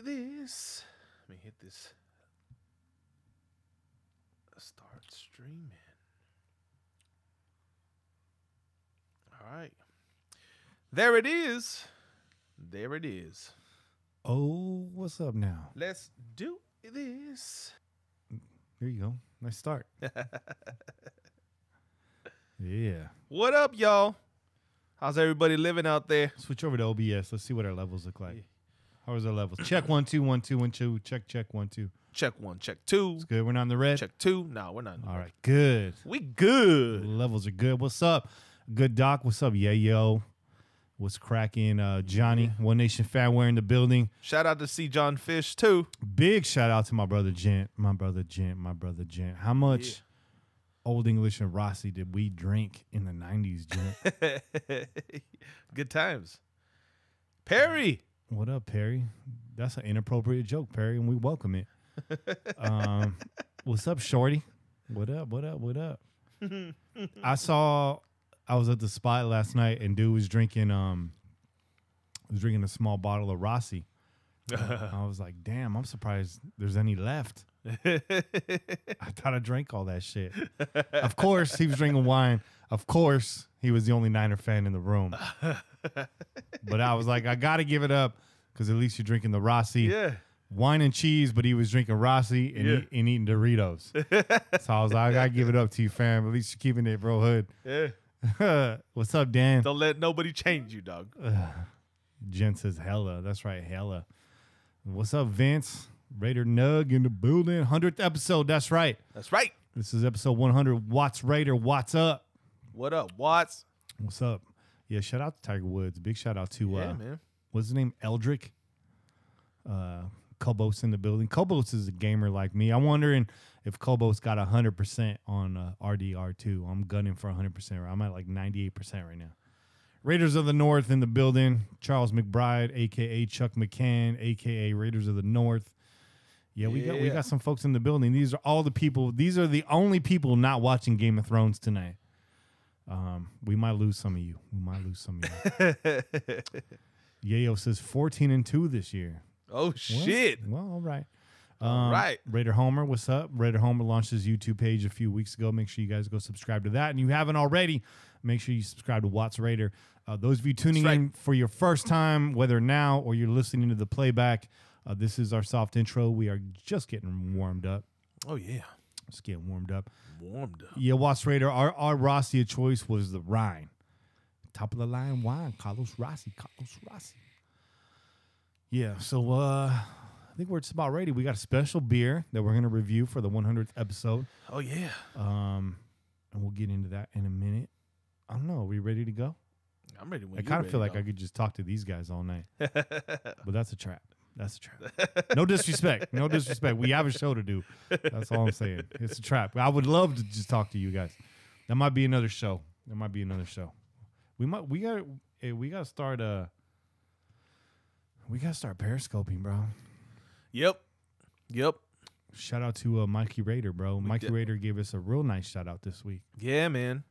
this. Let me hit this. Start streaming. All right. There it is. There it is. Oh, what's up now? Let's do this. There you go. Nice start. Yeah. What up, y'all? How's everybody living out there? Switch over to OBS. Let's see what our levels look like. How is our levels? Check 1 2 1 2 1 2. Check 1 2. Check 1, check 2. It's good. We're not in the red. Check 2. No, we're not in the All red. right. Good. We good. Levels are good. What's up? Good Doc. What's up? Yeah, yo. What's cracking? Johnny, One Nation fan. We're in the building. Shout out to C. John Fish too. Big shout out to my brother Gent. My brother Gent. How much Old English and Rossi did we drink in the 90s, Gent? Good times. Perry. What up, Perry? That's an inappropriate joke, Perry, and we welcome it. What's up, Shorty? What up? I was at the spot last night and dude was drinking a small bottle of Rossi. I was like, damn, I'm surprised there's any left. I thought I drank all that shit. Of course, he was drinking wine. Of course, he was the only Niner fan in the room. But I was like, I got to give it up because at least you're drinking the Rossi. Yeah. Wine and cheese, but he was drinking Rossi and, and eating Doritos. So I was like, I got to give it up to you, fam. At least you're keeping it, bro, hood. Yeah. What's up, Dan? Don't let nobody change you, dog. Jen says hella. That's right, hella. What's up, Vince? Raider Nug in the building. 100th episode. That's right. That's right. This is episode 100. Watts Raider. What's up? What up, Watts? What's up? Yeah, shout out to Tiger Woods. Big shout out to man. What's his name? Eldrick. Kobos in the building. Kobos is a gamer like me. I'm wondering if Kobos got 100% on RDR2. I'm gunning for 100%. I'm at like 98% right now. Raiders of the North in the building. Charles McBride, a.k.a. Chuck McCann, a.k.a. Raiders of the North. Yeah, we got some folks in the building. These are all the people. These are the only people not watching Game of Thrones tonight. We might lose some of you. Yayo says 14-2 this year. Oh, shit. Well, all right. All right. Raider Homer, what's up? Raider Homer launched his YouTube page a few weeks ago. Make sure you guys go subscribe to that. And you haven't already, make sure you subscribe to Watts Raider. Those of you tuning in for your first time, whether now or you're listening to the playback, this is our soft intro. We are just getting warmed up. Oh, yeah. Just getting warmed up. Yeah, Watts Raider. Our Rossi of choice was the Rhine. Top of the line wine. Carlos Rossi. Yeah, so I think we're just about ready. We got a special beer that we're going to review for the 100th episode. Oh, yeah. And we'll get into that in a minute. I don't know. Are we ready to go? I'm ready. I kind of feel like I could just talk to these guys all night. But that's a trap. No disrespect. We have a show to do. That's all I'm saying. It's a trap. I would love to just talk to you guys. That might be another show. We gotta start periscoping, bro. Yep. Shout out to Mikey Raider, bro. Mikey Raider gave us a real nice shout out this week. Yeah, man.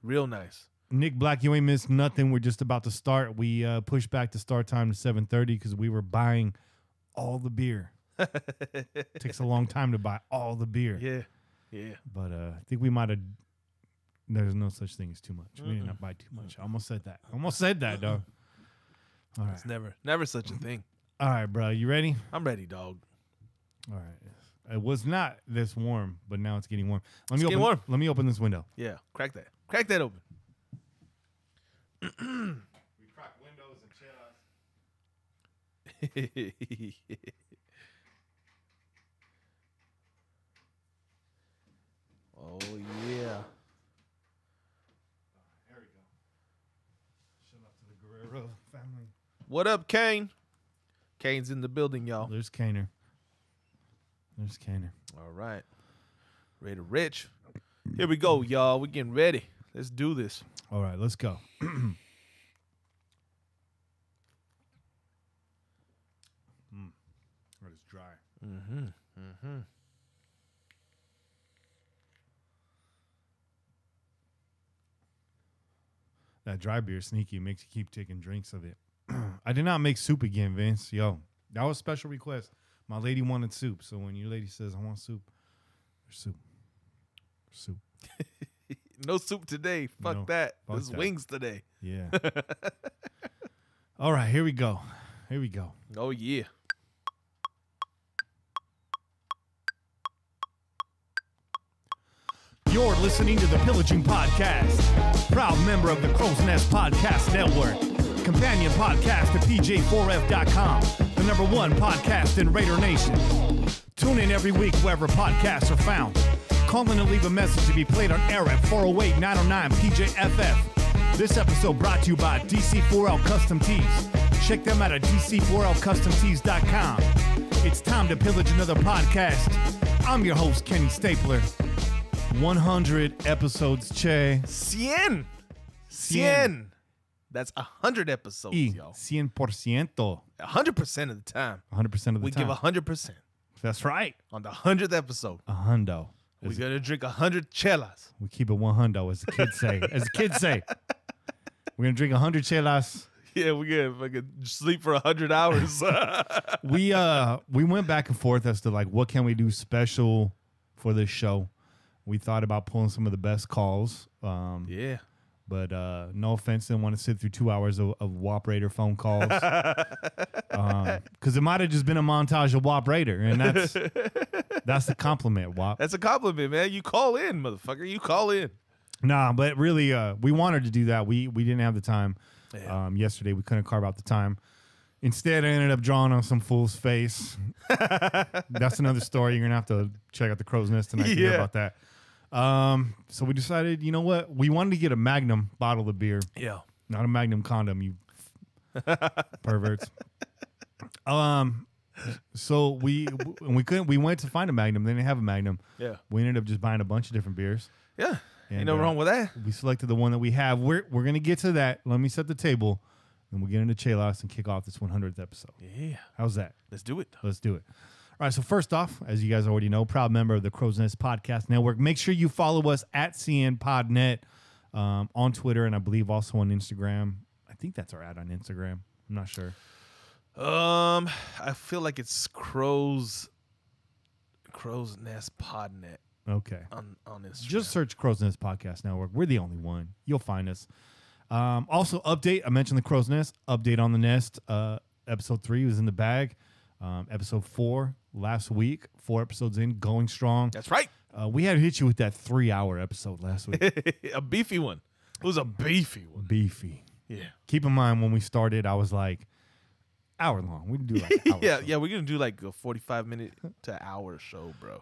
Real nice. Nick Black, you ain't missed nothing. We're just about to start. We pushed back the start time to 7:30 because we were buying all the beer. Takes a long time to buy all the beer. Yeah. But I think we might have. There's no such thing as too much. We did not buy too much. I almost said that, dog. All right. It's never such a thing. All right, bro. You ready? I'm ready, dog. All right. It was not this warm, but now it's getting warm. Let me open this window. Yeah. Crack that open. We crack windows and chairs. Oh, yeah. There we go. Shout out to the Guerrero family. What up, Kane? Kane's in the building, y'all. There's Kaner. All right. Ready to rich. Here we go, y'all. We're getting ready. Let's do this. All right, let's go. That is dry. That dry beer sneaky makes you keep taking drinks of it. I did not make soup again, Vince. Yo, That was a special request. My lady wanted soup. So when your lady says, I want soup, there's soup. Soup. No soup today. Fuck that. There's wings today. Yeah. All right, here we go. Oh, yeah. You're listening to the Pillaging Podcast, proud member of the Crow's Nest Podcast Network, companion podcast to PJ4F.com, the #1 podcast in Raider Nation. Tune in every week wherever podcasts are found. Call in and leave a message to be played on air at 408-909-PJFF. This episode brought to you by DC4L Custom Tees. Check them out at DC4LCustomTees.com. It's time to pillage another podcast. I'm your host, Kenny Stapler. 100 episodes, Che. 100. That's 100 episodes, yo. 100%. 100% of the time. 100% of the we time. give 100%. That's right. On the 100th episode. A hundo. We're going to drink 100 chelas. We keep it 100, as the kids say. We're going to drink 100 chelas. Yeah, we're going to fucking sleep for 100 hours. We went back and forth as to, like, what can we do special for this show. We thought about pulling some of the best calls. Yeah. But no offense, didn't want to sit through 2 hours of WAP Raider phone calls. Because it might have just been a montage of WAP Raider. And that's a compliment, WAP. That's a compliment, man. You call in, motherfucker. You call in. Nah, but really, we wanted to do that. We didn't have the time. Yeah. Yesterday, we couldn't carve out the time. Instead, I ended up drawing on some fool's face. That's another story. You're going to have to check out the Crow's Nest tonight to hear about that. So we decided, you know what? We wanted to get a Magnum bottle of beer. Yeah. Not a Magnum condom, you perverts. So we went to find a Magnum. They didn't have a Magnum. Yeah. We ended up just buying a bunch of different beers. Yeah. And, ain't no wrong with that. We selected the one that we have. We're going to get to that. Let me set the table. And we'll get into Chelas and kick off this 100th episode. Yeah. How's that? Let's do it. Let's do it. All right, so first off, as you guys already know, proud member of the Crow's Nest Podcast Network. Make sure you follow us at CNPodNet on Twitter and I believe also on Instagram. I think that's our ad on Instagram. I'm not sure. I feel like it's Crow's Nest Podnet. Okay. On Instagram. Just search Crow's Nest Podcast Network. We're the only one. You'll find us. Also, update. I mentioned the Crow's Nest. Update on the Nest. Episode 3 was in the bag. Episode 4 last week. 4 episodes in, going strong. That's right. We had to hit you with that 3-hour episode last week. A beefy one. It was a beefy one. Beefy. Yeah. Keep in mind, when we started, I was like, hour long. We do like an hour. Yeah, we're going to do like a 45-minute to hour show, bro.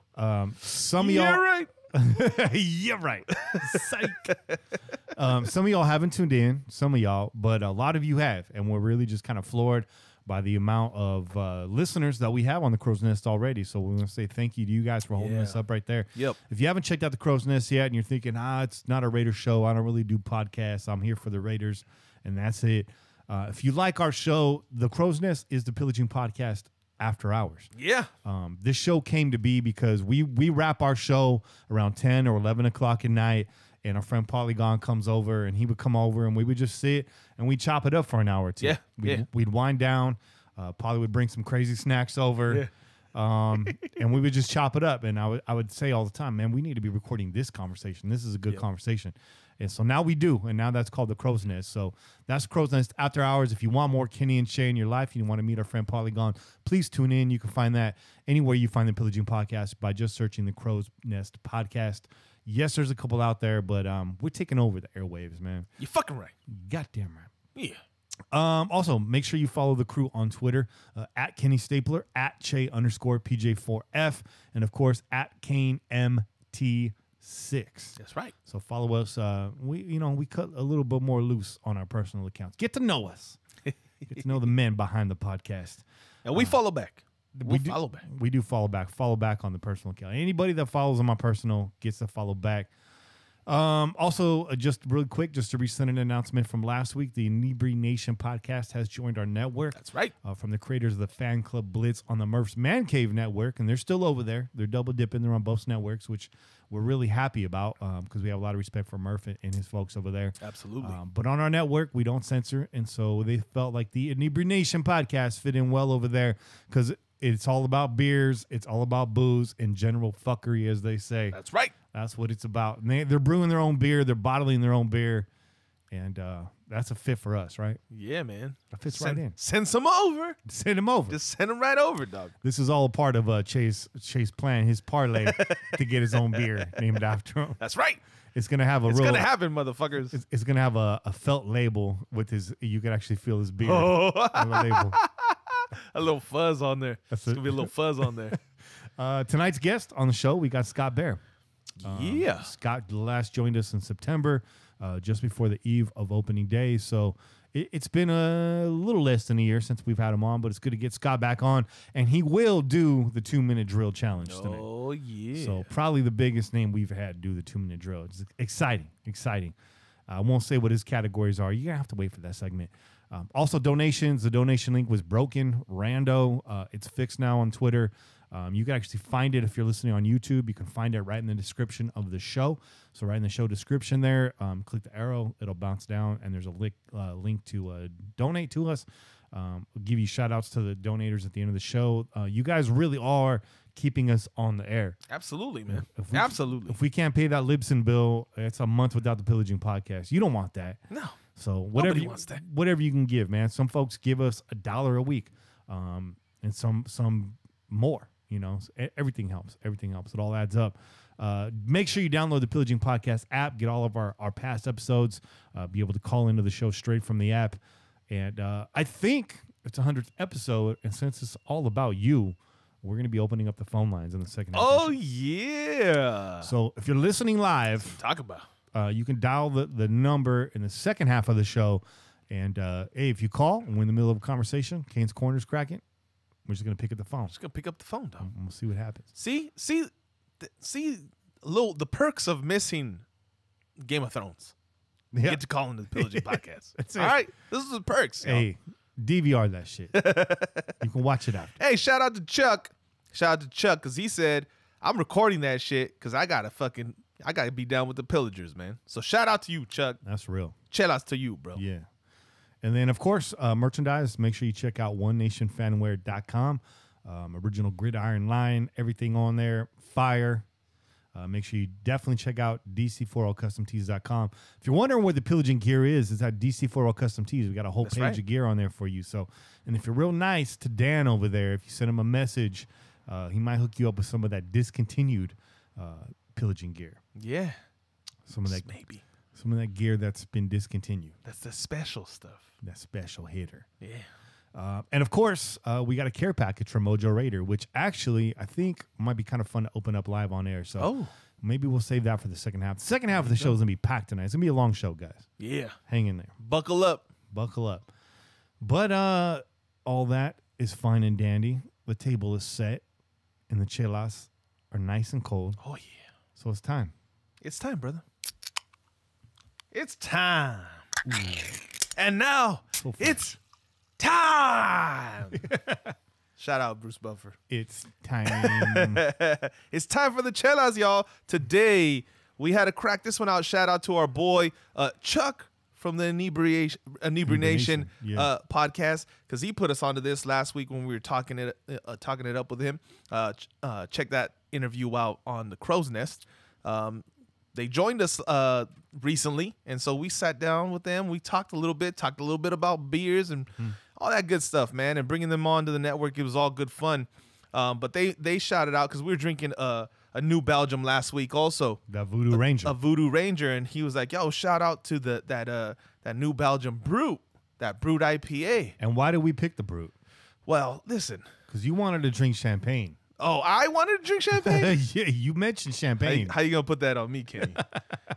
Some of y'all. Yeah, right. Yeah, right. Psych. Some of y'all haven't tuned in, some of y'all, but a lot of you have, and we're really just kind of floored by the amount of listeners that we have on the Crow's Nest already. So we want to say thank you to you guys for holding us up right there. Yep. If you haven't checked out the Crow's Nest yet and you're thinking, it's not a Raider show, I don't really do podcasts, I'm here for the Raiders, and that's it. If you like our show, the Crow's Nest is the Pillaging Podcast after hours. Yeah. This show came to be because we wrap our show around 10 or 11 o'clock at night, and our friend Polygon comes over, and he would come over, and we would just sit, and we'd chop it up for an hour or two. Yeah, We'd wind down. Polly would bring some crazy snacks over, and we would just chop it up. And I would say all the time, man, we need to be recording this conversation. This is a good conversation. And so now we do, and now that's called the Crow's Nest. So that's Crow's Nest After Hours. If you want more Kenny and Shay in your life, and you want to meet our friend Polygon, please tune in. You can find that anywhere you find the Pillaging Podcast by just searching the Crow's Nest Podcast. Yes, there's a couple out there, but we're taking over the airwaves, man. You're fucking right. Goddamn right. Yeah. Also, make sure you follow the crew on Twitter, at Kenny Stapler, at Che_PJ4F, and of course, at KaneMT6. That's right. So follow us. We cut a little bit more loose on our personal accounts. Get to know us. Get to know the men behind the podcast. And we follow back. We follow back. We do follow back. Follow back on the personal account. Anybody that follows on my personal gets to follow back. Also, just really quick, just to resend an announcement from last week, the Pillaging Podcast has joined our network. That's right. From the creators of the Fan Club Blitz on the Murph's Man Cave network, and they're still over there. They're double dipping. They're on both networks, which we're really happy about because we have a lot of respect for Murph and his folks over there. Absolutely. But on our network, we don't censor, and so they felt like the Pillaging Podcast fit in well over there because it's all about beers, it's all about booze, and general fuckery, as they say. That's right. That's what it's about. And they're brewing their own beer. They're bottling their own beer. And that's a fit for us, right? Yeah, man. That fits right in. Send some over. Send them over. Just send them right over, dog. This is all a part of Chase plan, his parlay to get his own beer named after him. That's right. It's going to have It's going to happen, motherfuckers. It's going to have a felt label with his, you can actually feel his beard on the label. A little fuzz on there. It's going to be a little fuzz on there. Tonight's guest on the show, we got Scott Bair. Yeah. Scott last joined us in September, just before the eve of opening day. So it's been a little less than a year since we've had him on, but it's good to get Scott back on. And he will do the 2-minute drill challenge tonight. Oh, yeah. So probably the biggest name we've had do the 2-minute drill. It's exciting. I won't say what his categories are. You're going to have to wait for that segment. Also, donations. The donation link was broken. Rando. It's fixed now on Twitter. You can actually find it if you're listening on YouTube. You can find it right in the description of the show. So right in the show description there, click the arrow. It'll bounce down, and there's a link to donate to us. We'll give you shout-outs to the donators at the end of the show. You guys really are keeping us on the air. Absolutely, man. Absolutely. If we can't pay that Libsyn bill, it's a month without the Pillaging Podcast. You don't want that. No. So whatever wants that. Whatever you can give, man. Some folks give us $1 a week, and some more. You know, everything helps. Everything helps. It all adds up. Make sure you download the Pillaging Podcast app. Get all of our past episodes. Be able to call into the show straight from the app. And I think it's 100th episode. And since it's all about you, we're going to be opening up the phone lines in the second half. Oh, yeah. So if you're listening live, talk about. You can dial the number in the second half of the show. And, hey, if you call and we're in the middle of a conversation, Kane's Corner's cracking, we're just going to pick up the phone. Just going to pick up the phone, dog. We'll see what happens. See the perks of missing Game of Thrones. You get to call into the Pillaging Podcast. That's it. All right? This is the perks. Hey, DVR that shit. You can watch it after. Hey, shout out to Chuck. Because he said, I'm recording that shit because I got to be down with the Pillagers, man. So shout out to you, Chuck. That's real. Chelas to you, bro. Yeah. And then, of course, merchandise. Make sure you check out onenationfanwear.com. Original gridiron line, everything on there. Fire. Make sure you definitely check out dc40customtees.com. If you're wondering what the Pillaging gear is, it's at DC40 Custom Tees. We got a whole page of gear on there for you. So, and if you're real nice to Dan over there, if you send him a message, he might hook you up with some of that discontinued Pillaging gear. Yeah. Some of that maybe. Some of that gear that's been discontinued. That's the special stuff. That special hitter. Yeah. And of course, we got a care package from Mojo Raider, which actually I think might be kind of fun to open up live on air. So maybe we'll save that for the second half. The second half of the show is going to be packed tonight. It's going to be a long show, guys. Yeah. Hang in there. Buckle up. But all that is fine and dandy. The table is set, and the chelas are nice and cold. Oh, yeah. So it's time. It's time, brother. It's time. And now it's time. Shout out Bruce Buffer. It's time. It's time for the chelas, y'all. Today, we had to crack this one out. Shout out to our boy, Chuck from the Inebriation podcast, because he put us onto this last week when we were talking it up with him. Check that interview out on the Crow's Nest. They joined us recently, and so we sat down with them. We talked a little bit about beers and all that good stuff, man, and bringing them onto the network. It was all good fun. But they shouted out because we were drinking a New Belgium last week also. That Voodoo Ranger. A Voodoo Ranger, and he was like, yo, shout out to that New Belgium Brute, that Brute IPA. And why did we pick the Brute? Well, listen. Because you wanted to drink champagne. Oh, I wanted to drink champagne? Yeah, you mentioned champagne. How you going to put that on me, Kenny?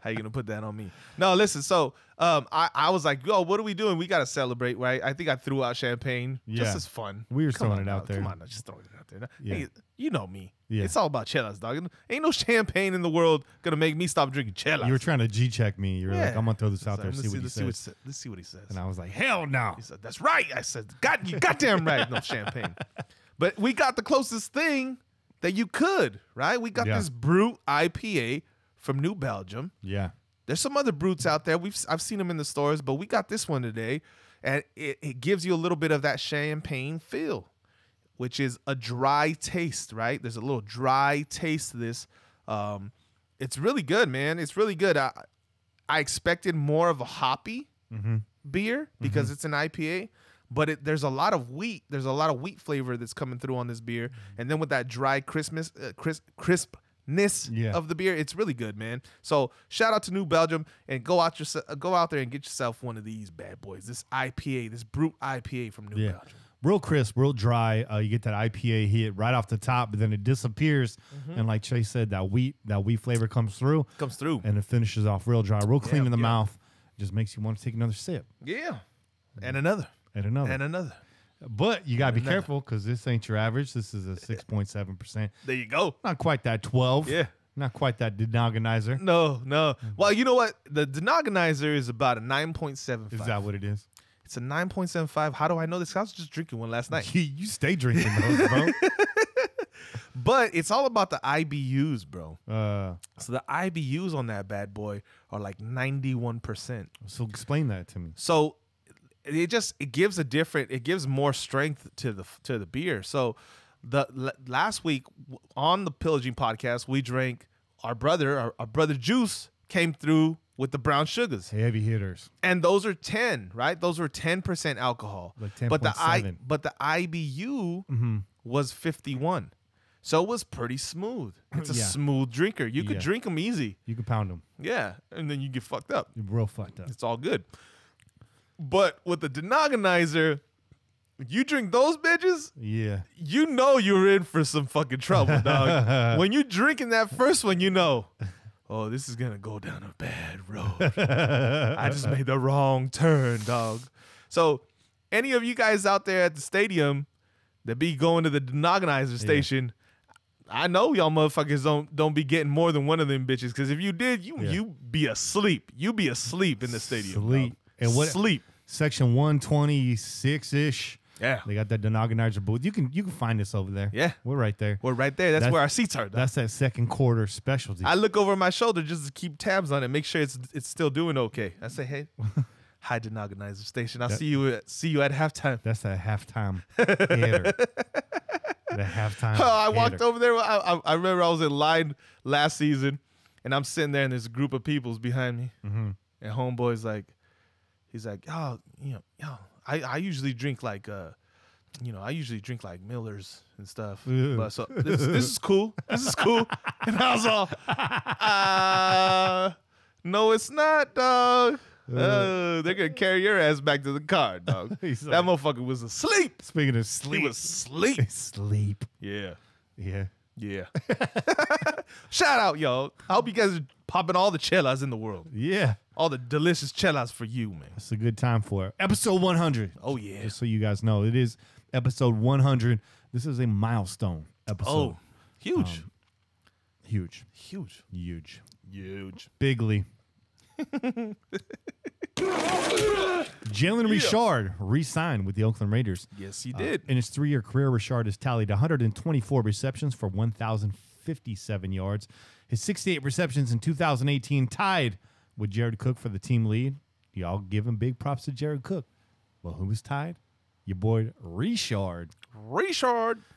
How you going to put that on me? No, listen, so I was like, yo, what are we doing? We got to celebrate, right? I think I threw out champagne just as fun. We were throwing it out there. Come on, just throwing it out there. Yeah. Hey, you know me. Yeah. It's all about chelas, dog. Ain't no champagne in the world going to make me stop drinking chelas. You were trying to G-check me. You were like, I'm going to throw this out there and see what he says. Let's see what he says. And I was like, hell no. He said, that's right. I said, you goddamn right. No champagne. But we got the closest thing that you could, right? We got this Brute IPA from New Belgium. Yeah. There's some other Brutes out there. I've seen them in the stores, but we got this one today, and it gives you a little bit of that champagne feel, which is a dry taste, right? There's a little dry taste to this. It's really good, man. It's really good. I expected more of a hoppy beer because it's an IPA. But there's a lot of wheat. There's a lot of wheat flavor that's coming through on this beer. And then with that dry crispness of the beer, it's really good, man. So shout out to New Belgium, and go out there and get yourself one of these bad boys. This IPA, this Brute IPA from New Belgium. Real crisp, real dry. You get that IPA hit right off the top, but then it disappears. And like Chase said, that wheat flavor comes through. And it finishes off real dry, real clean in the mouth. Just makes you want to take another sip. Yeah. And another. But you got to be careful because this ain't your average. This is a 6.7%. There you go. Not quite that 12. Yeah. Not quite that denogonizer. No. Well, you know what? The denogonizer is about a 9.75. Is that what it is? It's a 9.75. How do I know this? I was just drinking one last night. You stay drinking those, bro. But it's all about the IBUs, bro. So the IBUs on that bad boy are like 91%. So explain that to me. So it gives more strength to the beer. So last week on the Pillaging Podcast, we drank our brother Juice came through with the brown sugars. Heavy hitters. And those are 10, right? Those were 10% alcohol. Like 10.7. But the IBU was 51. So it was pretty smooth. It's a smooth drinker. You could drink them easy. You could pound them. Yeah. And then you get fucked up. You're real fucked up. It's all good. But with the denogonizer, you drink those bitches, you know you're in for some fucking trouble, dog. When you drinking that first one, you know, oh, this is going to go down a bad road. I just made the wrong turn, dog. So any of you guys out there at the stadium that be going to the denogonizer station, I know y'all motherfuckers don't be getting more than one of them bitches, because if you did, you be asleep. You be asleep in the stadium. Sleep. Dog. And what sleep? Section 126-ish. Yeah. They got that denogonizer booth. You can find us over there. Yeah. We're right there. We're right there. That's where our seats are, dog. That's that second quarter specialty. I look over my shoulder just to keep tabs on it, make sure it's still doing okay. I say, hey, hi denogonizer station. I'll see you at halftime. That's a halftime hitter. The halftime. I walked over there. I remember I was in line last season, and I'm sitting there, and there's a group of peoples behind me, and homeboy's like, he's like, I usually drink like, I usually drink like Millers and stuff. But so this is cool. This is cool. And I was all, no, it's not, dog. They're gonna carry your ass back to the car, dog. That motherfucker was asleep. Speaking of sleep, he was asleep. Sleep. Yeah. Yeah. Shout out, y'all. I hope you guys are popping all the chelas in the world. Yeah. All the delicious chelas for you, man. It's a good time for it. Episode 100. Oh, yeah. Just so you guys know, it is episode 100. This is a milestone episode. Oh, huge. Huge. Bigly. Jalen Richard re-signed with the Oakland Raiders. Yes, he did. In his 3-year career, Richard has tallied 124 receptions for 1,057 yards. His 68 receptions in 2018 tied with Jared Cook for the team lead. Y'all giving big props to Jared Cook. Well, who was tied? Your boy Richard.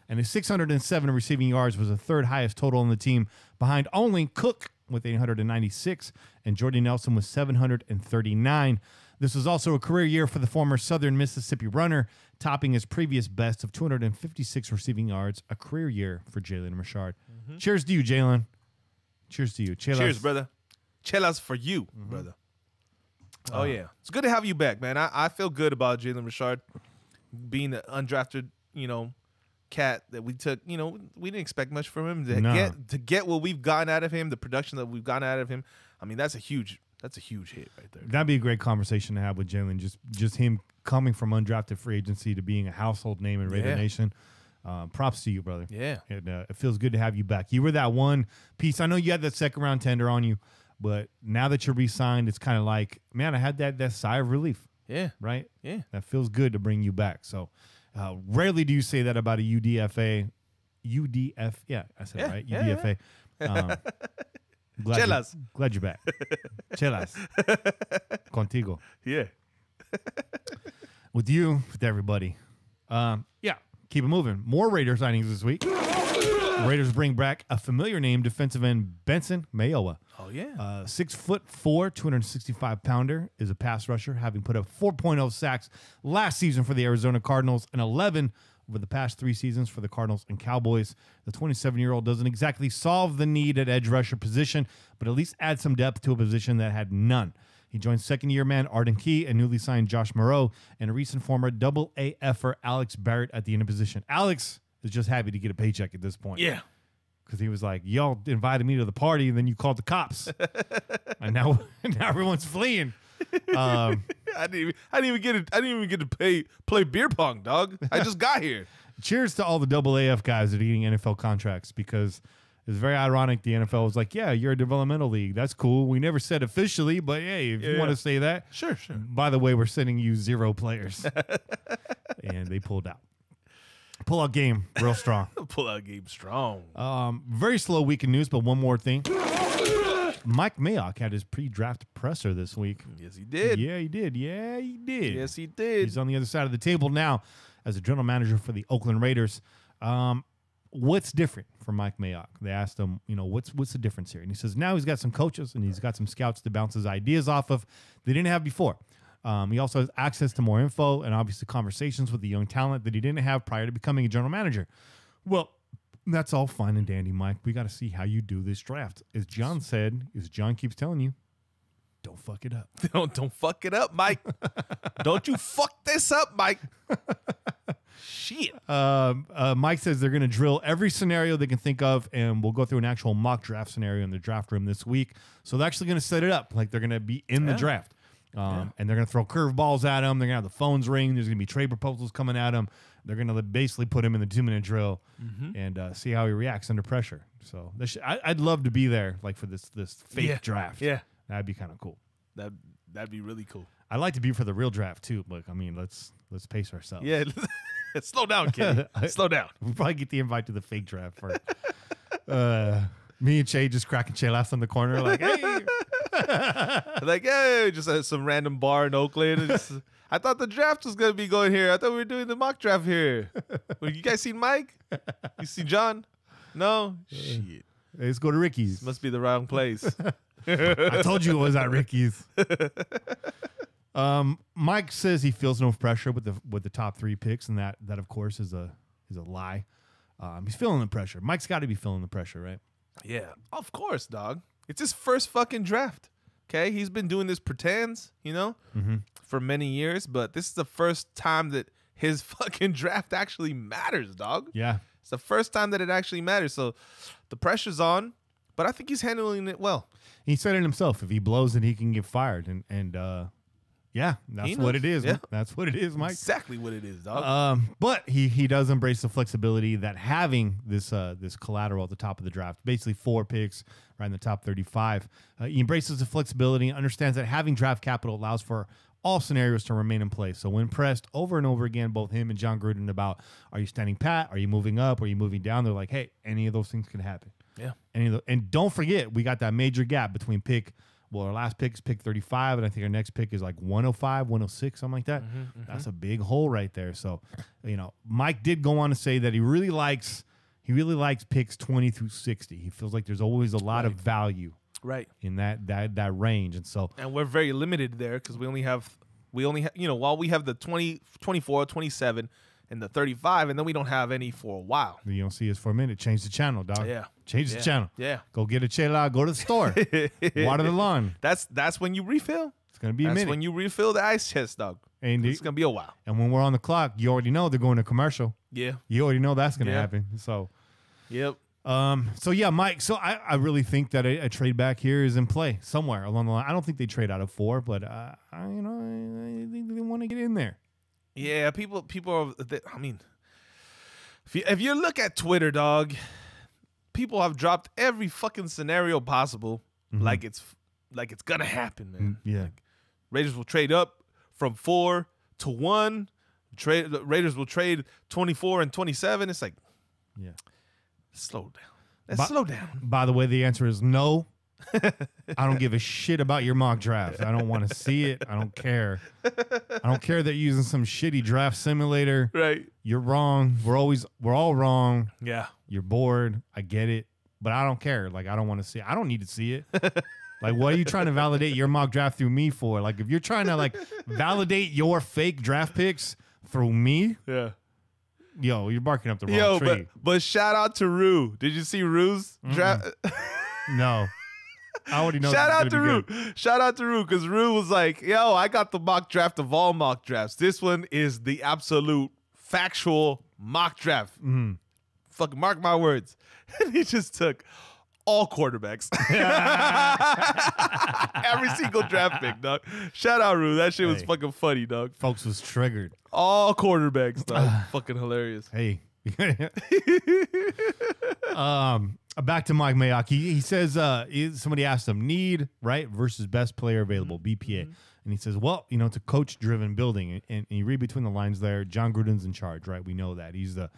And his 607 receiving yards was the third highest total on the team, behind only Cook with 896 and Jordy Nelson with 739. This was also a career year for the former Southern Mississippi runner, topping his previous best of 256 receiving yards, a career year for Jalen Richard. Cheers to you, Jalen. Cheers to you. Cheers, brother. Chelas for you, brother. Oh, yeah. It's good to have you back, man. I feel good about Jalen Richard being an undrafted, cat that we took. You know, we didn't expect much from him to get what we've gotten out of him, the production that we've gotten out of him. I mean, that's a huge hit right there. That'd be a great conversation to have with Jalen. Just him coming from undrafted free agency to being a household name in Raider Nation. Props to you, brother. Yeah. It feels good to have you back. You were that one piece. I know you had that second round tender on you, but now that you're re-signed, it's kind of like, man, I had that sigh of relief. Yeah. Right? Yeah. That feels good to bring you back. So rarely do you say that about a UDFA. Yeah, I said it right. UDFA. Glad you're back. Chelas. Contigo. Yeah. With you, with everybody. Keep it moving. More Raider signings this week. Raiders bring back a familiar name, defensive end Benson Mayowa. Oh, yeah. 6'4", 265-pounder is a pass rusher, having put up 4.0 sacks last season for the Arizona Cardinals and 11 over the past 3 seasons for the Cardinals and Cowboys. The 27-year-old doesn't exactly solve the need at edge rusher position, but at least add some depth to a position that had none. He joined second-year man Arden Key and newly signed Josh Moreau and a recent former Double-A effer Alex Barrett at the end of position. Alex is just happy to get a paycheck at this point. Yeah. Because he was like, y'all invited me to the party and then you called the cops. And now everyone's fleeing. I didn't even get to play beer pong, dog. I just got here. Cheers to all the Double-AF guys that are getting NFL contracts, because it's very ironic. The NFL was like, yeah, you're a developmental league. That's cool. We never said officially, but hey, if you want to say that. Sure. By the way, we're sending you 0 players. And they pulled out. Pull-out game, real strong. Pull-out game strong. Very slow week in news, but one more thing. Mike Mayock had his pre-draft presser this week. Yes, he did. Yeah, he did. Yes, he did. He's on the other side of the table now as a general manager for the Oakland Raiders. What's different for Mike Mayock? They asked him, what's the difference here? And he says now he's got some coaches and he's got some scouts to bounce his ideas off of they didn't have before. He also has access to more info and obviously conversations with the young talent that he didn't have prior to becoming a general manager. Well, that's all fine and dandy, Mike. We got to see how you do this draft. As John keeps telling you, don't fuck it up. Don't fuck it up, Mike. Don't you fuck this up, Mike. Shit. Mike says they're going to drill every scenario they can think of, and we'll go through an actual mock draft scenario in the draft room this week. So they're actually going to set it up like they're going to be in the draft. And they're going to throw curveballs at him. They're going to have the phones ring. There's going to be trade proposals coming at him. They're going to basically put him in the 2-minute drill and see how he reacts under pressure. So I'd love to be there, like for this fake draft. Yeah, that'd be kind of cool. That'd be really cool. I'd like to be for the real draft too, but I mean, let's pace ourselves. Yeah, slow down, kid. Slow down. We'll probably get the invite to the fake draft first. Me and Che just cracking Chelas on the corner, like, hey. Like, hey, just at some random bar in Oakland. I thought the draft was going to be going here. I thought we were doing the mock draft here. Well, you guys seen Mike? You see John? No? Shit. Hey, let's go to Ricky's. Must be the wrong place. I told you it was at Ricky's. Mike says he feels no pressure with the top 3 picks, and that of course is a lie. He's feeling the pressure. Mike's got to be feeling the pressure, right? Yeah, of course, dog. It's his first fucking draft. Okay, he's been doing this pretends, for many years, but this is the first time that his fucking draft actually matters, dog. Yeah, it's the first time that it actually matters. So the pressure's on, but I think he's handling it well. He said it himself. If he blows it, he can get fired, and yeah, that's what it is. Yeah. That's what it is, Mike. Exactly what it is, dog. But he does embrace the flexibility that having this collateral at the top of the draft, basically 4 picks right in the top 35. He embraces the flexibility, understands that having draft capital allows for all scenarios to remain in place. So when pressed over and over again, both him and John Gruden about, are you standing pat? Are you moving up? Are you moving down? They're like, hey, any of those things can happen. Yeah. And don't forget, we got that major gap between our last pick is pick 35, and I think our next pick is like 105, 106, something like that. That's a big hole right there. So, Mike did go on to say that he really likes picks 20 through 60. He feels like there's always a lot of value in that range. And we're very limited there because we only have while we have the 20, 24, 27 and the 35, and then we don't have any for a while. You don't see us for a minute. Change the channel, dog. Yeah. Change the channel. Yeah. Go get a chela. Go to the store. Water the lawn. That's when you refill. It's going to be a minute. That's when you refill the ice chest, dog. And it's going to be a while. And when we're on the clock, you already know they're going to commercial. Yeah. You already know that's going to happen. So, yep. So yeah, Mike. So I really think that a trade back here is in play somewhere along the line. I don't think they trade out of 4, but I think they want to get in there. Yeah, people are. I mean, if you look at Twitter, dog, people have dropped every fucking scenario possible, like it's gonna happen, man. Yeah, like, Raiders will trade up from 4 to 1. Raiders will trade 24 and 27. It's like, yeah. Slow down. Let's slow down. By the way, the answer is no. I don't give a shit about your mock draft. I don't want to see it. I don't care. I don't care that you're using some shitty draft simulator. Right. You're wrong. We're all wrong. Yeah. You're bored. I get it. But I don't care. Like, I don't want to see it. I don't need to see it. Like, what are you trying to validate your mock draft through me for? Like, if you're trying to, like, validate your fake draft picks through me. Yeah. Yo, you're barking up the wrong tree. But shout out to Rue. Did you see Rue's draft? No. I already know. Shout out to Rue. Shout out to Rue, because Rue was like, yo, I got the mock draft of all mock drafts. This one is the absolute factual mock draft. Fucking mark my words. And he just took all quarterbacks. Every single draft pick, dog. Shout out, Rue. That shit was fucking funny, dog. Folks was triggered. All quarterbacks, dog. Fucking hilarious. Hey. Back to Mike Mayock. He says somebody asked him need, right, versus best player available, BPA. And he says, well, it's a coach-driven building. And you read between the lines there, John Gruden's in charge, right? We know that. He's the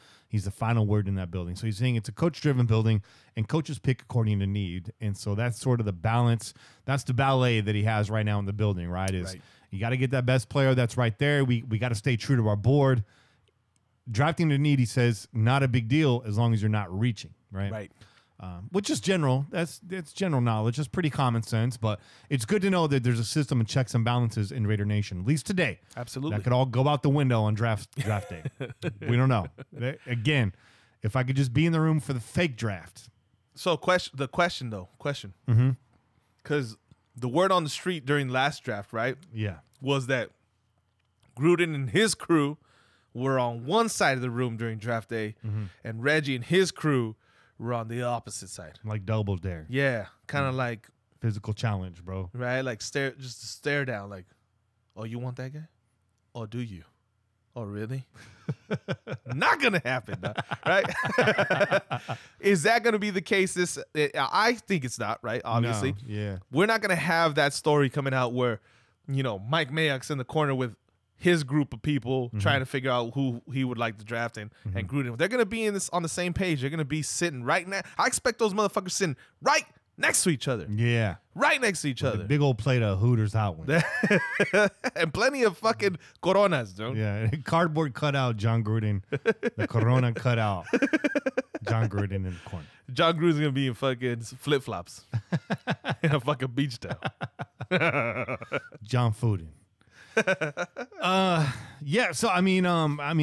final word in that building. So he's saying it's a coach-driven building, and coaches pick according to need. And so that's sort of the balance. That's the ballet that he has right now in the building, right? You got to get that best player that's right there. We got to stay true to our board. Drafting to need, he says, not a big deal as long as you're not reaching, right? Right. Which is general. That's general knowledge. It's pretty common sense, but it's good to know that there's a system of checks and balances in Raider Nation, at least today. Absolutely. That could all go out the window on draft day. We don't know. Again, if I could just be in the room for the fake draft. So question. Because the word on the street during last draft, right? Yeah. Was that Gruden and his crew were on one side of the room during draft day, and Reggie and his crew were on the opposite side. Like double dare. Yeah, kind of like physical challenge, bro. Right, like stare down. Like, oh, you want that guy? Oh, do you? Oh, really? Not gonna happen, right? Is that gonna be the case? I think it's not, right? Obviously, no, yeah. We're not gonna have that story coming out where, Mike Mayock's in the corner with his group of people trying to figure out who he would like to draft and Gruden. They're going to be on the same page. They're going to be sitting right now. I expect those motherfuckers sitting right next to each other. Yeah. Right next to each other. Big old plate of Hooters hot ones. And plenty of fucking Coronas, dude. Yeah. Cardboard cutout John Gruden. The Corona cutout John Gruden in the corner. John Gruden's going to be in fucking flip-flops. In a fucking beach towel. John Fuden. Yeah, so I mean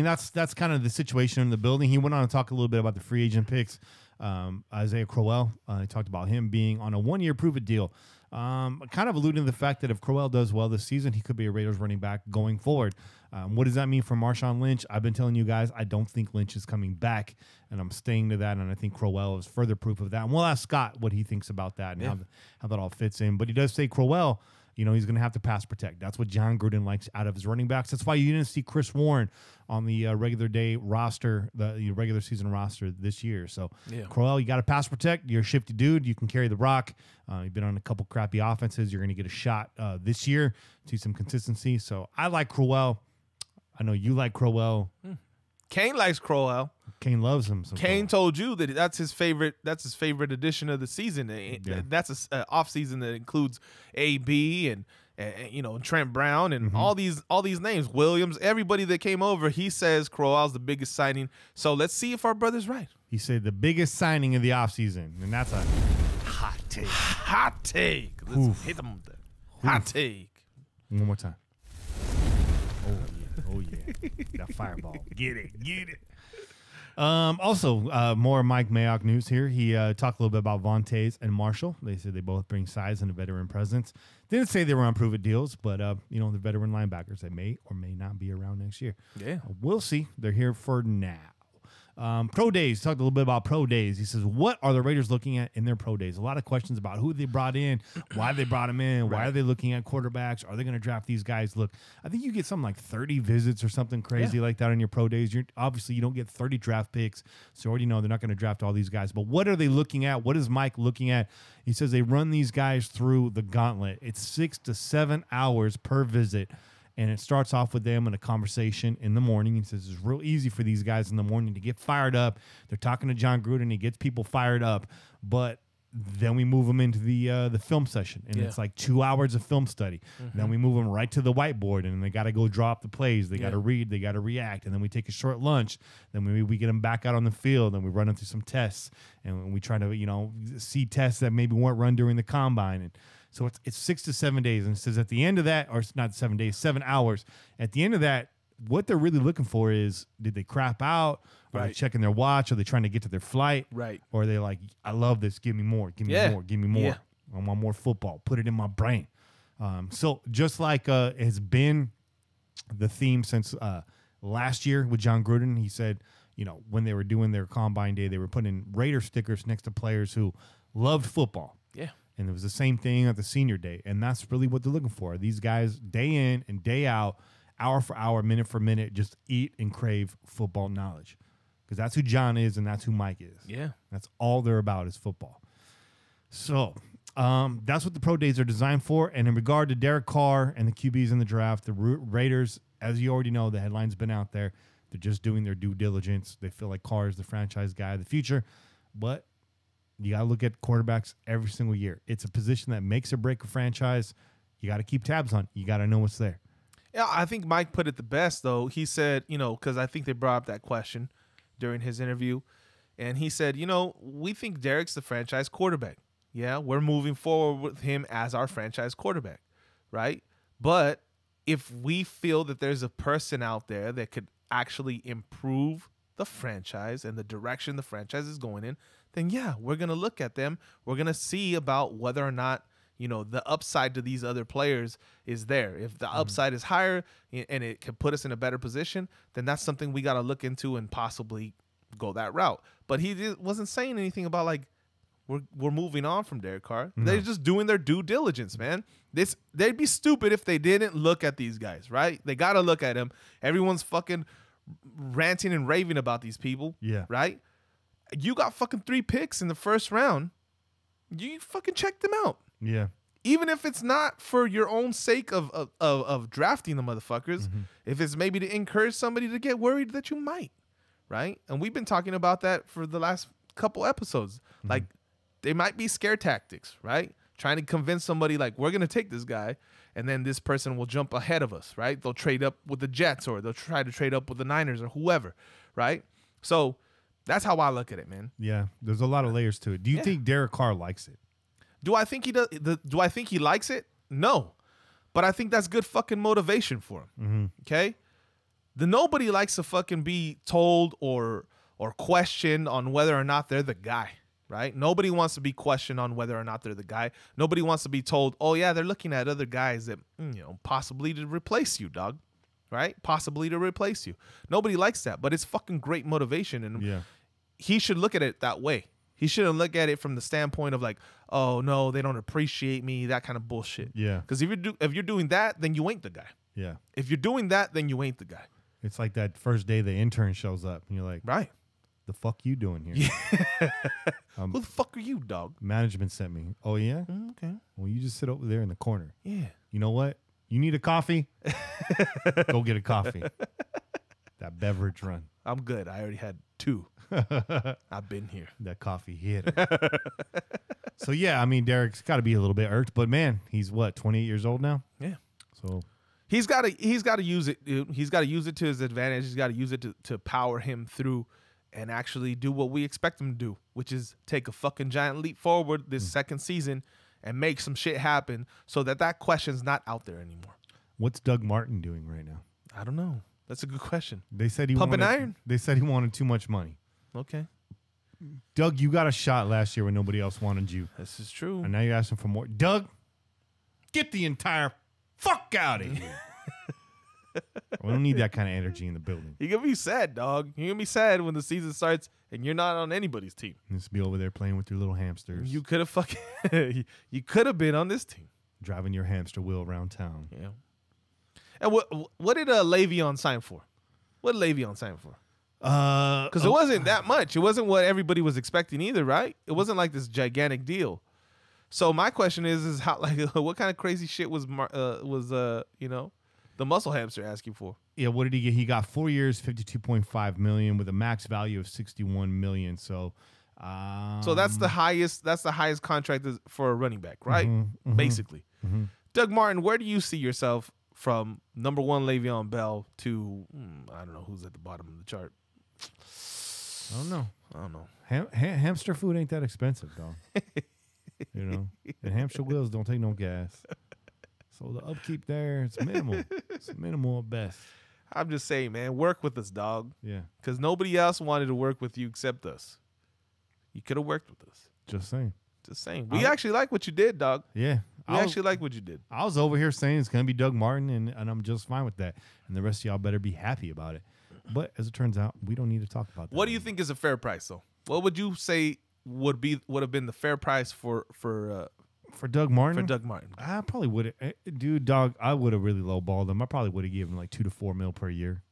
that's kind of the situation in the building. He went on to talk a little bit about the free agent picks. Isaiah Crowell, he talked about him being on a 1-year prove-it deal. Kind of alluding to the fact that if Crowell does well this season, he could be a Raiders running back going forward. What does that mean for Marshawn Lynch? I've been telling you guys, I don't think Lynch is coming back, and I'm staying to that, and I think Crowell is further proof of that. And we'll ask Scott what he thinks about that and how that all fits in. But he does say Crowell, he's going to have to pass protect. That's what John Gruden likes out of his running backs. That's why you didn't see Chris Warren on the regular day roster, the regular season roster this year. So, Crowell, you got to pass protect. You're a shifty dude. You can carry the rock. You've been on a couple crappy offenses. You're going to get a shot this year. See some consistency. So, I like Crowell. I know you like Crowell. Kane likes Crowell. Kane loves him. Kane told you that that's his favorite edition of the season. That's an off season that includes AB and Trent Brown and all these names, Williams, everybody that came over. He says Crowell's the biggest signing. So let's see if our brother's right. He said the biggest signing of the offseason, and that's a hot take. Hot take. Let's hit them with that. Hot take. One more time. Oh yeah. That fireball. Get it. Also, more Mike Mayock news here. He talked a little bit about Vontaze and Marshall. They said they both bring size and a veteran presence. Didn't say they were on prove-it deals, but the veteran linebackers, they may or may not be around next year. Yeah, we'll see. They're here for now. Pro days. Talked a little bit about pro days. He says, what are the Raiders looking at in their pro days? A lot of questions about who they brought in, why they brought them in, why are they looking at quarterbacks? Are they going to draft these guys? Look, I think you get something like 30 visits or something crazy like that on your pro days. Obviously, you don't get 30 draft picks, so you already know they're not going to draft all these guys. But what are they looking at? What is Mike looking at? He says they run these guys through the gauntlet. It's 6 to 7 hours per visit. And it starts off with them in a conversation in the morning. He says it's real easy for these guys in the morning to get fired up. They're talking to John Gruden. He gets people fired up. But then we move them into the film session. And it's like 2 hours of film study. Then we move them right to the whiteboard. And they got to go draw up the plays. They got to read. They got to react. And then we take a short lunch. Then we get them back out on the field. And we run them through some tests. And we try to, see tests that maybe weren't run during the combine. And so it's 6 to 7 days. And it says at the end of that, or it's not 7 days, 7 hours. At the end of that, what they're really looking for is, did they crap out? Are they checking their watch? Are they trying to get to their flight? Right. Or are they like, I love this. Give me more. Give me more. Give me more. I want more football. Put it in my brain. So just like has been the theme since last year with John Gruden, he said, when they were doing their combine day, they were putting Raider stickers next to players who loved football. Yeah. And it was the same thing at the senior day. And that's really what they're looking for. These guys, day in and day out, hour for hour, minute for minute, just eat and crave football knowledge. Because that's who John is and that's who Mike is. Yeah. That's all they're about is football. So that's what the pro days are designed for. And in regard to Derek Carr and the QBs in the draft, the Raiders, as you already know, the headline's been out there. They're just doing their due diligence. They feel like Carr is the franchise guy of the future. But you got to look at quarterbacks every single year. It's a position that makes or break a franchise. You got to keep tabs on. You got to know what's there. Yeah, I think Mike put it the best, though. He said, because I think they brought up that question during his interview. And he said, we think Derek's the franchise quarterback. Yeah, we're moving forward with him as our franchise quarterback, right? But if we feel that there's a person out there that could actually improve the franchise and the direction the franchise is going in, then yeah, we're going to look at them. We're going to see about whether or not, the upside to these other players is there. If the upside is higher and it can put us in a better position, then that's something we got to look into and possibly go that route. But he wasn't saying anything about like, we're moving on from Derek Carr. No. They're just doing their due diligence, man. They'd be stupid if they didn't look at these guys, right? They got to look at them. Everyone's fucking ranting and raving about these people, right? You got fucking 3 picks in the first round. You fucking check them out. Yeah. Even if it's not for your own sake of drafting the motherfuckers, if it's maybe to encourage somebody to get worried that you might, right? And we've been talking about that for the last couple episodes. Like, they might be scare tactics, right? Trying to convince somebody like, we're going to take this guy, and then this person will jump ahead of us, right? They'll trade up with the Jets, or they'll try to trade up with the Niners or whoever, right? So that's how I look at it, man. Yeah, there's a lot of layers to it. Do you think Derek Carr likes it? Do I think he does? Do I think he likes it? No. But I think that's good fucking motivation for him, okay? Nobody likes to fucking be told or questioned on whether or not they're the guy. Right? Nobody wants to be questioned on whether or not they're the guy. Nobody wants to be told, oh, yeah, they're looking at other guys that, possibly to replace you, dog. Right? Possibly to replace you. Nobody likes that, but it's fucking great motivation. And he should look at it that way. He shouldn't look at it from the standpoint of like, oh, no, they don't appreciate me, that kind of bullshit. Yeah. Because if you're doing that, then you ain't the guy. Yeah. If you're doing that, then you ain't the guy. It's like that first day the intern shows up, and you're like, right. The fuck you doing here? Who the fuck are you, dog? Management sent me. Oh, yeah? Okay. Well, you just sit over there in the corner. Yeah. You know what? You need a coffee? Go get a coffee. That beverage run. I'm good. I already had 2. I've been here. That coffee hit. So, yeah, I mean, Derek's got to be a little bit irked. But, man, he's what, 28 years old now? Yeah. So he's got to use it, dude. He's got to use it to his advantage. He's got to use it to power him through and actually do what we expect him to do, which is take a fucking giant leap forward this second season and make some shit happen so that question's not out there anymore. What's Doug Martin doing right now? I don't know. That's a good question. They said he pumping iron. They said he wanted too much money. Okay. Doug, you got a shot last year when nobody else wanted you. This is true. And now you're asking for more. Doug, get the entire fuck out of here. We don't need that kind of energy in the building. You're going to be sad, dog. You're going to be sad when the season starts and you're not on anybody's team. Just be over there playing with your little hamsters. You could have you could have been on this team. Driving your hamster wheel around town. Yeah. And what did Le'Veon sign for? What did Le'Veon sign for? Because it wasn't that much. It wasn't what everybody was expecting either, right? It wasn't like this gigantic deal. So my question is how what kind of crazy shit was the muscle hamster asking for? Yeah, what did he get? He got 4 years, $52.5 million with a max value of $61 million. So that's the highest. That's the highest contract for a running back, right? Basically. Doug Martin, where do you see yourself from number one Le'Veon Bell to I don't know who's at the bottom of the chart? I don't know. Hamster food ain't that expensive, dog. And hamster wheels don't take no gas. So the upkeep there, it's minimal. It's minimal at best. I'm just saying, man, work with us, dog. Yeah. Because nobody else wanted to work with you except us. You could have worked with us. Just saying. We actually like what you did, dog. Yeah. We actually like what you did. I was over here saying it's going to be Doug Martin, and I'm just fine with that. And the rest of y'all better be happy about it. But as it turns out, we don't need to talk about that. What do you think is a fair price, though? What would you say would have been the fair price for Doug Martin? For Doug Martin. I probably would have. Dude, dog, I would have really lowballed him. I probably would have given him like $2 to $4 million per year.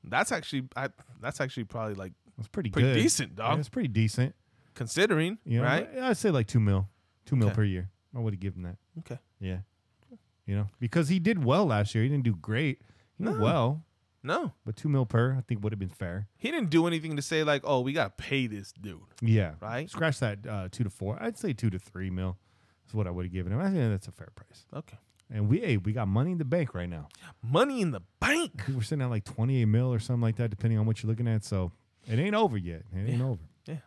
That's actually probably like that's pretty good. Decent, dog. Yeah, it's pretty decent. Considering, right? I'd say like $2 million. $2 million per year. I would have given that. Okay. Yeah. Because he did well last year. He didn't do great. He did well. No. But $2 million per, I think would have been fair. He didn't do anything to say like, oh, we got to pay this dude. Yeah. Right? Scratch that 2 to 4. I'd say $2 to $3 million is what I would have given him. I think that's a fair price. Okay. And we got money in the bank right now. Money in the bank? I think we're sitting at like $28 million or something like that, depending on what you're looking at. So it ain't over yet. It ain't over. Yeah.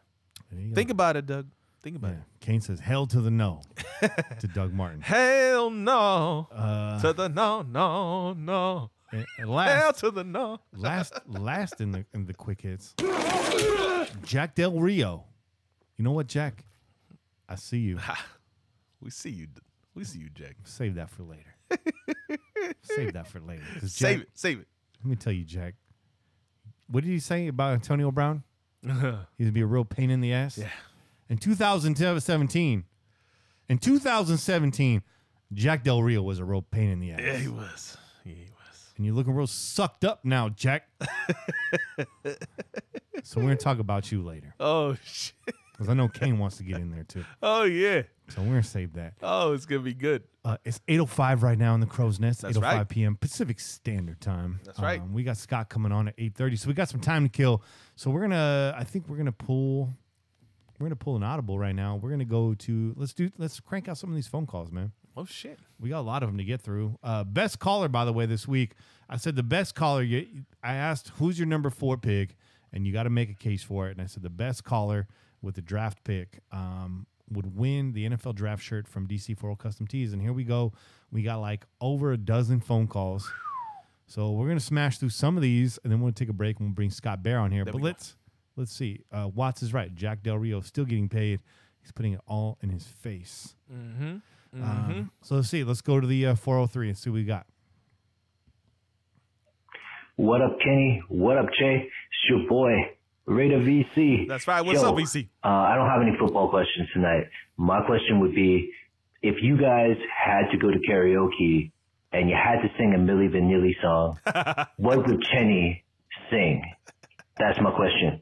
Think about it, Doug. Think about it. Kane says, hell to the no to Doug Martin. Hell no to the no. And last, hell to the no. last in the quick hits, Jack Del Rio. You know what, Jack? I see you. We see you, Jack. Save that for later. Save that for later. Save it. Let me tell you, Jack. What did he say about Antonio Brown? He's going to be a real pain in the ass? Yeah. In 2017, Jack Del Rio was a real pain in the ass. Yeah, he was. And you're looking real sucked up now, Jack. So we're going to talk about you later. Oh, shit. Because I know Kane wants to get in there, too. Oh, yeah. So we're going to save that. Oh, it's going to be good. It's 8:05 right now in the Crow's Nest. That's 8:05 right. p.m. Pacific Standard Time. That's right. We got Scott coming on at 8:30, so we got some time to kill. So I think we're gonna pull an audible right now. We're gonna go to let's crank out some of these phone calls, man. Oh shit, we got a lot of them to get through. Best caller, by the way, this week. I said the best caller. I asked who's your number 4 pick, and you got to make a case for it. And I said the best caller with the draft pick would win the NFL draft shirt from DC4 Custom Tees. And here we go. We got like over a dozen phone calls. So we're going to smash through some of these, and then we'll take a break and we'll bring Scott Bair on here. But let's see. Watts is right. Jack Del Rio still getting paid. He's putting it all in his face. So let's see. Let's go to the 403 and see what we got. What up, Kenny? What up, Che? It's your boy, Raider VC. That's right. What's up, VC? I don't have any football questions tonight. My question would be, if you guys had to go to karaoke and you had to sing a Milli Vanilli song, what would Chenny sing? That's my question.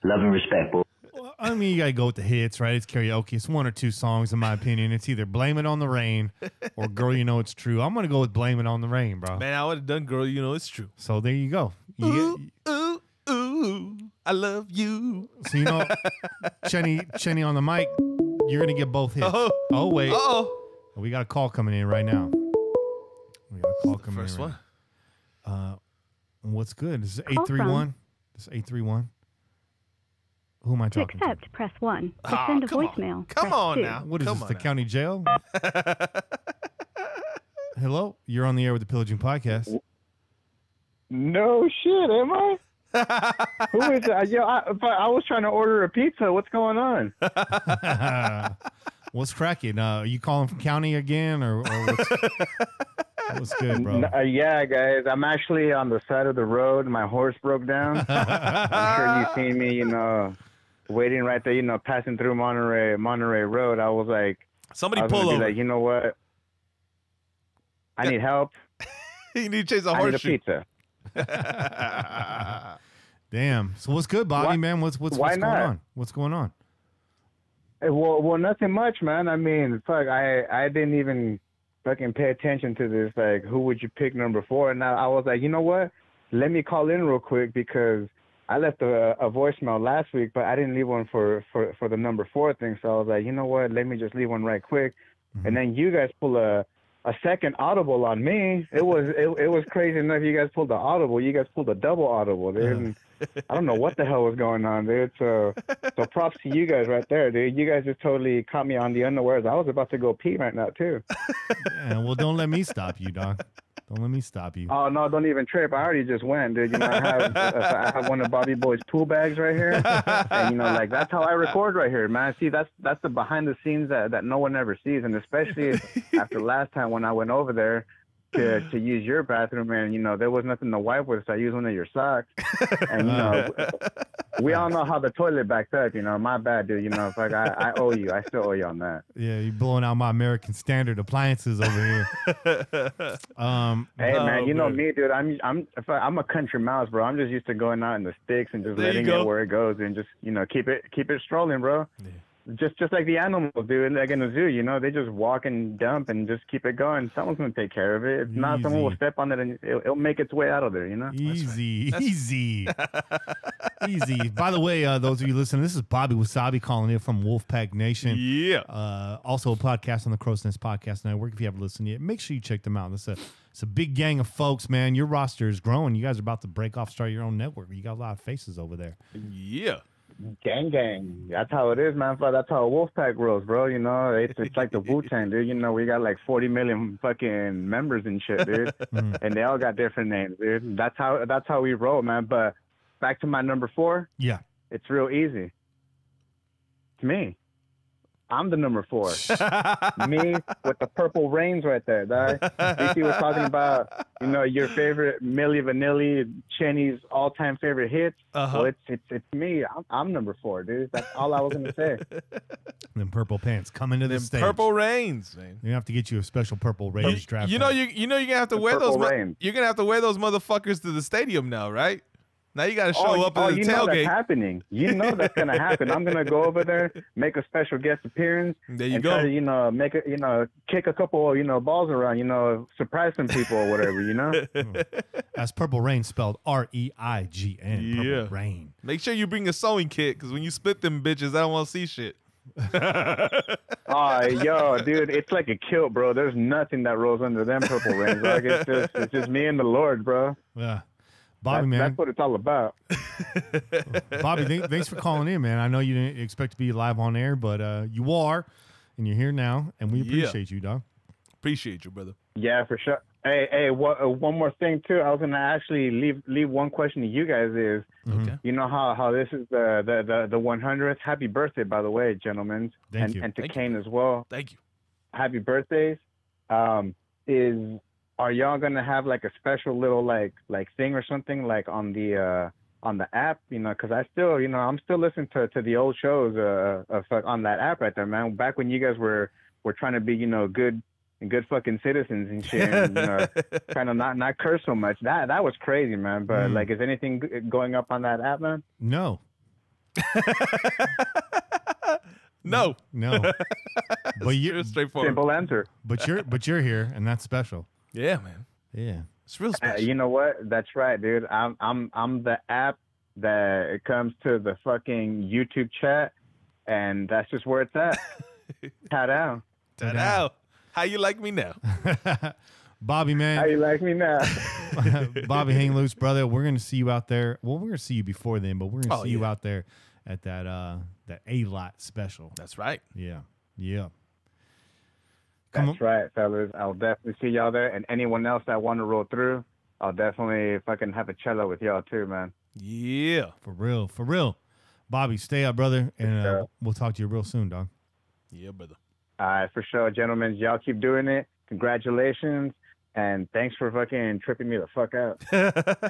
Love and respect, boy. Well, I mean, you got to go with the hits, right? It's karaoke. It's 1 or 2 songs, in my opinion. It's either Blame It on the Rain or Girl, You Know It's True. I'm going to go with Blame It on the Rain, bro. Man, I would have done Girl, You Know It's True. So there you go. Ooh, I love you. So, Chenny on the mic, you're going to get both hits. Oh, wait. We got a call coming in right now. First one. What's good? This is 831. This is 831. Who am I talking to? Accept, press 1. To send a voicemail, Come on 2. now. What is this, the county jail? Hello? You're on the air with the Pillaging Podcast. No shit, am I? Who is it? Yo, I was trying to order a pizza. What's going on? What's cracking? Are you calling from county again, or what's good, bro? Yeah, guys. I'm actually on the side of the road. My horse broke down. I'm sure you've seen me, waiting right there, passing through Monterey Road. I was like, somebody pull over. Like, you know what? I need help. You need to chase a I horseshoe. need a pizza. Damn. So what's good, Bobby, man? What's going on? What's going on? Well, nothing much, man. I mean, fuck, I didn't even fucking pay attention to this. Like, who would you pick number 4? And I was like, you know what? Let me call in real quick because I left a voicemail last week, but I didn't leave one for the number 4 thing. So I was like, you know what? Let me just leave one right quick. Mm-hmm. And then you guys pull a second audible on me. It was crazy enough. You guys pulled the audible. You guys pulled a double audible, dude. I don't know what the hell was going on, dude. So props to you guys right there, dude. You guys just totally caught me on the unawares. I was about to go pee right now too. Yeah, well, don't let me stop you, dog. Don't let me stop you. Oh no, don't even trip. I already just went, dude. I have one of Bobby Boy's pool bags right here, and like that's how I record right here, man. See, that's the behind the scenes that no one ever sees, and especially after last time when I went over there to use your bathroom, and there was nothing to wipe with, so I used one of your socks, and we all know how the toilet backed up. My bad, dude. It's like I owe you. I still owe you on that. Yeah, you're blowing out my American Standard appliances over here. Hey man, you know me, dude. I'm a country mouse, bro. I'm just used to going out in the sticks and just letting it where it goes, and just keep it strolling, bro. Yeah. Just like the animals do, like in the zoo, they just walk and dump and just keep it going. Someone's gonna take care of it. If not, someone will step on it and it'll make its way out of there. Easy. By the way, those of you listening, this is Bobby Wasabi calling in from Wolfpack Nation. Yeah. Also a podcast on the Crow's Nest Podcast Network. If you haven't listened yet, make sure you check them out. It's a big gang of folks, man. Your roster is growing. You guys are about to break off, start your own network. You got a lot of faces over there. Yeah. Gang. That's how it is, man. That's how Wolfpack rolls, bro. It's like the Wu-Tang, dude. We got like 40 million fucking members and shit, dude. And they all got different names, dude. That's how we roll, man. But back to my number 4. Yeah. It's real easy. It's me. I'm the number 4. Me with the purple reins right there, dog. DC was talking about, your favorite Milli Vanilli, Cheney's all-time favorite hits. Uh-huh. Well, it's me. I'm number 4, dude. That's all I was gonna say. Them purple pants coming to the stage. Purple reins, man. You have to get you a special purple reins draft. You're gonna have to wear those. You're gonna have to wear those motherfuckers to the stadium now, right? Now you got to show up at the tailgate. Know that's happening. You know that's going to happen. I'm going to go over there, make a special guest appearance. There you go. Try to, make it, kick a couple, balls around, surprise some people or whatever, That's Purple Rain spelled R-E-I-G-N. Yeah. Purple Rain. Make sure you bring a sewing kit because when you split them bitches, I don't want to see shit. Yo, dude, it's like a kilt, bro. There's nothing that rolls under them purple rains. Like it's just me and the Lord, bro. Yeah. Bobby, man. That's what it's all about. Bobby, thanks for calling in, man. I know you didn't expect to be live on air, but you are, and you're here now, and we appreciate you, dog. Appreciate you, brother. Yeah, for sure. Hey, one more thing, too. I was going to actually leave one question to you guys is, okay. You know how this is the 100th? Happy birthday, by the way, gentlemen. Thank you. And to Kane as well. Thank you. Happy birthdays. Are y'all gonna have like a special little like thing or something like on the app? Because I still I'm still listening to the old shows on that app right there, man. Back when you guys were trying to be good fucking citizens and shit, and trying to not curse so much. That was crazy, man. But like, is anything going up on that app, man? No. No. But you're straightforward. Simple answer. But you're here, and that's special. Yeah, man. Yeah, it's real special. You know what? That's right, dude. I'm the app that it comes to the fucking YouTube chat, and that's just where it's at. Ta-da. Ta-da. How you like me now? Bobby, man. How you like me now? Bobby, hang loose, brother. We're gonna see you out there. Well, we're gonna see you before then, but we're gonna see you out there at that A-Lot special. That's right. Yeah. That's right, fellas. I'll definitely see y'all there. And anyone else that want to roll through, I'll definitely fucking have a cello with y'all too, man. Yeah. For real. For real. Bobby, stay up, brother. And we'll talk to you real soon, dog. Yeah, brother. All right, for sure, gentlemen. Y'all keep doing it. Congratulations. And thanks for fucking tripping me the fuck out.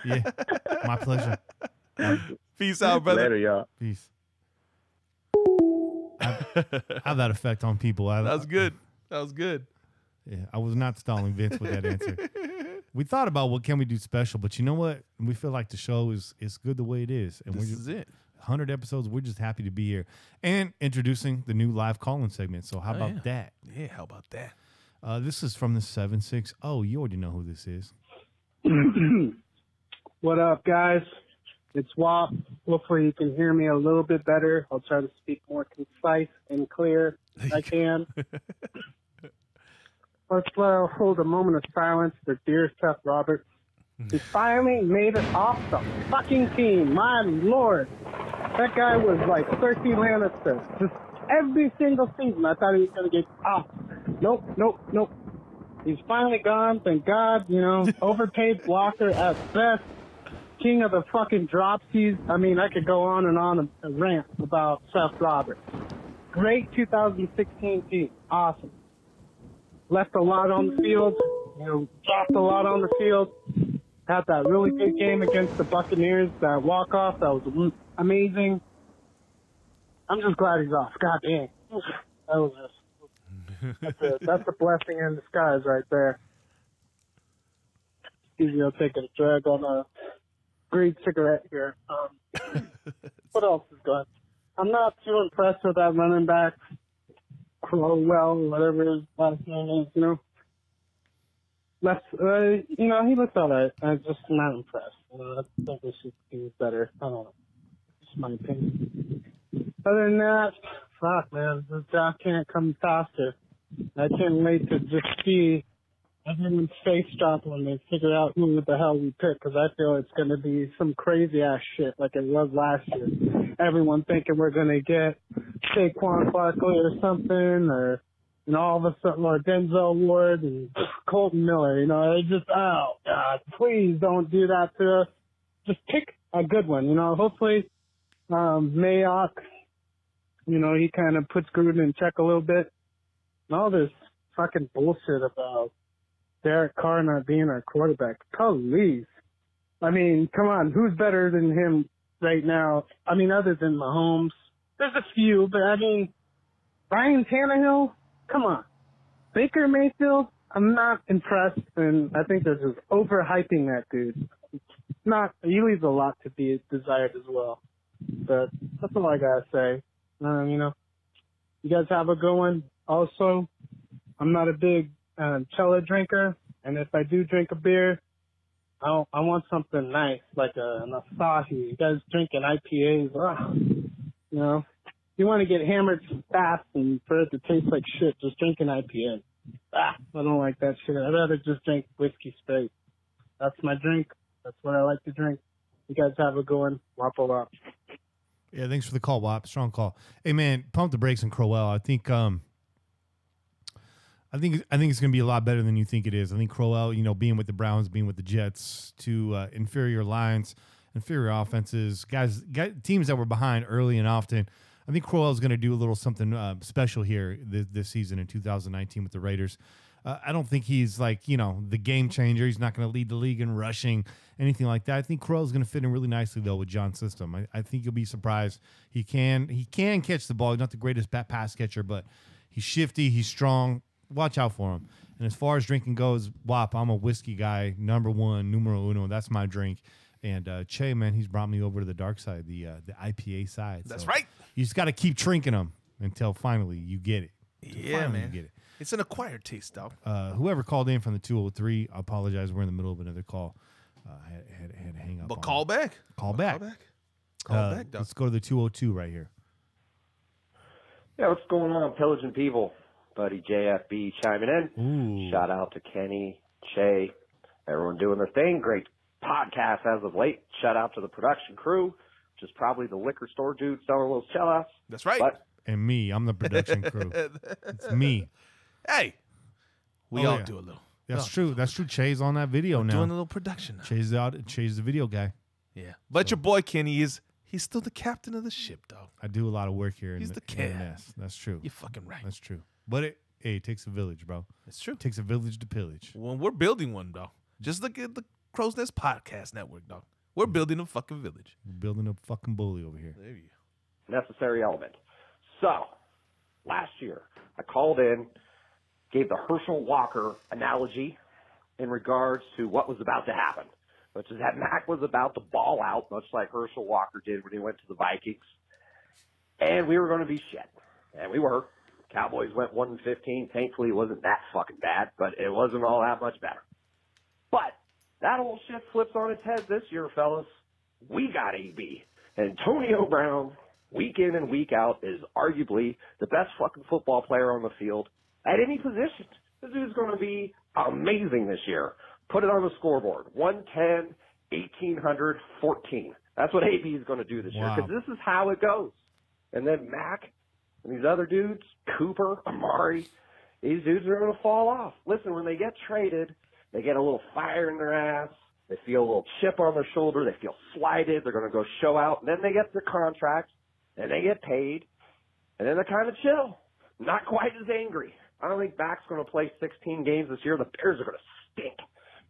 Yeah. My pleasure. Peace out, brother. Later, y'all. Peace. Have that effect on people. That was good. That was good. Yeah, I was not stalling Vince with that answer. We thought about what can we do special, but you know what? We feel like the show is good the way it is. And This is it. 100 episodes. We're just happy to be here. And introducing the new live call-in segment. So how about that? Yeah, how about that? This is from the 760. You already know who this is. What up, guys? It's WAP. Hopefully you can hear me a little bit better. I'll try to speak more concise and clear as I can. Let's hold a moment of silence for dear Seth Roberts. He finally made it off the fucking team. My Lord. That guy was like Cersei Lannister. Just every single season I thought he was going to get off. Nope. He's finally gone. Thank God. Overpaid blocker at best. King of the fucking dropsies. I mean, I could go on and rant about Seth Roberts. Great 2016 team. Awesome. Left a lot on the field. Dropped a lot on the field. Had that really good game against the Buccaneers. That walk-off, that was amazing. I'm just glad he's off. God dang. That was that's a blessing in disguise right there. Easy, I'll take a drag on a great cigarette here. What else is good? I'm not too impressed with that running back. Crowell, whatever his last name is, he looks all right. I'm just not impressed. I think we should do better. I don't know. Just my opinion. Other than that, fuck, man. The draft can't come faster. I can't wait to just see everyone's face drop when they figure out who the hell we pick, because I feel it's going to be some crazy-ass shit like it was last year. Everyone thinking we're going to get Saquon Barkley or something, or all of a sudden, or Denzel Ward and Colton Miller. Oh, God, please don't do that to us. Just pick a good one. Hopefully Mayock, he kind of puts Gruden in check a little bit. And all this fucking bullshit about Derek Carr not being our quarterback. Please. I mean, come on. Who's better than him right now? I mean, other than Mahomes. There's a few, but I mean, Ryan Tannehill? Come on. Baker Mayfield? I'm not impressed, and I think they're just overhyping that dude. He leaves a lot to be desired as well. But that's all I gotta say. You guys have a good one. Also, I'm not a big cellar drinker, and if I do drink a beer, I want something nice, like an Asahi. You guys drinking IPAs? You want to get hammered fast and for it to taste like shit, just drink an IPA. I don't like that shit. I'd rather just drink whiskey straight. That's my drink. That's what I like to drink. You guys have a good one. Wapo up. Yeah, thanks for the call, Wap. Strong call. Hey, man, pump the brakes on Crowell. I think it's going to be a lot better than you think it is. I think Crowell, being with the Browns, being with the Jets, to inferior lines, inferior offenses, guys, teams that were behind early and often. I think Crowell is going to do a little something special here this season in 2019 with the Raiders. I don't think he's the game changer. He's not going to lead the league in rushing, anything like that. I think Crowell is going to fit in really nicely, though, with John's system. I think you'll be surprised. He can catch the ball. He's not the greatest pass catcher, but he's shifty. He's strong. Watch out for him. And as far as drinking goes, WAP, I'm a whiskey guy, numero uno. That's my drink. And Che, man, he's brought me over to the dark side, the IPA side. That's right. You just got to keep drinking them until finally you get it. Yeah, man. You get it. It's an acquired taste, dog. Whoever called in from the 203, I apologize. We're in the middle of another call. Had to hang up. But call back. Call back, dog. Let's go to the 202 right here. Yeah, what's going on? Pillaging people. Buddy JFB chiming in. Ooh. Shout out to Kenny, Che, everyone doing their thing. Great podcast as of late. Shout out to the production crew, which is probably the liquor store dude selling those cellas. That's right. And me, I'm the production crew. It's me. Hey, we all do a little. That's true. That's true. Che's on that video now. Doing a little production now. Che's the video guy. Yeah. But your boy Kenny he's still the captain of the ship, dog. I do a lot of work here. He's in the the cat. nest. That's true. You're fucking right. That's true. But it takes a village, bro. It's true. It takes a village to pillage. Well, we're building one, dog. Just look at the Crow's Nest Podcast Network, dog. We're building a fucking village. We're building a fucking bully over here. There you go. Necessary element. So, last year, I called in, gave the Herschel Walker analogy in regards to what was about to happen, which is that Mac was about to ball out, much like Herschel Walker did when he went to the Vikings, and we were going to be shit. And we were. Cowboys went 1-15. Thankfully, it wasn't that fucking bad, but it wasn't all that much better. But that whole shit flips on its head this year, fellas. We got AB. Antonio Brown, week in and week out, is arguably the best fucking football player on the field at any position. This dude's going to be amazing this year. Put it on the scoreboard. 110, 1,800, 14. That's what AB is going to do this year, because this is how it goes. And then Mac and these other dudes, Cooper, Amari, these dudes are going to fall off. Listen, when they get traded, they get a little fire in their ass. They feel a little chip on their shoulder. They feel slighted. They're going to go show out. And then they get their contract, and they get paid, and then they're kind of chill. Not quite as angry. I don't think Mac's going to play 16 games this year. The Bears are going to stink.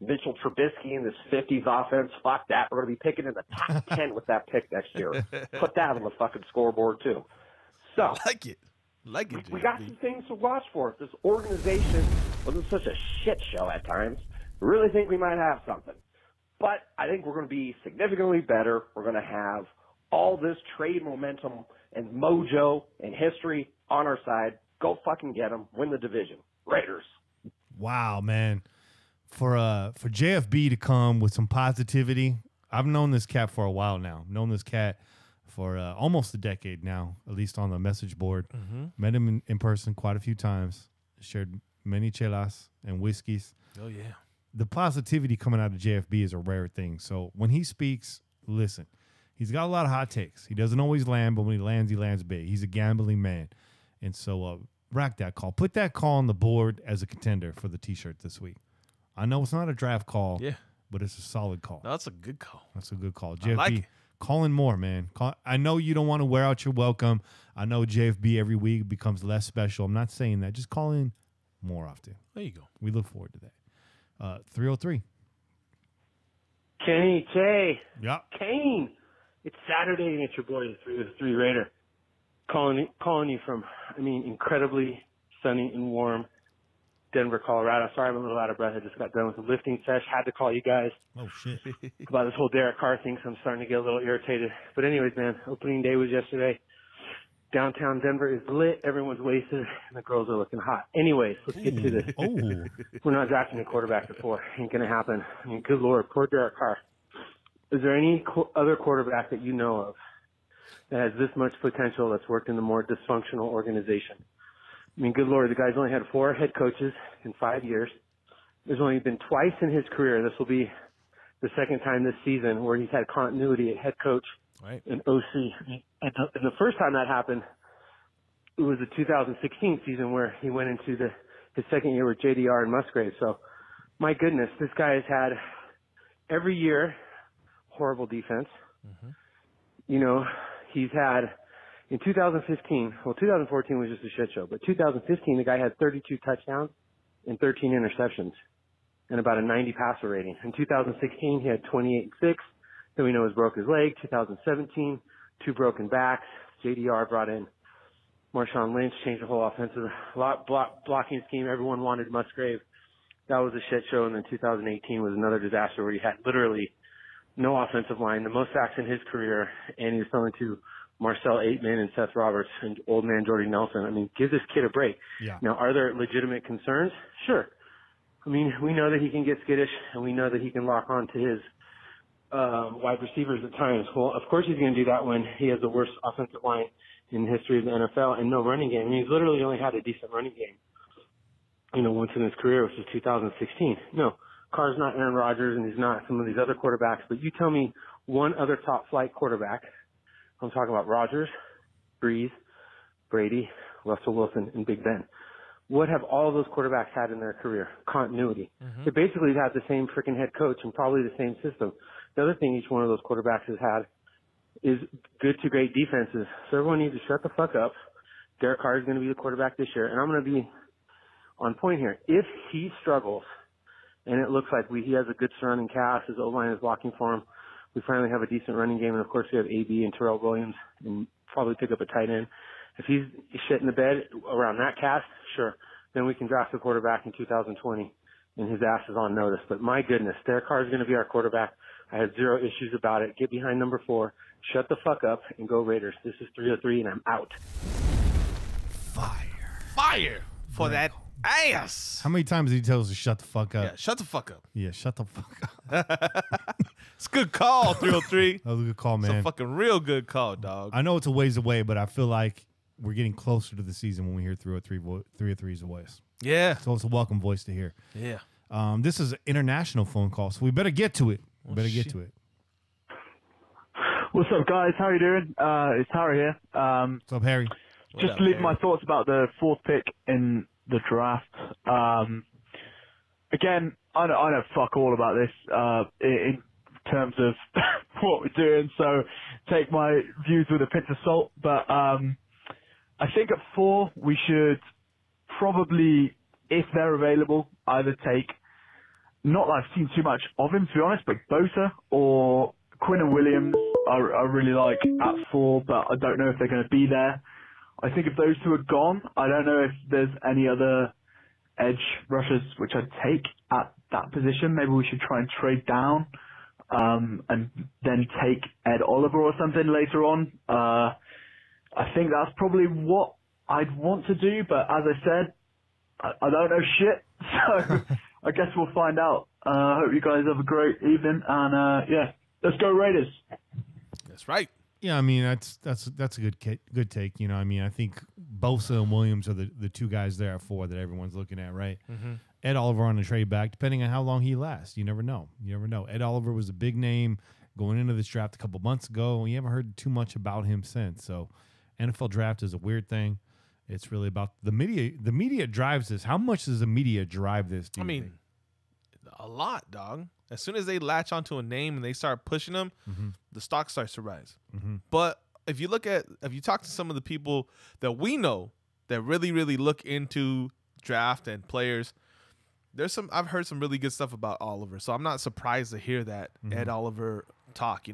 Mitchell Trubisky in this 50s offense, fuck that. We're going to be picking in the top 10 with that pick next year. Put that on the fucking scoreboard, too. So, I like it. We got some things to watch for. If this organization wasn't such a shit show at times, I really think we might have something. But I think we're going to be significantly better. We're going to have all this trade momentum and mojo and history on our side. Go fucking get them. Win the division. Raiders. Wow, man. For JFB to come with some positivity, I've known this cat for a while now. Known this cat for almost a decade now, at least on the message board. Mm-hmm. Met him in person quite a few times. Shared many chelas and whiskeys. Oh, yeah. The positivity coming out of JFB is a rare thing. So when he speaks, listen, he's got a lot of hot takes. He doesn't always land, but when he lands big. He's a gambling man. And so rack that call. Put that call on the board as a contender for the T-shirt this week. I know it's not a draft call, but it's a solid call. No, that's a good call. That's a good call. JFB, like it. Call in more, man. I know you don't want to wear out your welcome. I know JFB every week becomes less special. I'm not saying that. Just call in more often. There you go. We look forward to that. 303. Kenny, Jay, Kane. It's Saturday and it's your boy, the 303 Raider, calling you from, incredibly sunny and warm Denver, Colorado. Sorry, I'm a little out of breath. I just got done with the lifting sesh. Had to call you guys. Oh, shit. About this whole Derek Carr thing, so I'm starting to get a little irritated. But anyways, man, opening day was yesterday. Downtown Denver is lit. Everyone's wasted, and the girls are looking hot. Anyways, let's get to this. We're not drafting a quarterback before. Ain't going to happen. Good Lord, poor Derek Carr. Is there any other quarterback that you know of that has this much potential that's worked in a more dysfunctional organization? Good Lord, the guy's only had 4 head coaches in 5 years. There's only been twice in his career. This will be the second time this season where he's had continuity at head coach and OC. And the first time that happened, it was the 2016 season where he went into his second year with JDR and Musgrave. So, my goodness, this guy has had every year horrible defense. Mm-hmm. He's had in 2015, 2014 was just a shit show, but 2015, the guy had 32 touchdowns and 13 interceptions and about a 90 passer rating. In 2016, he had 28-6. Then we know he broke his leg. 2017, 2 broken backs. JDR brought in Marshawn Lynch, changed the whole offensive blocking scheme. Everyone wanted Musgrave. That was a shit show. And then 2018 was another disaster where he had literally no offensive line, the most sacks in his career, and he was throwing to Marcel Aitman and Seth Roberts and old man Jordy Nelson. Give this kid a break. Yeah. Now, are there legitimate concerns? Sure. We know that he can get skittish, and we know that he can lock on to his wide receivers at times. Well, of course he's going to do that when he has the worst offensive line in the history of the NFL and no running game. He's literally only had a decent running game, once in his career, which was 2016. No, Carr's not Aaron Rodgers, and he's not some of these other quarterbacks. But you tell me one other top-flight quarterback. I'm talking about Rodgers, Breeze, Brady, Russell Wilson, and Big Ben. what have all those quarterbacks had in their career? Continuity. They basically had the same freaking head coach and probably the same system. The other thing each one of those quarterbacks has had is good to great defenses. So everyone needs to shut the fuck up. Derek Carr is going to be the quarterback this year, and I'm going to be on point here. If he struggles, and it looks like he has a good surrounding cast, his O-line is blocking for him, we finally have a decent running game, and of course we have AB and Terrell Williams, and probably pick up a tight end. If he's shitting the bed around that cast, sure, then we can draft a quarterback in 2020, and his ass is on notice. But my goodness, Derek Carr is going to be our quarterback. I have zero issues about it. Get behind number 4, shut the fuck up, and go Raiders. This is 303, and I'm out. Fire for that ass. How many times did he tell us to shut the fuck up? Yeah, shut the fuck up. Yeah, shut the fuck up. It's a good call, 303. That was a good call, man. It's a fucking real good call, dog. I know it's a ways away, but I feel like we're getting closer to the season when we hear 303's voice. Yeah. So it's a welcome voice to hear. Yeah. This is an international phone call, so we better get to it. Get to it. What's up, guys? How are you doing? It's Harry here. What's up, Harry? Just to leave my thoughts about the 4th pick in the draft. Again, I know fuck all about this in terms of what we're doing, so take my views with a pinch of salt. But I think at 4, we should probably, if they're available, either take, not that I've seen too much of him, to be honest, but Bosa or Quinn and Williams I really like at 4, but I don't know if they're going to be there. I think if those two are gone, I don't know if there's any other edge rushers which I'd take at that position. Maybe we should try and trade down and then take Ed Oliver or something later on. I think that's probably what I'd want to do, but as I said, I don't know shit, so I guess we'll find out. I hope you guys have a great evening, and yeah, let's go Raiders. That's right. Yeah, I mean that's a good take. You know, I mean, I think Bosa and Williams are the two guys there at 4 that everyone's looking at, right? Ed Oliver on the trade back, depending on how long he lasts. You never know. Ed Oliver was a big name going into this draft a couple months ago, and you haven't heard too much about him since. So, NFL draft is a weird thing. It's really about the media. The media drives this. How much does the media drive this? I mean, a lot, dog. As soon as they latch onto a name and they start pushing them, the stock starts to rise. But if you talk to some of the people that we know that really, really look into draft and players, I've heard some really good stuff about Oliver. So I'm not surprised to hear that Ed Oliver talk,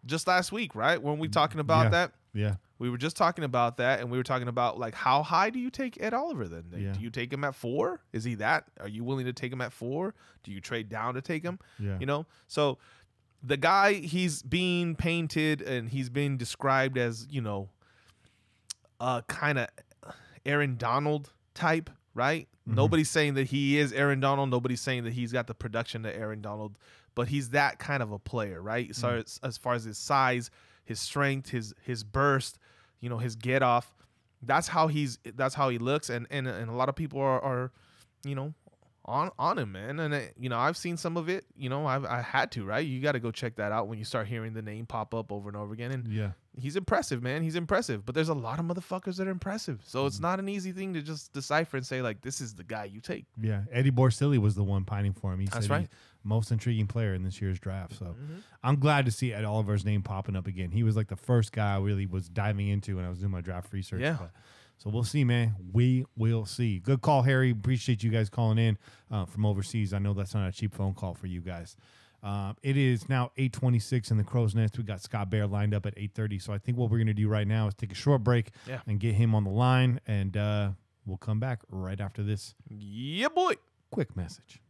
just last week, right? When we talking about that? Yeah. We were just talking about that, and we were talking about, like, how high do you take Ed Oliver then? Yeah. Do you take him at 4? Is he that? Are you willing to take him at 4? Do you trade down to take him? Yeah. So the guy, he's being painted and he's being described as, kind of Aaron Donald type, right? Nobody's saying that he is Aaron Donald. Nobody's saying that he's got the production to Aaron Donald, but he's that kind of a player, right? So as far as his size, his strength, his burst, his get off, that's how he looks, and a lot of people are on him, man. And I've seen some of it. I had to, right? You got to go check that out when you start hearing the name pop up over and over again. And he's impressive, man. He's impressive. But there's a lot of motherfuckers that are impressive, so it's not an easy thing to just decipher and say, like, this is the guy you take. Yeah, Eddie Borsilli was the one pining for him. He That's said right. He's most intriguing player in this year's draft. So I'm glad to see Ed Oliver's name popping up again. He was like the first guy I really was diving into when I was doing my draft research. Yeah. So we'll see, man. We will see. Good call, Harry. Appreciate you guys calling in from overseas. I know that's not a cheap phone call for you guys. It is now 8:26 in the Crow's Nest. We got Scott Bair lined up at 8:30. So I think what we're going to do right now is take a short break and get him on the line, and we'll come back right after this. Yeah, boy. Quick message.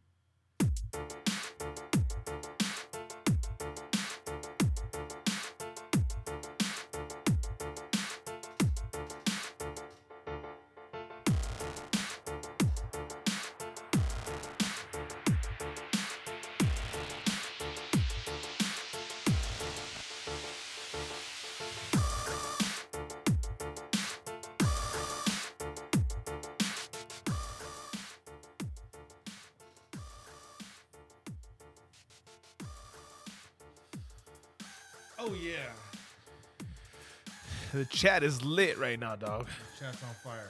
Oh, yeah. The chat is lit right now, dog. Chat's on fire.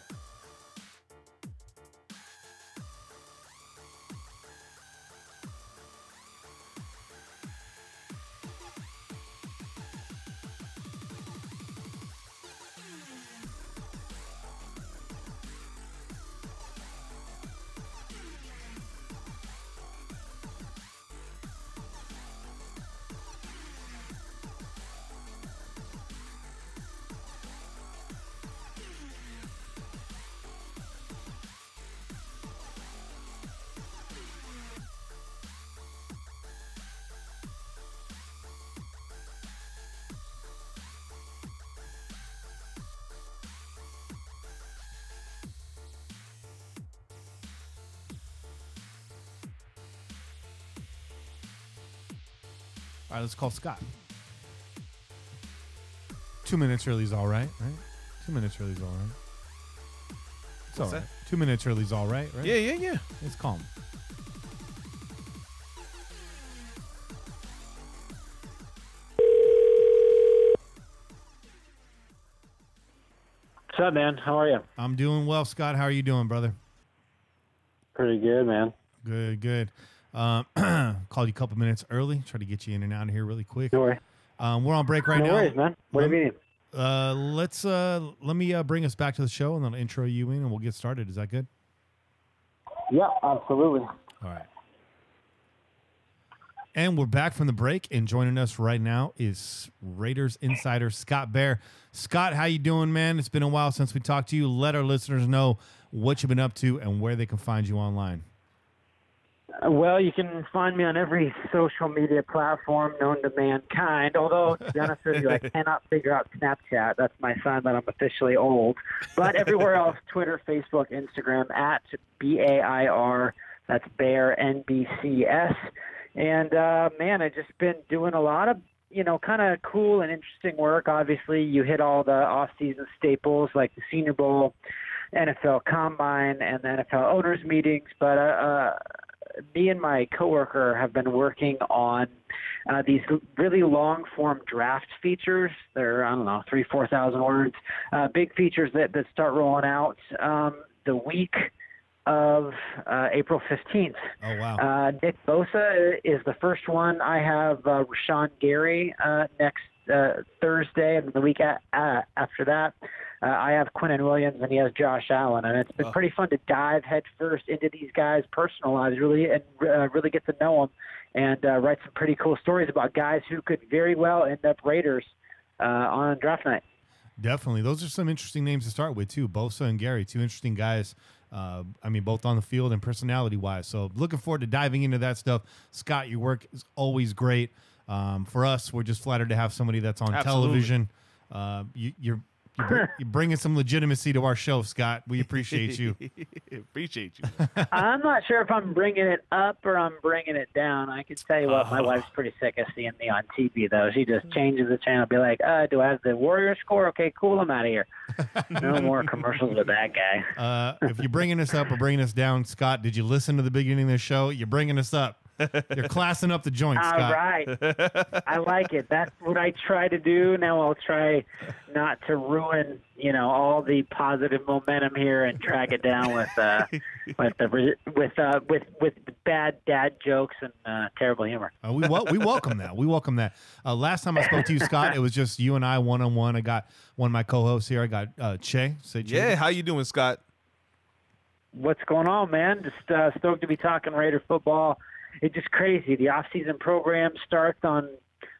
All right, let's call Scott. 2 minutes early is all right? 2 minutes early is all right. It's all right. 2 minutes early is all right? Yeah. It's calm. What's up, man? How are you? I'm doing well, Scott. How are you doing, brother? Pretty good, man. Good. Called you a couple minutes early. Try to get you in and out of here really quick. No worries. We're on break right now. No worries, man. What do you mean? Let me bring us back to the show, and then I'll intro you in, and we'll get started. Is that good? Yeah, absolutely. All right. And we're back from the break, and joining us right now is Raiders insider Scott Bair. Scott, how you doing, man? It's been a while since we talked to you. Let our listeners know what you've been up to and where they can find you online. Well, you can find me on every social media platform known to mankind, although, to be honest with you, I cannot figure out Snapchat. That's my sign that I'm officially old. But everywhere else, Twitter, Facebook, Instagram, at BAIR, that's Bair, NBCS. And, man, I've just been doing a lot of, kind of cool and interesting work. Obviously, you hit all the off-season staples like the Senior Bowl, NFL Combine, and the NFL owners meetings. But me and my coworker have been working on these really long-form draft features. They're, 3,000-4,000 words. Big features that start rolling out the week of April 15th. Oh, wow. Nick Bosa is the first one. I have Rashawn Gary next Thursday, and the week after that, I have Quinnen Williams, and he has Josh Allen. And it's been pretty fun to dive headfirst into these guys' personal lives, really get to know them and write some pretty cool stories about guys who could very well end up Raiders on draft night. Definitely. Those are some interesting names to start with, too. Bosa and Gary, two interesting guys. Both on the field and personality-wise. So looking forward to diving into that stuff. Scott, your work is always great. For us, we're just flattered to have somebody that's on television. You're bringing some legitimacy to our show, Scott. We appreciate you. Appreciate you. I'm not sure if I'm bringing it up or I'm bringing it down. I can tell you what, my wife's pretty sick of seeing me on TV, though. She just changes the channel, be like, do I have the Warriors score? Okay, cool, I'm out of here. No more commercials with that guy. If you're bringing us up or bringing us down, Scott, did you listen to the beginning of the show? You're bringing us up. You're classing up the joint, Scott. All right. I like it. That's what I try to do. Now I'll try not to ruin, all the positive momentum here and drag it down with bad dad jokes and terrible humor. We welcome that. We welcome that. Last time I spoke to you, Scott, it was just you and I one-on-one. I got one of my co-hosts here. I got Che. Say Che. Yeah, how you doing, Scott? What's going on, man? Just stoked to be talking Raider football. It's just crazy. The off-season program starts on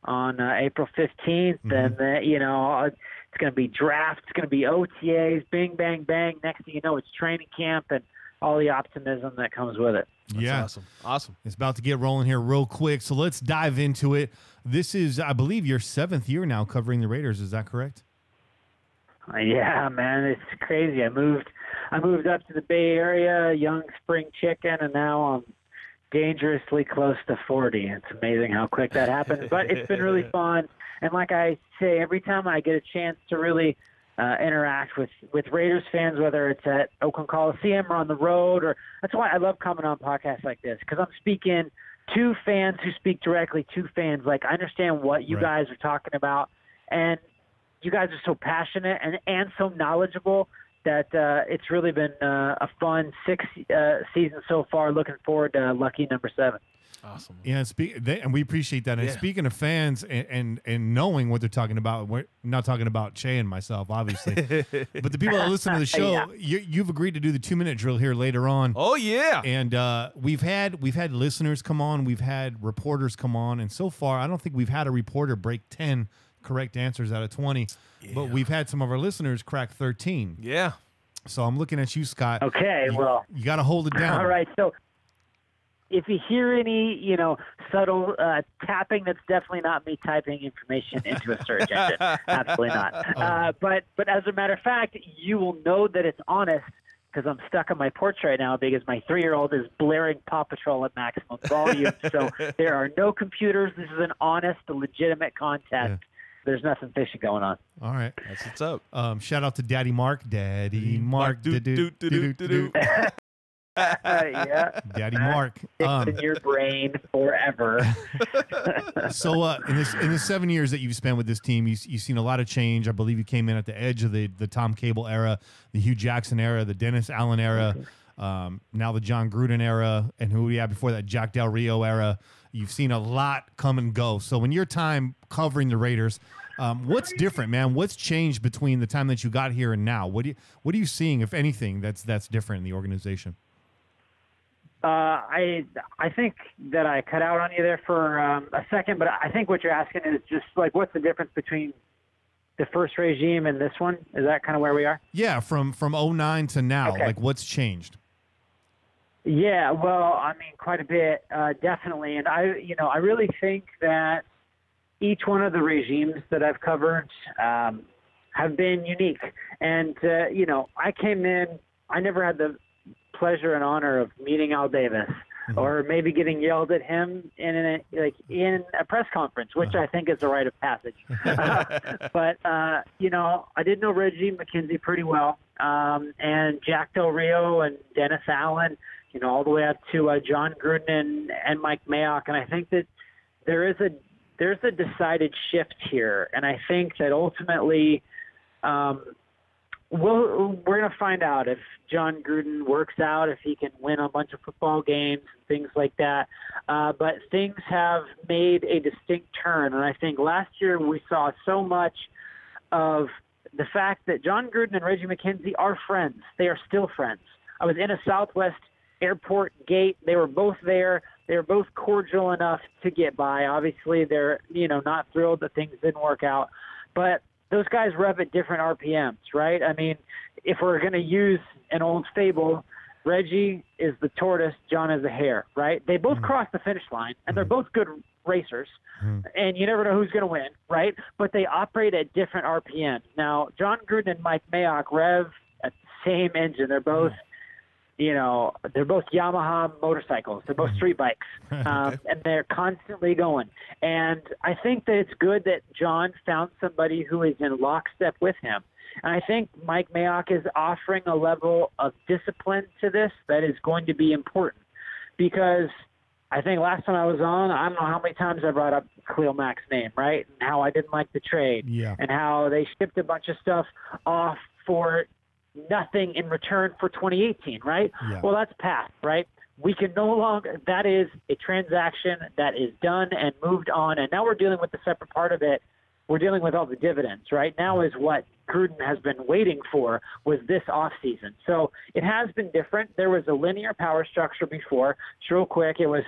April 15th, and then, it's going to be draft, it's going to be OTAs, bing, bang, bang. Next thing you know, it's training camp and all the optimism that comes with it. That's awesome. It's about to get rolling here real quick, so let's dive into it. This is, I believe, your 7th year now covering the Raiders. Is that correct? Yeah, man, it's crazy. I moved up to the Bay Area, young spring chicken, and now I'm dangerously close to 40. It's amazing how quick that happens, but it's been really fun. And like I say, every time I get a chance to really interact with Raiders fans, whether it's at Oakland Coliseum or on the road, or that's why I love coming on podcasts like this, because I'm speaking to fans who speak directly to fans. Like, I understand what you guys are talking about, and you guys are so passionate and so knowledgeable that it's really been a fun 6 seasons so far. Looking forward to lucky number 7. Awesome. Yeah, and we appreciate that. And speaking of fans and knowing what they're talking about, we're not talking about Che and myself, obviously, but the people that listen to the show, you've agreed to do the 2-minute drill here later on. Oh yeah. And we've had listeners come on, we've had reporters come on, and so far I don't think we've had a reporter break 10 correct answers out of 20, but we've had some of our listeners crack 13. Yeah. So I'm looking at you, Scott. Okay, you got to hold it down. All right, so if you hear any, subtle tapping, that's definitely not me typing information into a search engine. Absolutely not. But as a matter of fact, you will know that it's honest because I'm stuck on my porch right now because my 3-year-old is blaring Paw Patrol at maximum volume. So there are no computers. This is an honest, legitimate contest. Yeah. There's nothing fishy going on. All right. That's what's up. Shout out to Daddy Mark. Daddy Mark. Yeah. Daddy Mark. It's in your brain forever. So in the 7 years that you've spent with this team, you've seen a lot of change. I believe you came in at the edge of the Tom Cable era, the Hugh Jackson era, the Dennis Allen era, now the John Gruden era, and who we had before that, Jack Del Rio era. You've seen a lot come and go. So in your time covering the Raiders, what's different, man? What's changed between the time that you got here and now? What are you seeing, if anything, that's different in the organization? I think that I cut out on you there for a second, but I think what you're asking is just like, what's the difference between the first regime and this one? Is that kind of where we are? Yeah, from 09 to now. Okay. Like, what's changed? Yeah, well, I mean, quite a bit, definitely. And I really think that each one of the regimes that I've covered have been unique. And, I came in, I never had the pleasure and honor of meeting Al Davis or maybe getting yelled at him in a press conference, which I think is a rite of passage. But I did know Reggie McKenzie pretty well, and Jack Del Rio and Dennis Allen, all the way up to John Gruden and Mike Mayock. And I think that there's a decided shift here. And I think that ultimately we're going to find out if John Gruden works out, if he can win a bunch of football games and things like that. But things have made a distinct turn. And I think last year we saw so much of the fact that John Gruden and Reggie McKenzie are friends. They are still friends. I was in a Southwest airport gate. They were both there. They were both cordial enough to get by. Obviously, they're, not thrilled that things didn't work out. But those guys rev at different RPMs, right? I mean, if we're going to use an old fable, Reggie is the tortoise, John is the hare, right? They both cross the finish line, and they're both good racers, and you never know who's going to win, right? But they operate at different RPMs. Now, John Gruden and Mike Mayock rev at the same engine. They're both they're both Yamaha motorcycles. They're both street bikes, and they're constantly going. And I think that it's good that John found somebody who is in lockstep with him. And I think Mike Mayock is offering a level of discipline to this that is going to be important, because I think last time I was on, I don't know how many times I brought up Khalil Mack's name, right? And how I didn't like the trade, and how they shipped a bunch of stuff off for nothing in return for 2018, right? Yeah. Well, that's past, right? We can no longer, that is a transaction that is done and moved on, and now we're dealing with the separate part of it. We're dealing with all the dividends, right? Now is what Gruden has been waiting for, was this offseason. So it has been different. There was a linear power structure before. Just real quick, it was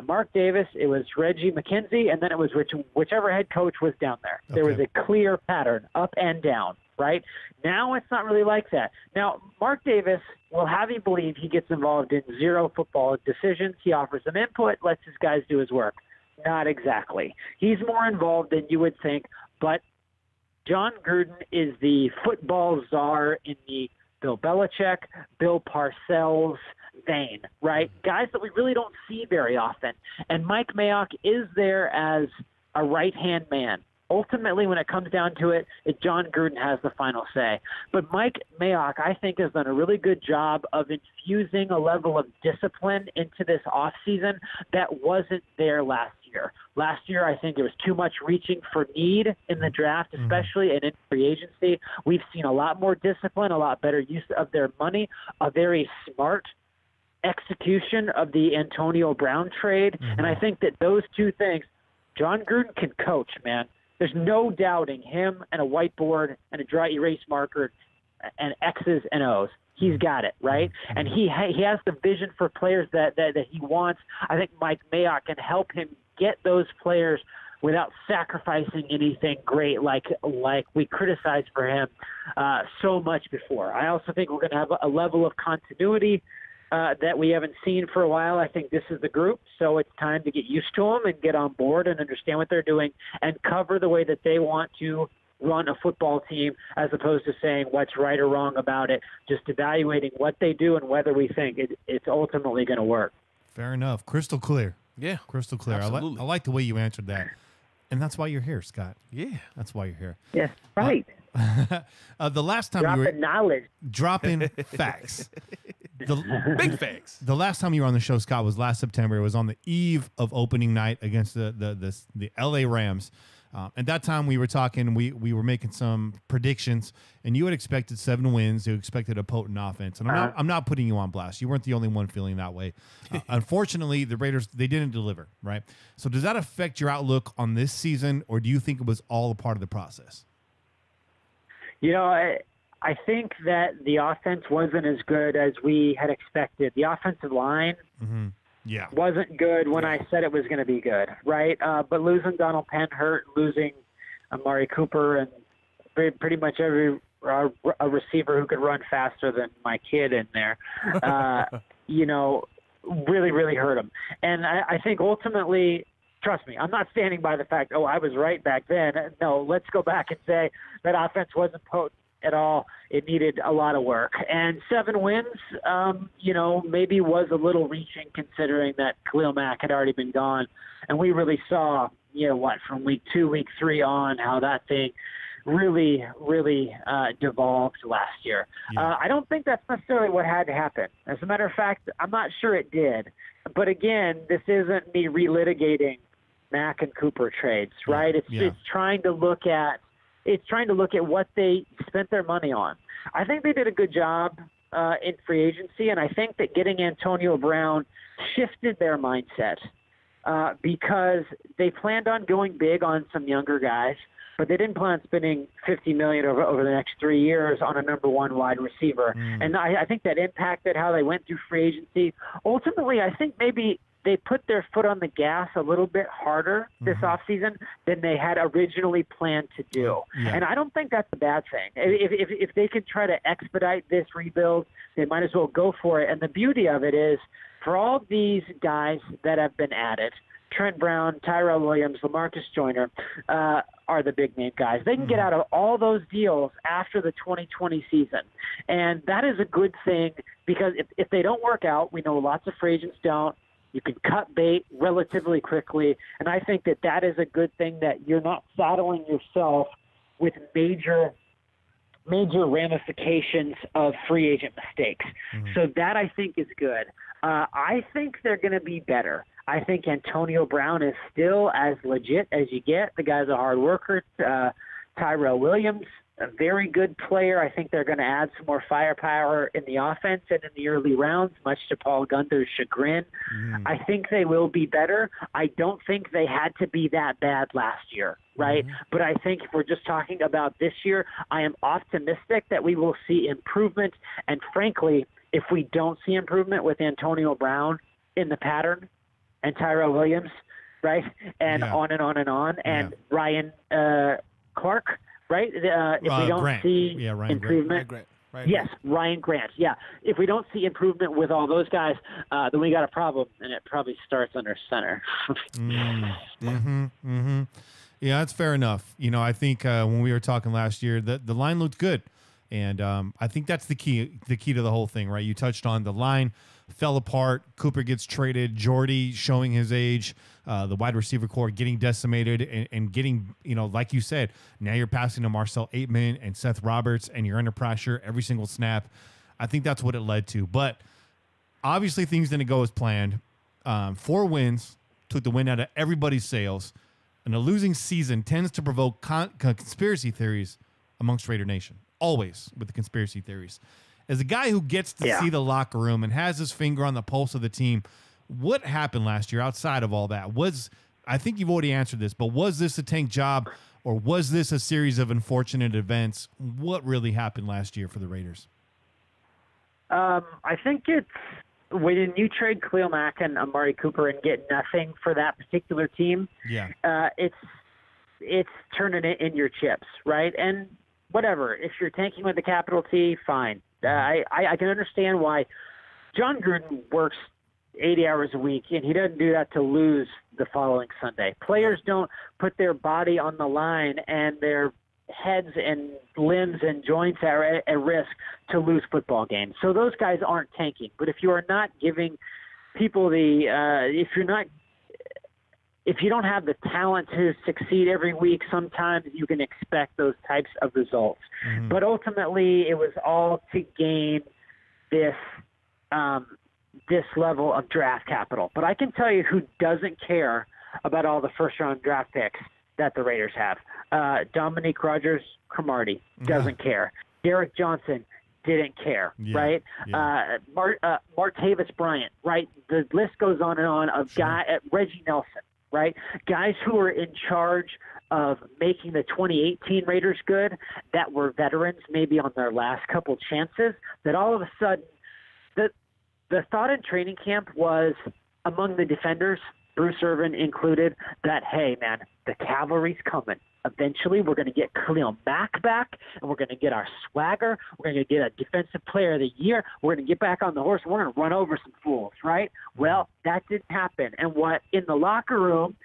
Mark Davis, it was Reggie McKenzie, and then it was whichever head coach was down there. Okay. There was a clear pattern, up and down, right? Now it's not really like that. Now, Mark Davis will have you believe he gets involved in zero football decisions. He offers them input, lets his guys do his work. Not exactly. He's more involved than you would think, but John Gruden is the football czar in the Bill Belichick, Bill Parcells vein, right? Guys that we really don't see very often. And Mike Mayock is there as a right-hand man. Ultimately, when it comes down to it, John Gruden has the final say. But Mike Mayock, I think, has done a really good job of infusing a level of discipline into this offseason that wasn't there last year. Last year, I think it was too much reaching for need in the draft, especially and in free agency. We've seen a lot more discipline, a lot better use of their money, a very smart execution of the Antonio Brown trade. And I think that those two things, John Gruden can coach, man. There's no doubting him and a whiteboard and a dry erase marker and X's and O's. He's got it, right? And he has the vision for players that he wants. I think Mike Mayock can help him get those players without sacrificing anything great like we criticized for him so much before. I also think we're going to have a level of continuity that we haven't seen for a while. I think this is the group, so it's time to get used to them and get on board and understand what they're doing and cover the way that they want to run a football team as opposed to saying what's right or wrong about it, just evaluating what they do and whether we think it's ultimately going to work. Fair enough. Crystal clear. Yeah. Crystal clear. I like the way you answered that. And that's why you're here, Scott. Yeah. That's why you're here. Yes, right. The last time Dropping you were knowledge. dropping facts. Big facts. The last time you were on the show, Scott, was last September. It was on the eve of opening night against the LA Rams. At that time, we were talking. We were making some predictions, and you had expected 7 wins. You expected a potent offense, and I'm not putting you on blast. You weren't the only one feeling that way. Unfortunately, the Raiders, they didn't deliver. Right. So does that affect your outlook on this season, or do you think it was all a part of the process? You know, I think that the offense wasn't as good as we had expected. The offensive line wasn't good when I said it was going to be good, right? But losing Donald Penn hurt, losing Amari Cooper, and pretty much every a receiver who could run faster than my kid in there, you know, really, really hurt him. And I think ultimately, trust me, I'm not standing by the fact, I was right back then. No, let's go back and say that offense wasn't potent at all. It needed a lot of work. And 7 wins, you know, maybe was a little reaching considering that Khalil Mack had already been gone. And we really saw, you know, from week 2, week 3 on, how that thing really, really devolved last year. Yeah. I don't think that's necessarily what had to happen. As a matter of fact, I'm not sure it did. But again, this isn't me relitigating Mack and Cooper trades, right? It's trying to look at what they spent their money on. I think they did a good job in free agency, and I think that getting Antonio Brown shifted their mindset because they planned on going big on some younger guys, but they didn't plan on spending $50 million over the next 3 years on a number 1 wide receiver. And I think that impacted how they went through free agency. Ultimately, I think maybe they put their foot on the gas a little bit harder this offseason than they had originally planned to do. Yeah. And I don't think that's a bad thing. If they can try to expedite this rebuild, they might as well go for it. And the beauty of it is, for all these guys that have been added, Trent Brown, Tyrell Williams, LaMarcus Joyner are the big-name guys. They can get out of all those deals after the 2020 season. And that is a good thing because if they don't work out, we know lots of free agents don't, you can cut bait relatively quickly, and I think that is a good thing, that you're not saddling yourself with major ramifications of free agent mistakes. So that, I think, is good. I think they're going to be better. I think Antonio Brown is still as legit as you get. The guy's a hard worker. Tyrell Williams, a very good player. I think they're going to add some more firepower in the offense and in the early rounds, much to Paul Gunther's chagrin. I think they will be better. I don't think they had to be that bad last year, right? But I think if we're just talking about this year, I am optimistic that we will see improvement. And frankly, if we don't see improvement with Antonio Brown in the pattern and Tyrell Williams, right, and on and on and on, and Ryan Clark, right? If we don't see improvement, Ryan Grant. Yeah, if we don't see improvement with all those guys, then we got a problem, and it probably starts under center. Yeah, that's fair enough. You know, I think when we were talking last year, the line looked good, and I think that's the key to the whole thing, right? You touched on the line fell apart. Cooper gets traded. Jordy showing his age. The wide receiver core getting decimated and getting, you know, like you said, now you're passing to Marcel Aitman and Seth Roberts, and you're under pressure every single snap. I think that's what it led to. But obviously things didn't go as planned. 4 wins took the wind out of everybody's sails. And a losing season tends to provoke conspiracy theories amongst Raider Nation. Always with the conspiracy theories. As a guy who gets to see the locker room and has his finger on the pulse of the team, what happened last year outside of all that? I think you've already answered this, but was this a tank job, or was this a series of unfortunate events? What really happened last year for the Raiders? I think it's when you trade Khalil Mack and Amari Cooper and get nothing for that particular team, it's turning it in your chips, right? And whatever, if you're tanking with the capital T, fine. I can understand why John Gruden works 80 hours a week, and he doesn't do that to lose the following Sunday. Players don't put their body on the line and their heads and limbs and joints are at risk to lose football games. So those guys aren't tanking. But if you are not giving people if you don't have the talent to succeed every week, sometimes you can expect those types of results. Mm-hmm. But ultimately, it was all to gain this level of draft capital. But I can tell you who doesn't care about all the first-round draft picks that the Raiders have. Dominique Rodgers-Cromartie doesn't care. Derek Johnson didn't care, right? Yeah. Martavis Bryant, right? The list goes on and on of Reggie Nelson, right? Guys who are in charge of making the 2018 Raiders good, that were veterans maybe on their last couple chances, that all of a sudden the thought in training camp was, among the defenders, Bruce Irvin included, that, hey, man, the cavalry's coming. Eventually, we're going to get Khalil Mack back, and we're going to get our swagger. We're going to get a Defensive Player of the Year. We're going to get back on the horse. We're going to run over some fools, right? Well, that didn't happen. And what in the locker room,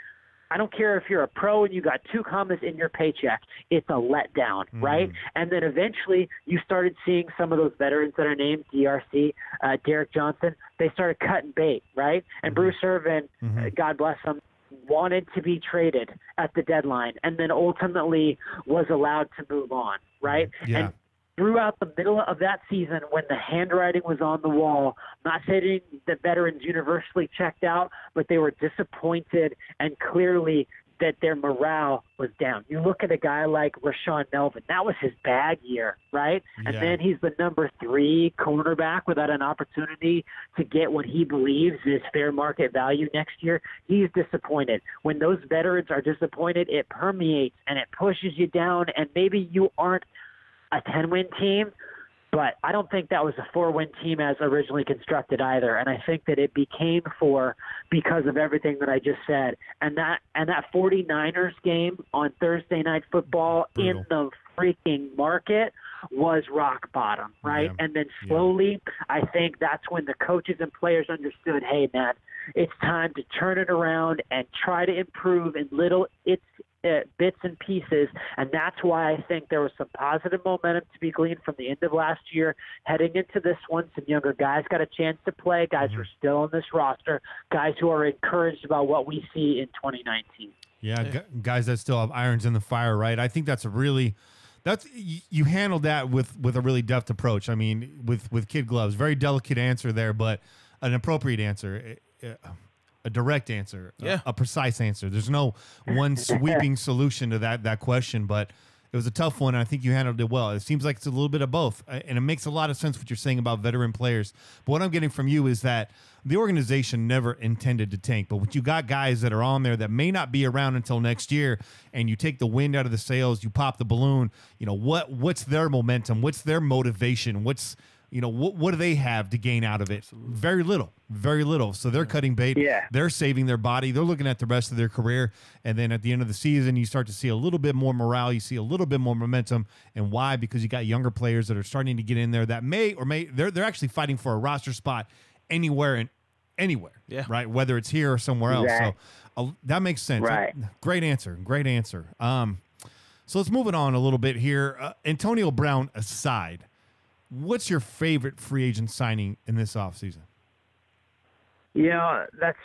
I don't care if you're a pro and you got 2 commas in your paycheck, it's a letdown, right? And then eventually you started seeing some of those veterans that are named DRC, Derek Johnson, they started cutting bait, right? And Bruce Irvin, God bless him, wanted to be traded at the deadline and then ultimately was allowed to move on, right? Yeah. And throughout the middle of that season, when the handwriting was on the wall, not saying that veterans universally checked out, but they were disappointed and clearly that their morale was down. You look at a guy like Rashawn Melvin, that was his bad year, right? And then he's the number 3 cornerback without an opportunity to get what he believes is fair market value next year. He's disappointed. When those veterans are disappointed, it permeates and it pushes you down, and maybe you aren't a 10-win team, but I don't think that was a 4-win team as originally constructed either. And I think that it became 4 because of everything that I just said. And that 49ers game on Thursday Night Football in the freaking market was rock bottom, right? And then slowly, I think that's when the coaches and players understood, hey, man, it's time to turn it around and try to improve in little bits and pieces, and that's why I think there was some positive momentum to be gleaned from the end of last year heading into this one. Some younger guys got a chance to play, guys who are still on this roster, guys who are encouraged about what we see in 2019. Yeah, guys that still have irons in the fire, right? I think you handled that with a really deft approach. I mean, with kid gloves, very delicate answer there, but an appropriate answer. A direct answer, a precise answer. There's no one sweeping solution to that question, but it was a tough one, and I think you handled it well. It seems like it's a little bit of both, and it makes a lot of sense what you're saying about veteran players. But what I'm getting from you is that the organization never intended to tank, but when you got guys that are on there that may not be around until next year, and you take the wind out of the sails, you pop the balloon, what's their momentum? What's their motivation? What do they have to gain out of it? Very little. So they're cutting bait. Yeah. They're saving their body. They're looking at the rest of their career. And then at the end of the season, you start to see a little bit more morale. You see a little bit more momentum. And why? Because you got younger players that are starting to get in there that they're actually fighting for a roster spot anywhere. Yeah. Right. Whether it's here or somewhere else. Right. So that makes sense. Right. Great answer. So let's move it on a little bit here. Antonio Brown aside, what's your favorite free agent signing in this offseason? That's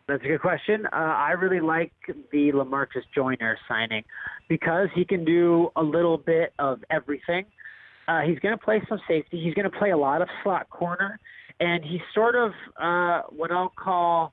a good question. I really like the LaMarcus Joyner signing because he can do a little bit of everything. He's going to play some safety. He's going to play a lot of slot corner, and he's sort of what I'll call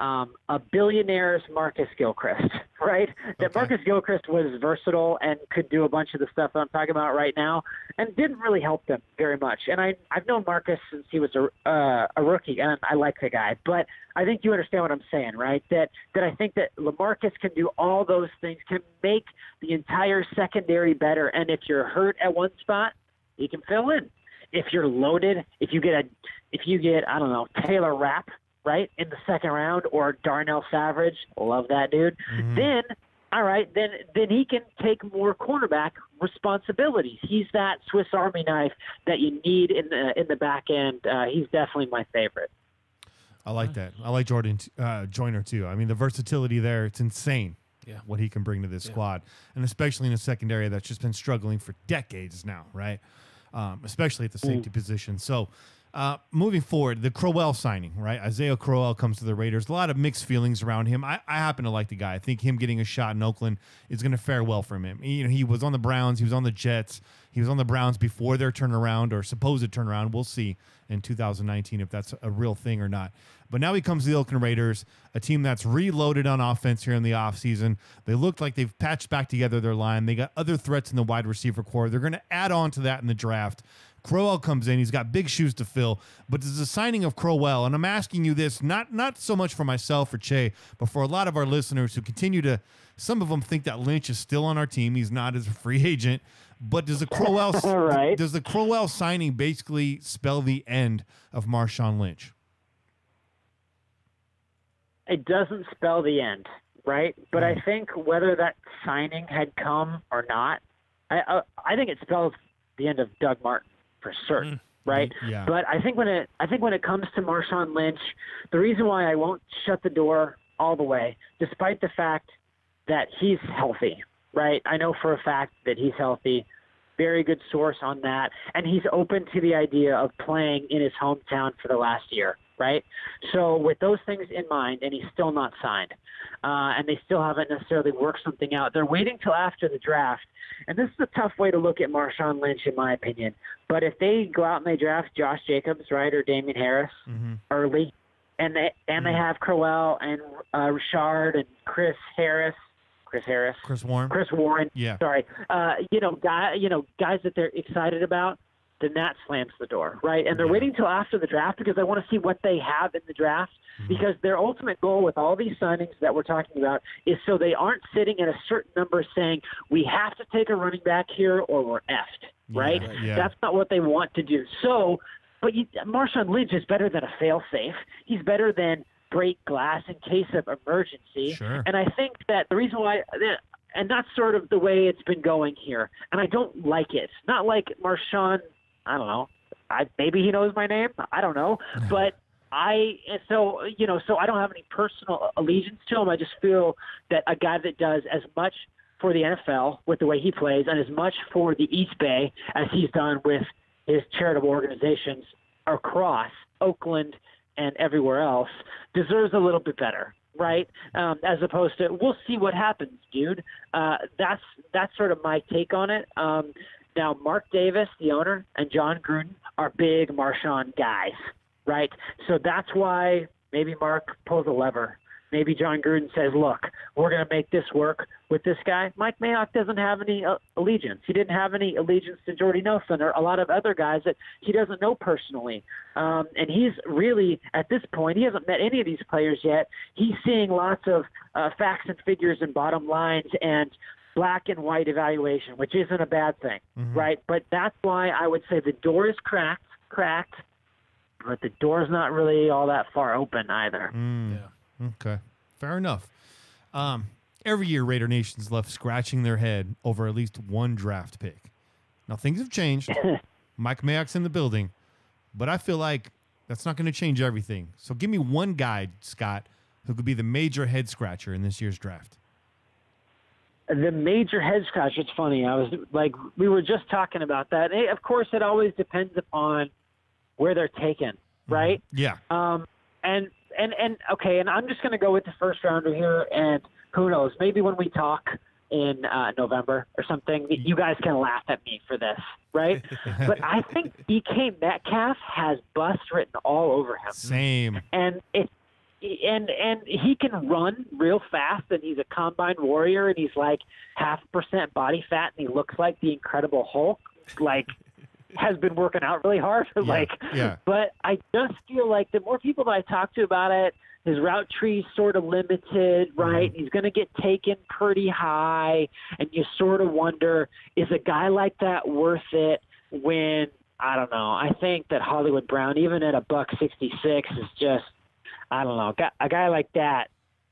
a billionaire's Marcus Gilchrist, right? That Marcus Gilchrist was versatile and could do a bunch of the stuff that I'm talking about right now and didn't really help them very much. And I've known Marcus since he was a rookie, and I like the guy. But I think you understand what I'm saying, right? That I think that LaMarcus can do all those things, can make the entire secondary better. And if you're hurt at one spot, he can fill in. If you're loaded, if you get I don't know, Taylor Rapp, right, in the second round, or Darnell Savage, love that dude, then he can take more cornerback responsibilities. He's that Swiss Army knife that you need in the back end. He's definitely my favorite. I like that. I like Joyner too. I mean, the versatility there, it's insane. what he can bring to this squad, and especially in a secondary that's just been struggling for decades now, right? Especially at the safety position. So moving forward, the Crowell signing, right? Isaiah Crowell comes to the Raiders. A lot of mixed feelings around him. I happen to like the guy. I think him getting a shot in Oakland is going to fare well for him. He was on the Browns. He was on the Jets. He was on the Browns before their turnaround or supposed turnaround. We'll see in 2019 if that's a real thing or not. But now he comes to the Oakland Raiders, a team that's reloaded on offense here in the offseason. They look like they've patched back together their line. They got other threats in the wide receiver core. They're going to add on to that in the draft. Crowell comes in. He's got big shoes to fill. But does the signing of Crowell, and I'm asking you this, not so much for myself or Che, but for a lot of our listeners who continue to, some of them think that Lynch is still on our team. He's not as a free agent. But does the Crowell does the Crowell signing basically spell the end of Marshawn Lynch? It doesn't spell the end, right? But I think whether that signing had come or not, I think it spells the end of Doug Martin for certain, right? Yeah. But I think when it comes to Marshawn Lynch, the reason why I won't shut the door all the way, despite the fact that he's healthy, right? I know for a fact that he's healthy. Very good source on that. And he's open to the idea of playing in his hometown for the last year, right? So with those things in mind, and he's still not signed, and they still haven't necessarily worked something out, they're waiting till after the draft. And this is a tough way to look at Marshawn Lynch, in my opinion. But if they go out and they draft Josh Jacobs, right, or Damian Harris early, and they have Crowell and Richard and Chris Warren. Yeah. Sorry. Guys that they're excited about, then that slams the door, right? And they're waiting till after the draft because they want to see what they have in the draft, because their ultimate goal with all these signings that we're talking about is so they aren't sitting at a certain number saying, we have to take a running back here or we're effed, right? Yeah. That's not what they want to do. So, but Marshawn Lynch is better than a fail-safe. He's better than break glass in case of emergency. Sure. And I think that the reason why, and that's sort of the way it's been going here, and I don't like it. Not like Marshawn, I don't know, maybe he knows my name, I don't know, but so I don't have any personal allegiance to him. I just feel that a guy that does as much for the NFL with the way he plays and as much for the East Bay as he's done with his charitable organizations across Oakland and everywhere else deserves a little bit better, right? As opposed to, we'll see what happens, dude. That's sort of my take on it. Now, Mark Davis, the owner, and John Gruden are big Marshawn guys, right? So that's why maybe Mark pulls a lever. Maybe John Gruden says, look, we're going to make this work with this guy. Mike Mayock doesn't have any allegiance. He didn't have any allegiance to Jordy Nelson or a lot of other guys that he doesn't know personally. And he's really, at this point, he hasn't met any of these players yet. He's seeing lots of facts and figures and bottom lines and black and white evaluation, which isn't a bad thing, right? But that's why I would say the door is cracked, but the door's not really all that far open either. Okay, fair enough. Every year, Raider Nation's left scratching their head over at least one draft pick. Now, things have changed. Mike Mayock's in the building, but I feel like that's not going to change everything. So give me one guy, Scott, who could be the major head scratcher in this year's draft. The major head scratcher, it's funny. We were just talking about that. Of course, it always depends upon where they're taken, right? Yeah. And okay, and I'm just going to go with the first rounder here, and who knows, maybe when we talk in November or something, you guys can laugh at me for this, right? But I think DK Metcalf has bust written all over him. Same. And he can run real fast, and he's a combine warrior, and he's like 0.5% body fat, and he looks like the Incredible Hulk, has been working out really hard. But I just feel like the more people that I talk to about it, his route tree's sort of limited, right? He's going to get taken pretty high, and you sort of wonder, is a guy like that worth it when, I don't know, I think that Hollywood Brown, even at $166, is just, I don't know, a guy like that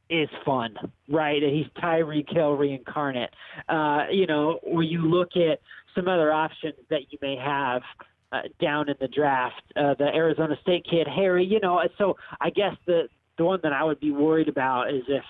is fun, right? And he's Tyreek Hill reincarnate. Where you look at some other options that you may have down in the draft, the Arizona State kid, Harry, so I guess the one that I would be worried about is if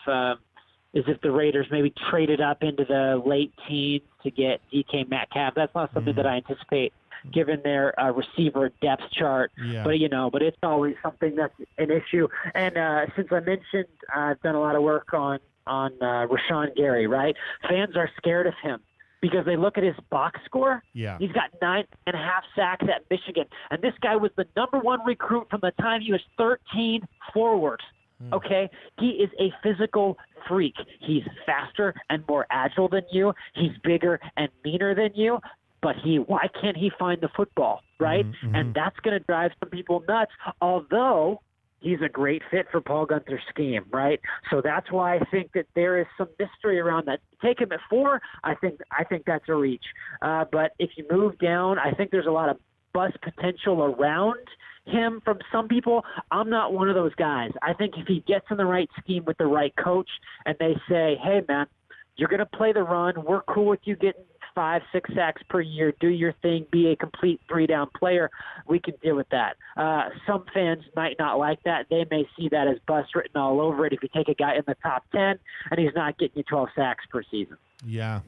is if the Raiders maybe traded up into the late teens to get DK Metcalf. That's not something that I anticipate given their receiver depth chart. Yeah. But it's always something that's an issue. And since I mentioned I've done a lot of work on Rashawn Gary, right? Fans are scared of him because they look at his box score. Yeah. He's got 9.5 sacks at Michigan. And this guy was the number one recruit from the time he was 13 forward. Okay? He is a physical freak. He's faster and more agile than you. He's bigger and meaner than you. But why can't he find the football, right? Mm-hmm. And that's going to drive some people nuts, although he's a great fit for Paul Guenther's scheme, right? So that's why I think that there is some mystery around that. Take him at 4, I think that's a reach. But if you move down, I think there's a lot of bust potential around him from some people. I'm not one of those guys. I think if he gets in the right scheme with the right coach and they say, hey, man, you're going to play the run. We're cool with you getting 5-6 sacks per year, do your thing, be a complete 3-down player, we can deal with that. Some fans might not like that. They may see that as bust written all over it if you take a guy in the top 10 and he's not getting you 12 sacks per season. Yeah.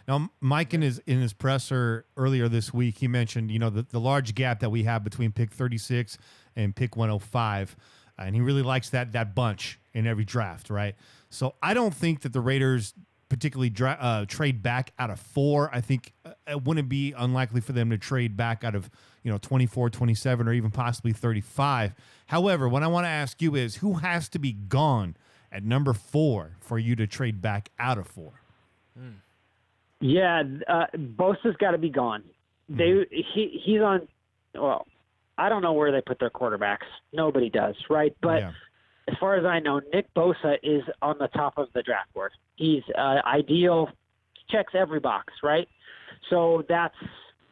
Now, Mike in his presser earlier this week, he mentioned, the large gap that we have between pick 36 and pick 105, and he really likes that bunch in every draft, right? So I don't think that the Raiders particularly trade back out of 4. I think it wouldn't be unlikely for them to trade back out of 24, 27, or even possibly 35. However, what I want to ask you is, who has to be gone at number 4 for you to trade back out of 4? Yeah, Bosa's got to be gone. He's on. Well, I don't know where they put their quarterbacks. Nobody does, right? But as far as I know, Nick Bosa is on the top of the draft board. He's ideal, checks every box, right? So that's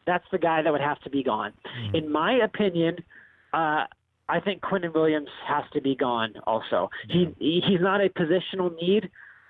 the guy that would have to be gone. In my opinion, I think Quinnen Williams has to be gone also. He's not a positional need,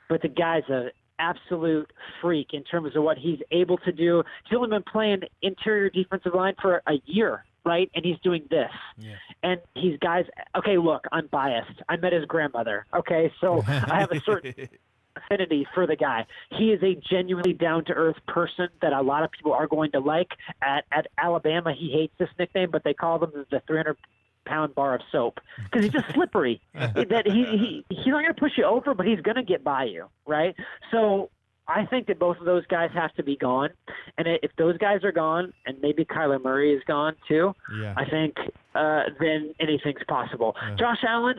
but the guy's an absolute freak in terms of what he's able to do. He's only been playing interior defensive line for a year, right? And he's doing this. Yeah. And he's guys, okay, look, I'm biased. I met his grandmother, okay? So I have a certain affinity for the guy. He is a genuinely down-to-earth person that a lot of people are going to like. At Alabama, he hates this nickname, but they call him the 300-pound bar of soap because he's just slippery. That he's not going to push you over, but he's going to get by you, right? So I think that both of those guys have to be gone. And if those guys are gone, and maybe Kyler Murray is gone too, I think then anything's possible. Josh Allen,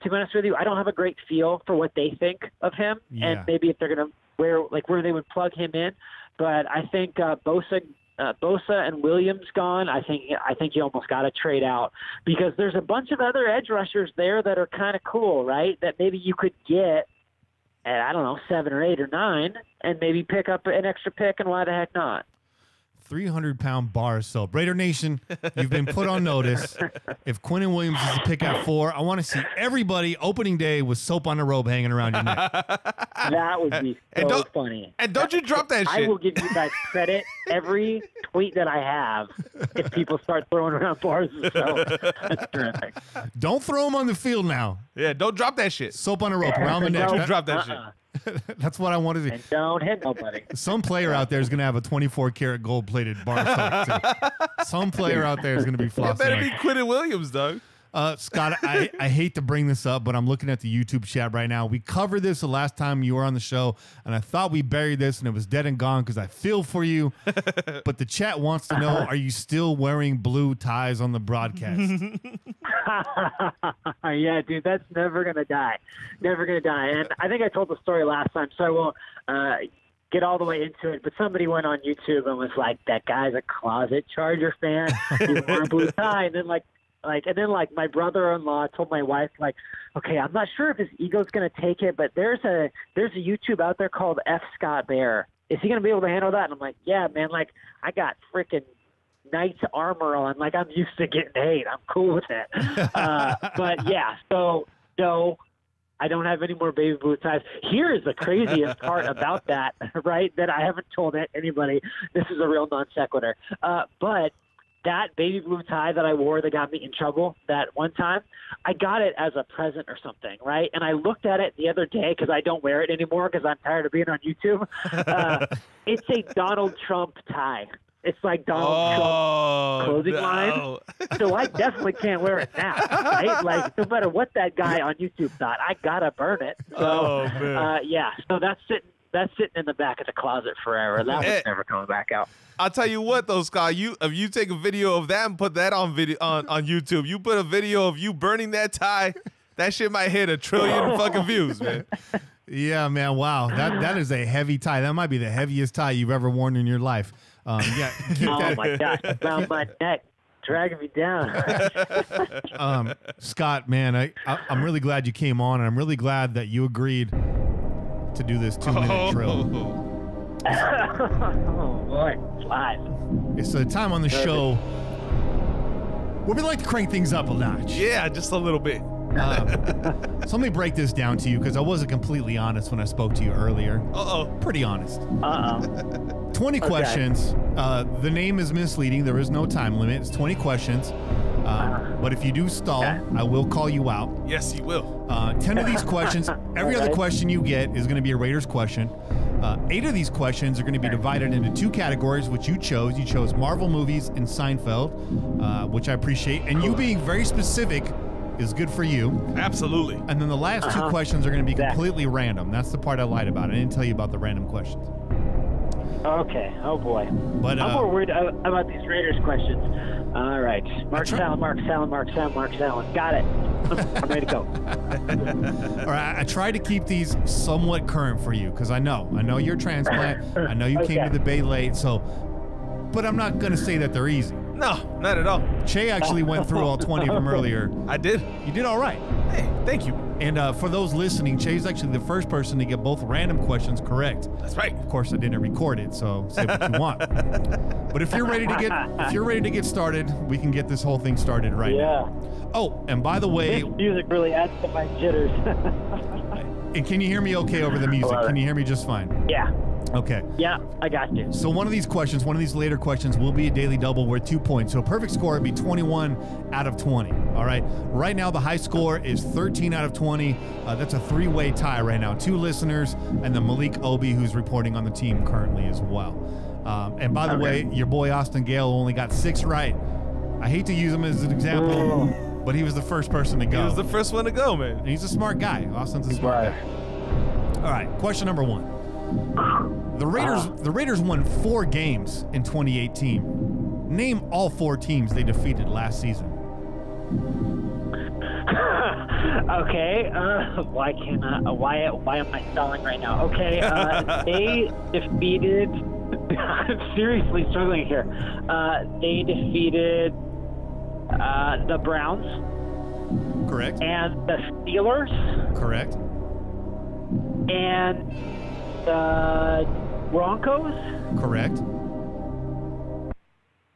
to be honest with you, I don't have a great feel for what they think of him, and maybe if they're going to where they would plug him in. But I think Bosa and Williams gone, I think you almost got to trade out because there's a bunch of other edge rushers there that are kind of cool, right? That maybe you could get at, I don't know, 7 or 8 or 9 and maybe pick up an extra pick, and why the heck not? 300-pound bar of soap. Raider Nation, you've been put on notice. If Quinnen Williams is a pick at 4, I want to see everybody opening day with soap on a robe hanging around your neck. That would be so funny. And don't you drop that shit. I will give you guys credit every tweet that I have if people start throwing around bars of soap. That's terrific. Don't throw them on the field now. Yeah, don't drop that shit. Soap on a rope around the neck. Don't drop that shit. That's what I want to see. And don't hit nobody. Some player out there is going to have a 24-karat gold-plated bar soap, too. Some player out there is going to be flossing. It better be Quinnen Williams, though. Scott, I hate to bring this up, but I'm looking at the YouTube chat right now. We covered this the last time you were on the show, and I thought we buried this, and it was dead and gone because I feel for you. But the chat wants to know, are you still wearing blue ties on the broadcast? Yeah, dude, that's never going to die. Never going to die. And I think I told the story last time, so I won't get all the way into it. But somebody went on YouTube and was like, that guy's a closet Charger fan. He's wearing a blue tie. And then, my brother-in-law told my wife, okay, I'm not sure if his ego's going to take it, but there's a YouTube out there called F. Scott Bair. Is he going to be able to handle that? And I'm like, yeah, man, I got freaking Knight's armor on. I'm used to getting hate. I'm cool with it. But, yeah, so, no, I don't have any more baby blue ties. Here is the craziest part about that, right, that I haven't told anybody. This is a real non sequitur. But that baby blue tie that I wore that got me in trouble that one time, I got it as a present or something, right? And I looked at it the other day because I don't wear it anymore because I'm tired of being on YouTube. It's a Donald Trump tie. It's like Donald Trump clothing line. So I definitely can't wear it now, right? Like, no matter what that guy on YouTube thought, I got to burn it. So, yeah. So that's sitting in the back of the closet forever. That was never coming back out. I'll tell you what, though, Scott. If you take a video of that and put that on YouTube, you put a video of you burning that tie, that shit might hit 1 trillion fucking views, man. Yeah, man. Wow, that is a heavy tie. That might be the heaviest tie you've ever worn in your life. Yeah. Oh my gosh, around my neck, dragging me down. Scott, man, I'm really glad you came on, and I'm really glad that you agreed to do this 2-minute drill. Oh boy, it's live. It's a time on the show where we like to crank things up a notch. Yeah, just a little bit. So let me break this down to you because I wasn't completely honest when I spoke to you earlier. Pretty honest. 20 questions. The name is misleading. There is no time limit. It's 20 questions. But if you do stall, I will call you out. Yes, you will. 10 of these questions, every other question you get is going to be a Raiders question. 8 of these questions are going to be divided into 2 categories, which you chose. You chose Marvel movies and Seinfeld, which I appreciate. And you being very specific is good for you. Absolutely. And then the last 2 questions are going to be completely random. That's the part I lied about. I didn't tell you about the random questions. Okay. Oh boy. But I'm more worried about these Raiders questions. All right. Mark Salin. Got it. I'm ready to go. All right. I tried to keep these somewhat current for you because I know you're a transplant. I know you came to the Bay late. But I'm not going to say that they're easy. No, not at all. Che actually went through all 20 of them earlier. I did. You did all right. Hey, thank you. And for those listening, Che's actually the first person to get both random questions correct. That's right. Of course, I didn't record it, so say what you want. But if you're ready to get started, we can get this whole thing started right now. Oh, and by the way, this music really adds to my jitters. And can you hear me okay over the music? Can you hear me just fine? Yeah. Okay. Yeah, I got you. So one of these later questions will be a daily double worth 2 points. So a perfect score would be 21 out of 20. All right. Right now, the high score is 13 out of 20. That's a 3-way tie right now. 2 listeners and then Malik Obi, who's reporting on the team currently as well. And by the way, your boy Austin Gale only got 6 right. I hate to use him as an example, but he was the first person to go. He was the first one to go, man. And he's a smart guy. Austin's a smart guy. All right. Question number 1. The Raiders won 4 games in 2018. Name all 4 teams they defeated last season. Okay. Why am I stalling right now? Okay. They defeated. I'm seriously struggling here. They defeated the Browns. Correct. And the Steelers. Correct. And the Broncos. Correct.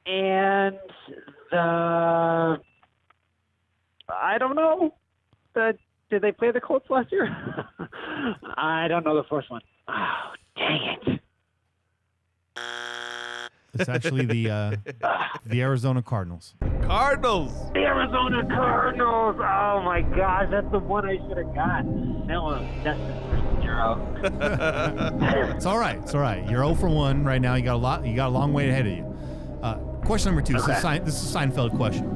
And the I don't know. Did they play the Colts last year? I don't know the first one. Oh, dang it. It's actually the Arizona Cardinals. Cardinals. The Arizona Cardinals. Oh my gosh, that's the one I should have got. That one was destined for 0. It's all right. It's all right. You're 0 for 1 right now. You got a long way ahead of you. Question number 2. Okay. This is a Seinfeld question.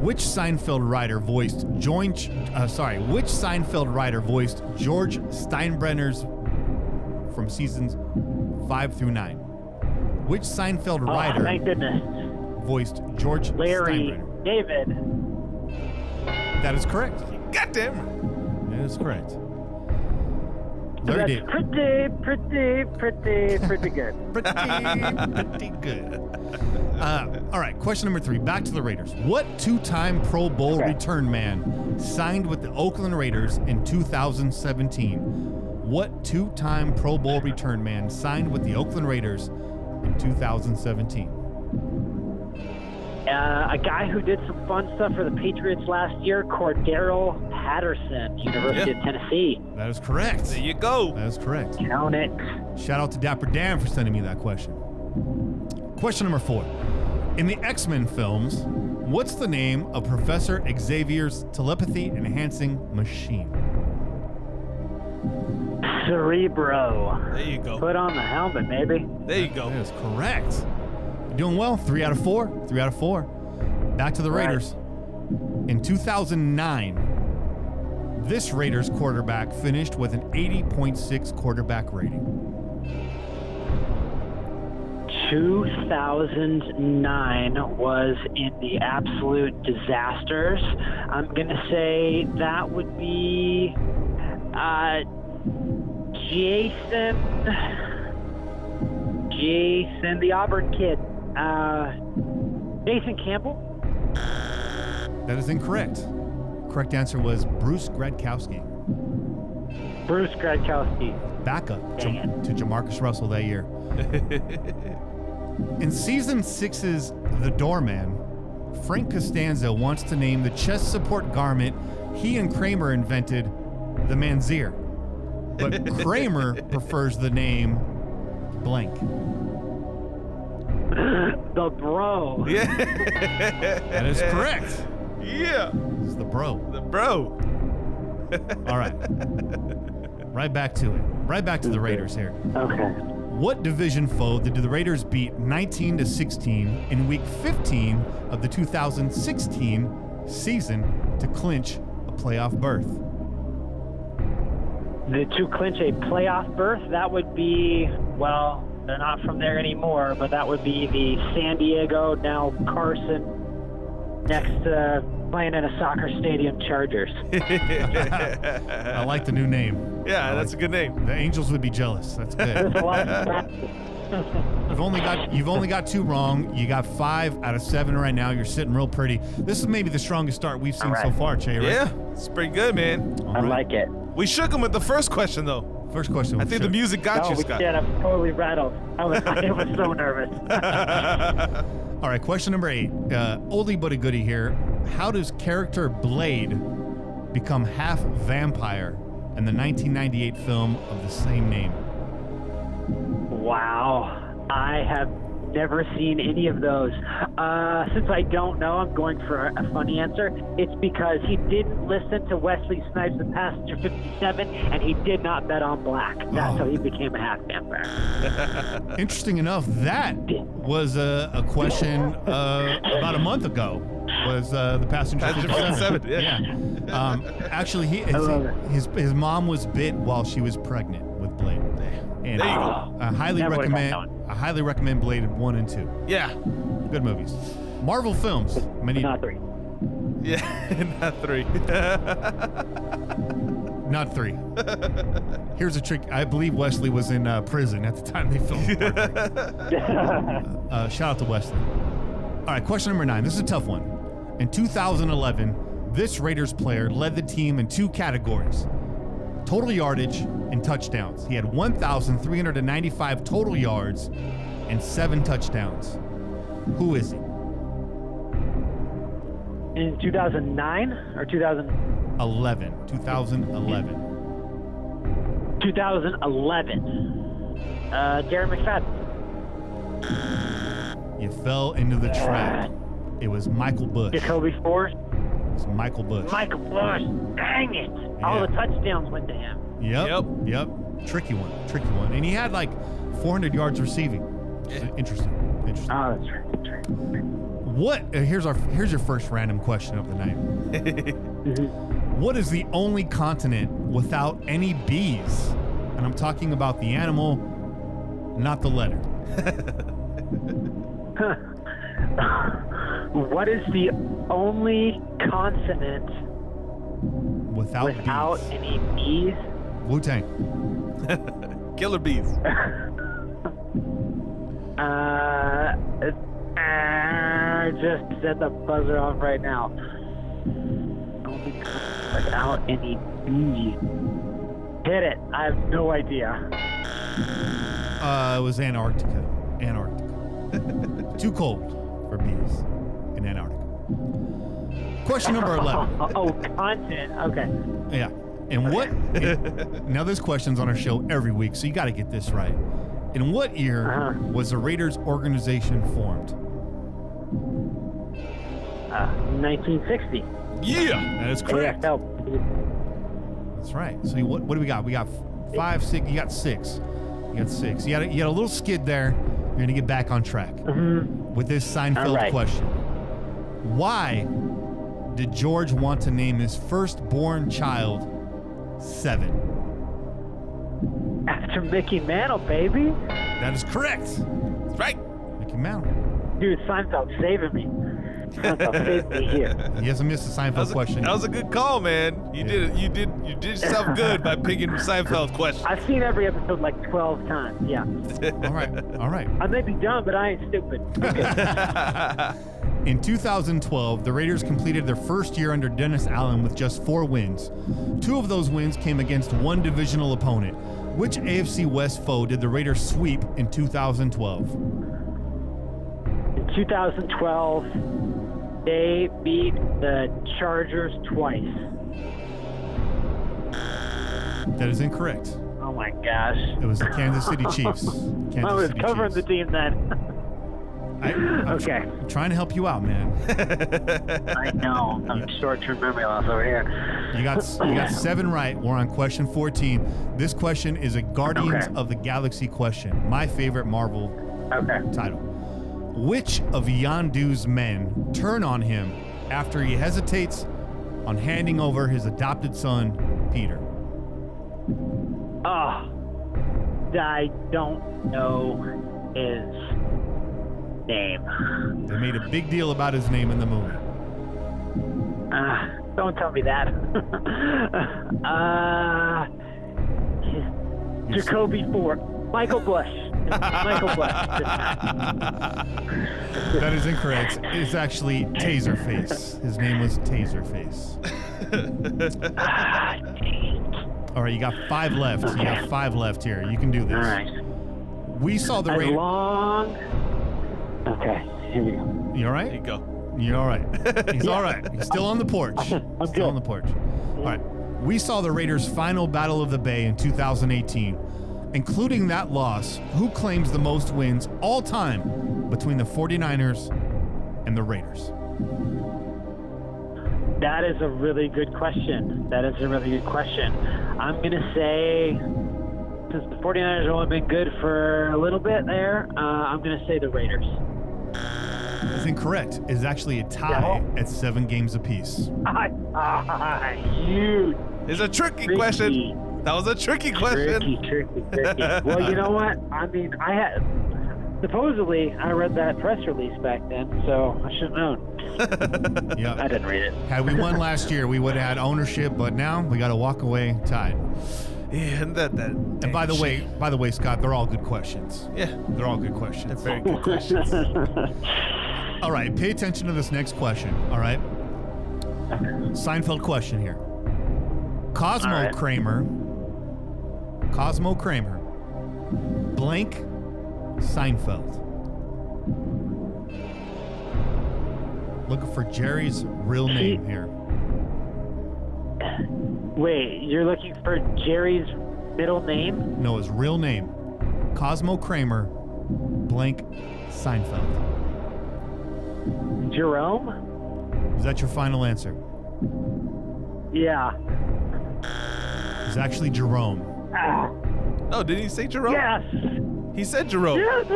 Which Seinfeld writer voiced George Steinbrenner's from seasons 5 through 9? Which Seinfeld writer thank goodness. voiced George Larry Steinbrenner? David. That is correct. Goddamn. That is correct. Larry David. Pretty good. Pretty good. All right, question number 3. Back to the Raiders. What 2-time Pro Bowl return man signed with the Oakland Raiders in 2017? What 2-time Pro Bowl return man signed with the Oakland Raiders in 2017? A guy who did some fun stuff for the Patriots last year, Cordero Patterson, University of Tennessee. That is correct. There you go. That is correct. Count it. Shout out to Dapper Dan for sending me that question. Question number 4. In the X-Men films, what's the name of Professor Xavier's telepathy-enhancing machine? Cerebro. There you go. Put on the helmet, maybe. There you go. That is correct. You're doing well. 3 out of 4. 3 out of 4. Back to the Raiders. In 2009, this Raiders quarterback finished with an 80.6 quarterback rating. 2009 was in the absolute disasters. I'm going to say that would be Jason, the Auburn kid. Jason Campbell? That is incorrect. Correct answer was Bruce Gradkowski. Bruce Gradkowski. Backup to Jamarcus Russell that year. In season 6's The Doorman, Frank Costanza wants to name the chest support garment he and Kramer invented the Manzier. But Kramer prefers the name blank. The Bro. Yeah. That is correct. Yeah. It's the Bro. The Bro. All right. Right back to it. Right back to the Raiders here. Okay. What division foe did the Raiders beat 19-16 in Week 15 of the 2016 season to clinch a playoff berth? To clinch a playoff berth, that would be, well, they're not from there anymore, but that would be the San Diego, now Carson, next to playing in a soccer stadium, Chargers. I like the new name. Yeah, that's a good name. The Angels would be jealous. That's good. You've only got 2 wrong. You got 5 out of 7 right now. You're sitting real pretty. This is maybe the strongest start we've seen so far, Che, right? Yeah, it's pretty good, man. I like it. We shook him with the first question, though. First question. I think the music got you, Scott. Yeah, I'm totally rattled. I was so nervous. All right, question number 8. Oldie but a goodie here. How does character Blade become half vampire in the 1998 film of the same name? Wow. I have never seen any of those. Since I don't know, I'm going for a funny answer. It's because he didn't listen to Wesley Snipes in Passenger 57, and he did not bet on black. That's how he became a half vampire. Interesting enough, that was a question about a month ago. Was the Passenger 57. Yeah. Actually, his mom was bit while she was pregnant with Blade. And there you go. I highly recommend Blade 1 and 2. Yeah. Good movies. Marvel films. Not 3. Yeah, not 3. Not 3. Here's a trick. I believe Wesley was in prison at the time they filmed it. Shout out to Wesley. All right, question number 9. This is a tough one. In 2011, this Raiders player led the team in 2 categories: total yardage and touchdowns. He had 1,395 total yards and 7 touchdowns. Who is he? In 2009 or 2011. 2011. 2011. Darren McFadden. You fell into the trap. It was Michael Bush. Jacoby Force. It was Michael Bush. Michael Bush. Dang it. All the touchdowns went to him. Yep. Tricky one. And he had like 400 yards receiving. Yeah. Interesting. Oh, that's right. What? Here's your first random question of the night. What is the only continent without any bees? And I'm talking about the animal, not the letter. What is the only consonant without bees? Any bees? Wu-Tang. Killer bees. I just set the buzzer off right now. Only consonant without any bees. Hit it. I have no idea. It was Antarctica. Too cold for bees in Antarctica. Question number 11. Oh, content. Okay. Yeah. And what? Now there's questions on our show every week, so you got to get this right. In what year was the Raiders organization formed? 1960. Yeah, that is correct. AFL. That's right. So what do we got? We got 5, 6. You got 6. You got 6. You had a little skid there. You're gonna get back on track with this Seinfeld question. Why did George want to name his firstborn child 7? After Mickey Mantle, baby. That is correct. That's right. Mickey Mantle. Dude, Seinfeld saving me. Seinfeld saved me here. He hasn't missed a Seinfeld question. That was a good call, man. You did yourself good by picking Seinfeld question. I've seen every episode like 12 times. Yeah. All right. I may be dumb, but I ain't stupid. Okay. In 2012, the Raiders completed their first year under Dennis Allen with just 4 wins. 2 of those wins came against one divisional opponent. Which AFC West foe did the Raiders sweep in 2012? In 2012, they beat the Chargers twice. That is incorrect. Oh my gosh. It was the Kansas City Chiefs. I was covering the team then. I'm trying to help you out, man. I know. I'm short-term memory loss over here. You got 7 right. We're on question 14. This question is a Guardians of the Galaxy question. My favorite Marvel title. Which of Yondu's men turn on him after he hesitates on handing over his adopted son, Peter? I don't know his name. They made a big deal about his name in the movie. Don't tell me that. Jacoby Ford. Michael Bush. Michael Bush. That is incorrect. It's actually Taserface. His name was Taserface. All right, you got 5 left. You got 5 left here. You can do this. All right. We saw the Raiders. Okay, here we go. You all right? There you go. You're all right. He's all right. He's still on the porch. Still on the porch. All right. We saw the Raiders' final Battle of the Bay in 2018. Including that loss, who claims the most wins all time between the 49ers and the Raiders? That is a really good question. I'm going to say, since the 49ers have only been good for a little bit there, I'm going to say the Raiders. That's incorrect. It's actually a tie at 7 games apiece. Huge. It's a tricky question. That was a tricky question. Tricky. Well, you know what? I mean, supposedly I read that press release back then, so I should have known. Yeah, I didn't read it. Had we won last year, we would have had ownership, but now we got to walk away tied. Yeah, and And by the way, Scott, they're all good questions. Yeah, they're all good questions. They're very good questions. All right, pay attention to this next question. All right, Seinfeld question here. Cosmo Kramer, blank Seinfeld. Looking for Jerry's real name here. Wait, you're looking for Jerry's middle name? No, his real name. Cosmo Kramer, blank Seinfeld. Jerome? Is that your final answer? Yeah. It's actually Jerome. Oh, did he say Jerome? Yes. He said Jerome. Yes.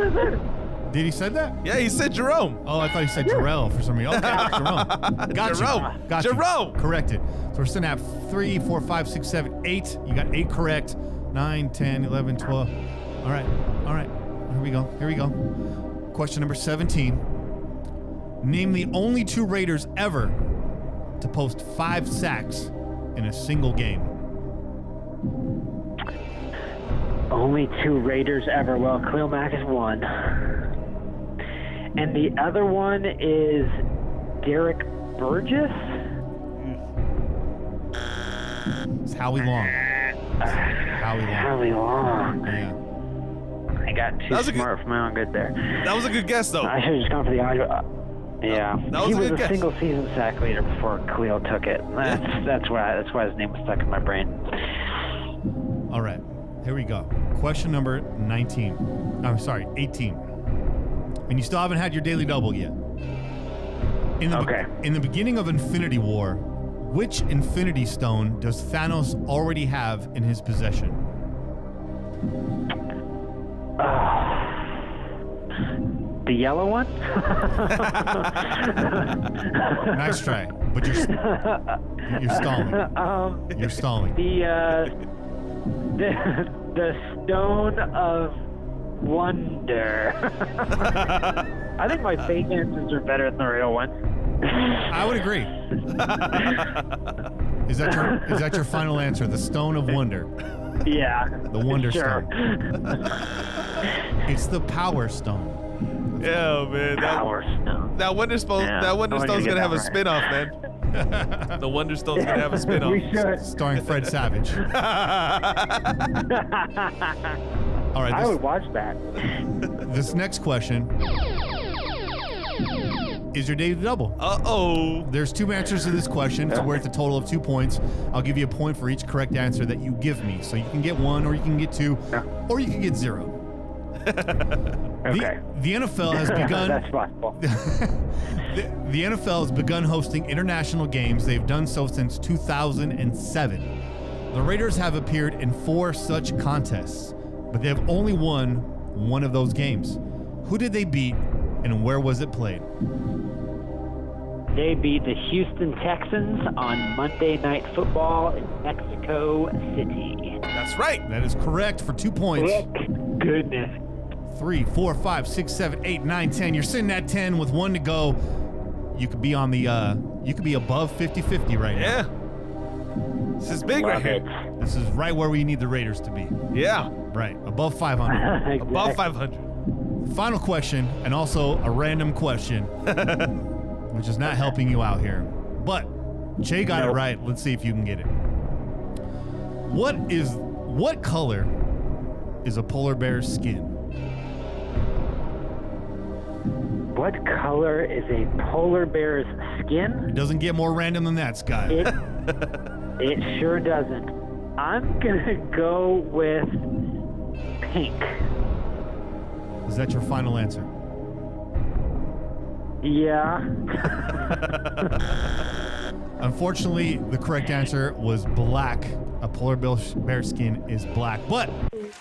Did he say that? Yeah, he said Jerome. Oh, I thought he said Jarrell for some reason. Okay, Jerome. Got you. Jerome. Corrected. So we're sitting at 3, 4, 5, 6, 7, 8. You got 8 correct. 9, 10, 11, 12. All right. Here we go. Question number 17. Name the only 2 Raiders ever to post 5 sacks in a single game. Only 2 Raiders ever. Well, Khalil Mack is one. And the other one is Derek Burgess? It's Howie Long. Howie Long. Yeah. I got too smart for my own good there. That was a good guess, though. I should have just gone for the audio. Yeah. He was a single season sack leader before Khalil took it. That's why his name was stuck in my brain. All right. Here we go. Question number 18. And you still haven't had your daily double yet. In the beginning of Infinity War, which Infinity Stone does Thanos already have in his possession? The yellow one? Nice try, but you're stalling. You're stalling. The Stone of Wonder. I think my fake answers are better than the real ones. I would agree. Is that your final answer? The Stone of Wonder. Yeah. The Wonder sure. Stone. It's the Power Stone. Yeah, man. That Wonder Stone. Yeah, That Wonder Stone's gonna have a right. spin-off, man. The Wonder Stone's gonna have a spin-off. We should. Starring Fred Savage. All right. I would watch that. This next question is your daily double. Uh-oh. There's 2 answers to this question. It's worth a total of 2 points. I'll give you a point for each correct answer that you give me. So you can get 1, or you can get 2, or you can get 0. Okay. The NFL has begun. That's possible. The NFL has begun hosting international games. They've done so since 2007. The Raiders have appeared in 4 such contests, but they have only won 1 of those games. Who did they beat, and where was it played? They beat the Houston Texans on Monday Night Football in Mexico City. That's right. That is correct for 2 points. Thank goodness. 3, 4, 5, 6, 7, 8, 9, 10. You're sitting at 10 with 1 to go. You could be on the you could be above 50-50 right now. Yeah. This is big right here. This is right where we need the Raiders to be. Yeah. Right. Above 500. Exactly. Above 500. Final question, and also a random question, which is not helping you out here. But Jay got it right. Let's see if you can get it. What color is a polar bear's skin? What color is a polar bear's skin? It doesn't get more random than that, Scott. It sure doesn't. I'm gonna go with pink. Is that your final answer? Yeah. Unfortunately, the correct answer was black. A polar bear skin is black. But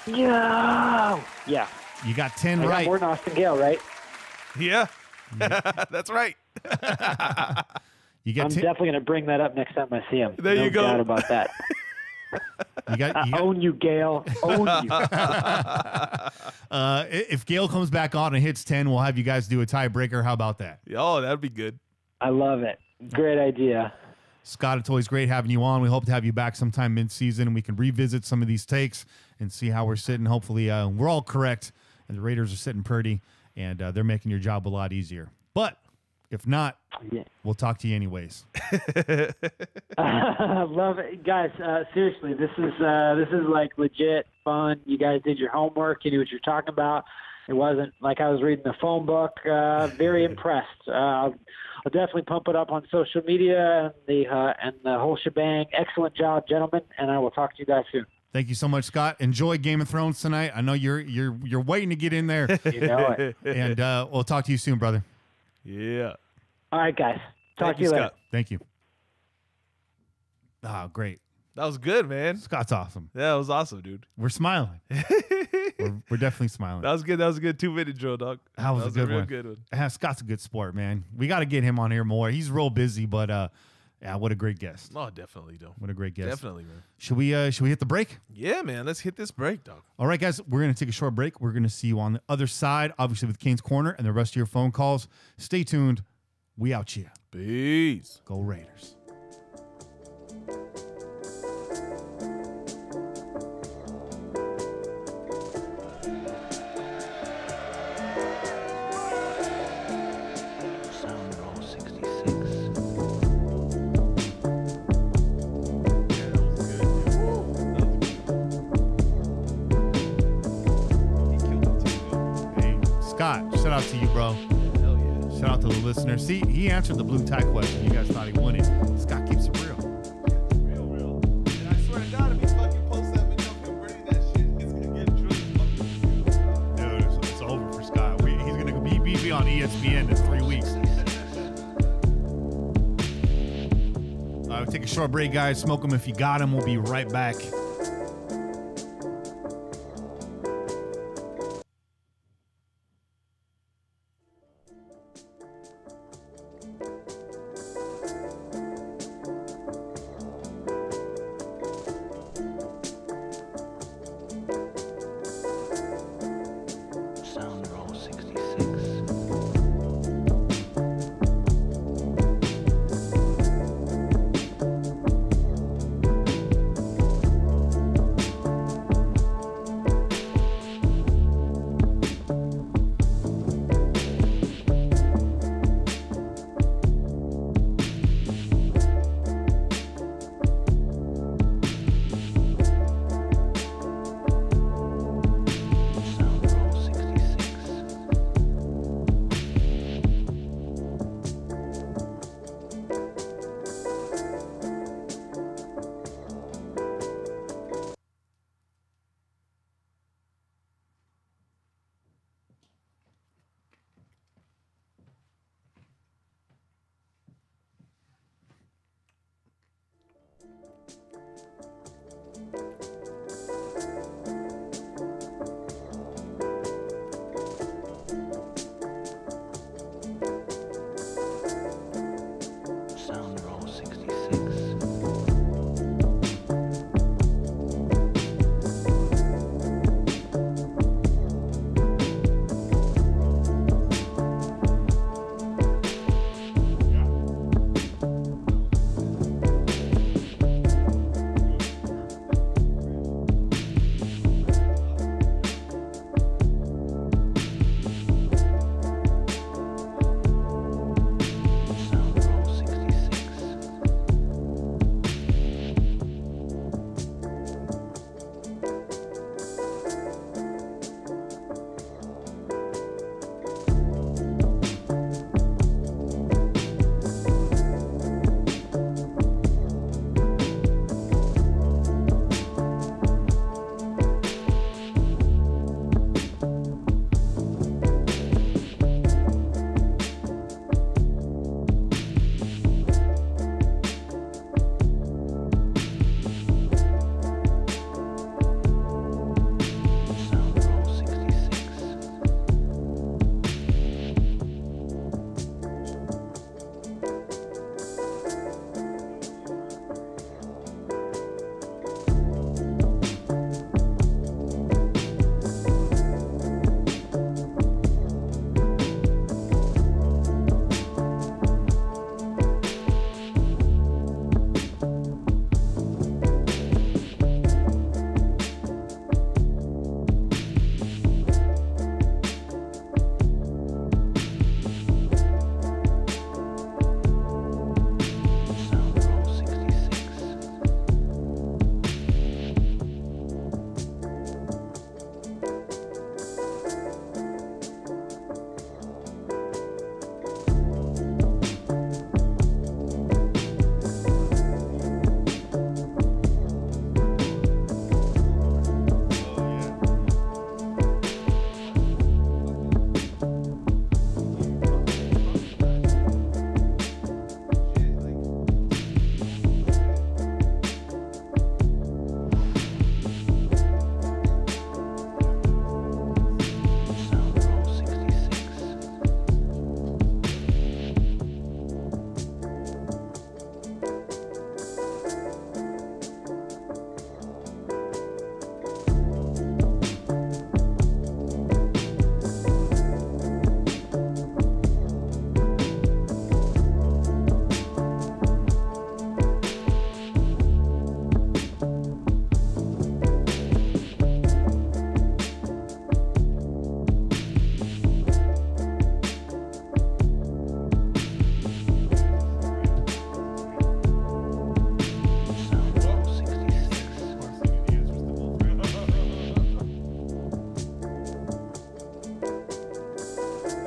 Yeah. you got 10 I got right. more than Austin Gale, right? Yeah. That's right. You get I'm 10. definitely gonna bring that up next time I see him. There you go. No doubt about that. You got Own you, Gale. Own you. if Gale comes back on and hits 10, we'll have you guys do a tiebreaker. How about that? Oh, that'd be good. I love it. Great idea. Scott, it's always great having you on. We hope to have you back sometime mid-season, and we can revisit some of these takes and see how we're sitting. Hopefully, we're all correct, and the Raiders are sitting pretty, and they're making your job a lot easier. But if not, we'll talk to you anyways. Love it, guys. Seriously, this is like legit fun. You guys did your homework. You knew what you're talking about. It wasn't like I was reading the phone book. Very impressed. I'll definitely pump it up on social media and the whole shebang. Excellent job, gentlemen, and I will talk to you guys soon. Thank you so much, Scott. Enjoy Game of Thrones tonight. I know you're waiting to get in there. You know it. And we'll talk to you soon, brother. Yeah. All right, guys. Talk to you later. Scott. Thank you. Ah, great. That was good, man. Scott's awesome. Yeah, it was awesome, dude. We're smiling. we're definitely smiling. That was good. That was a good 2-minute drill, dog. That was a good real one. good one. Scott's a good sport, man. We got to get him on here more. He's real busy, but yeah, what a great guest. Oh, definitely, though. What a great guest. Definitely, man. Should we hit the break? Yeah, man. Let's hit this break, dog. All right, guys, we're going to take a short break. We're going to see you on the other side, obviously with Kane's Corner and the rest of your phone calls. Stay tuned. We out here. Peace. Go Raiders. Scott, shout out to you, bro. Hell yeah. Shout out to the listeners. See, he answered the blue tie question. You guys thought he won it. Scott keeps it real. Real. And I swear to God, if he fucking posts that video of converting that shit, he's gonna get drilled. Dude, it's over for Scott. He's going to be on ESPN in 3 weeks. Take a short break, guys. Smoke them if you got them. We'll be right back.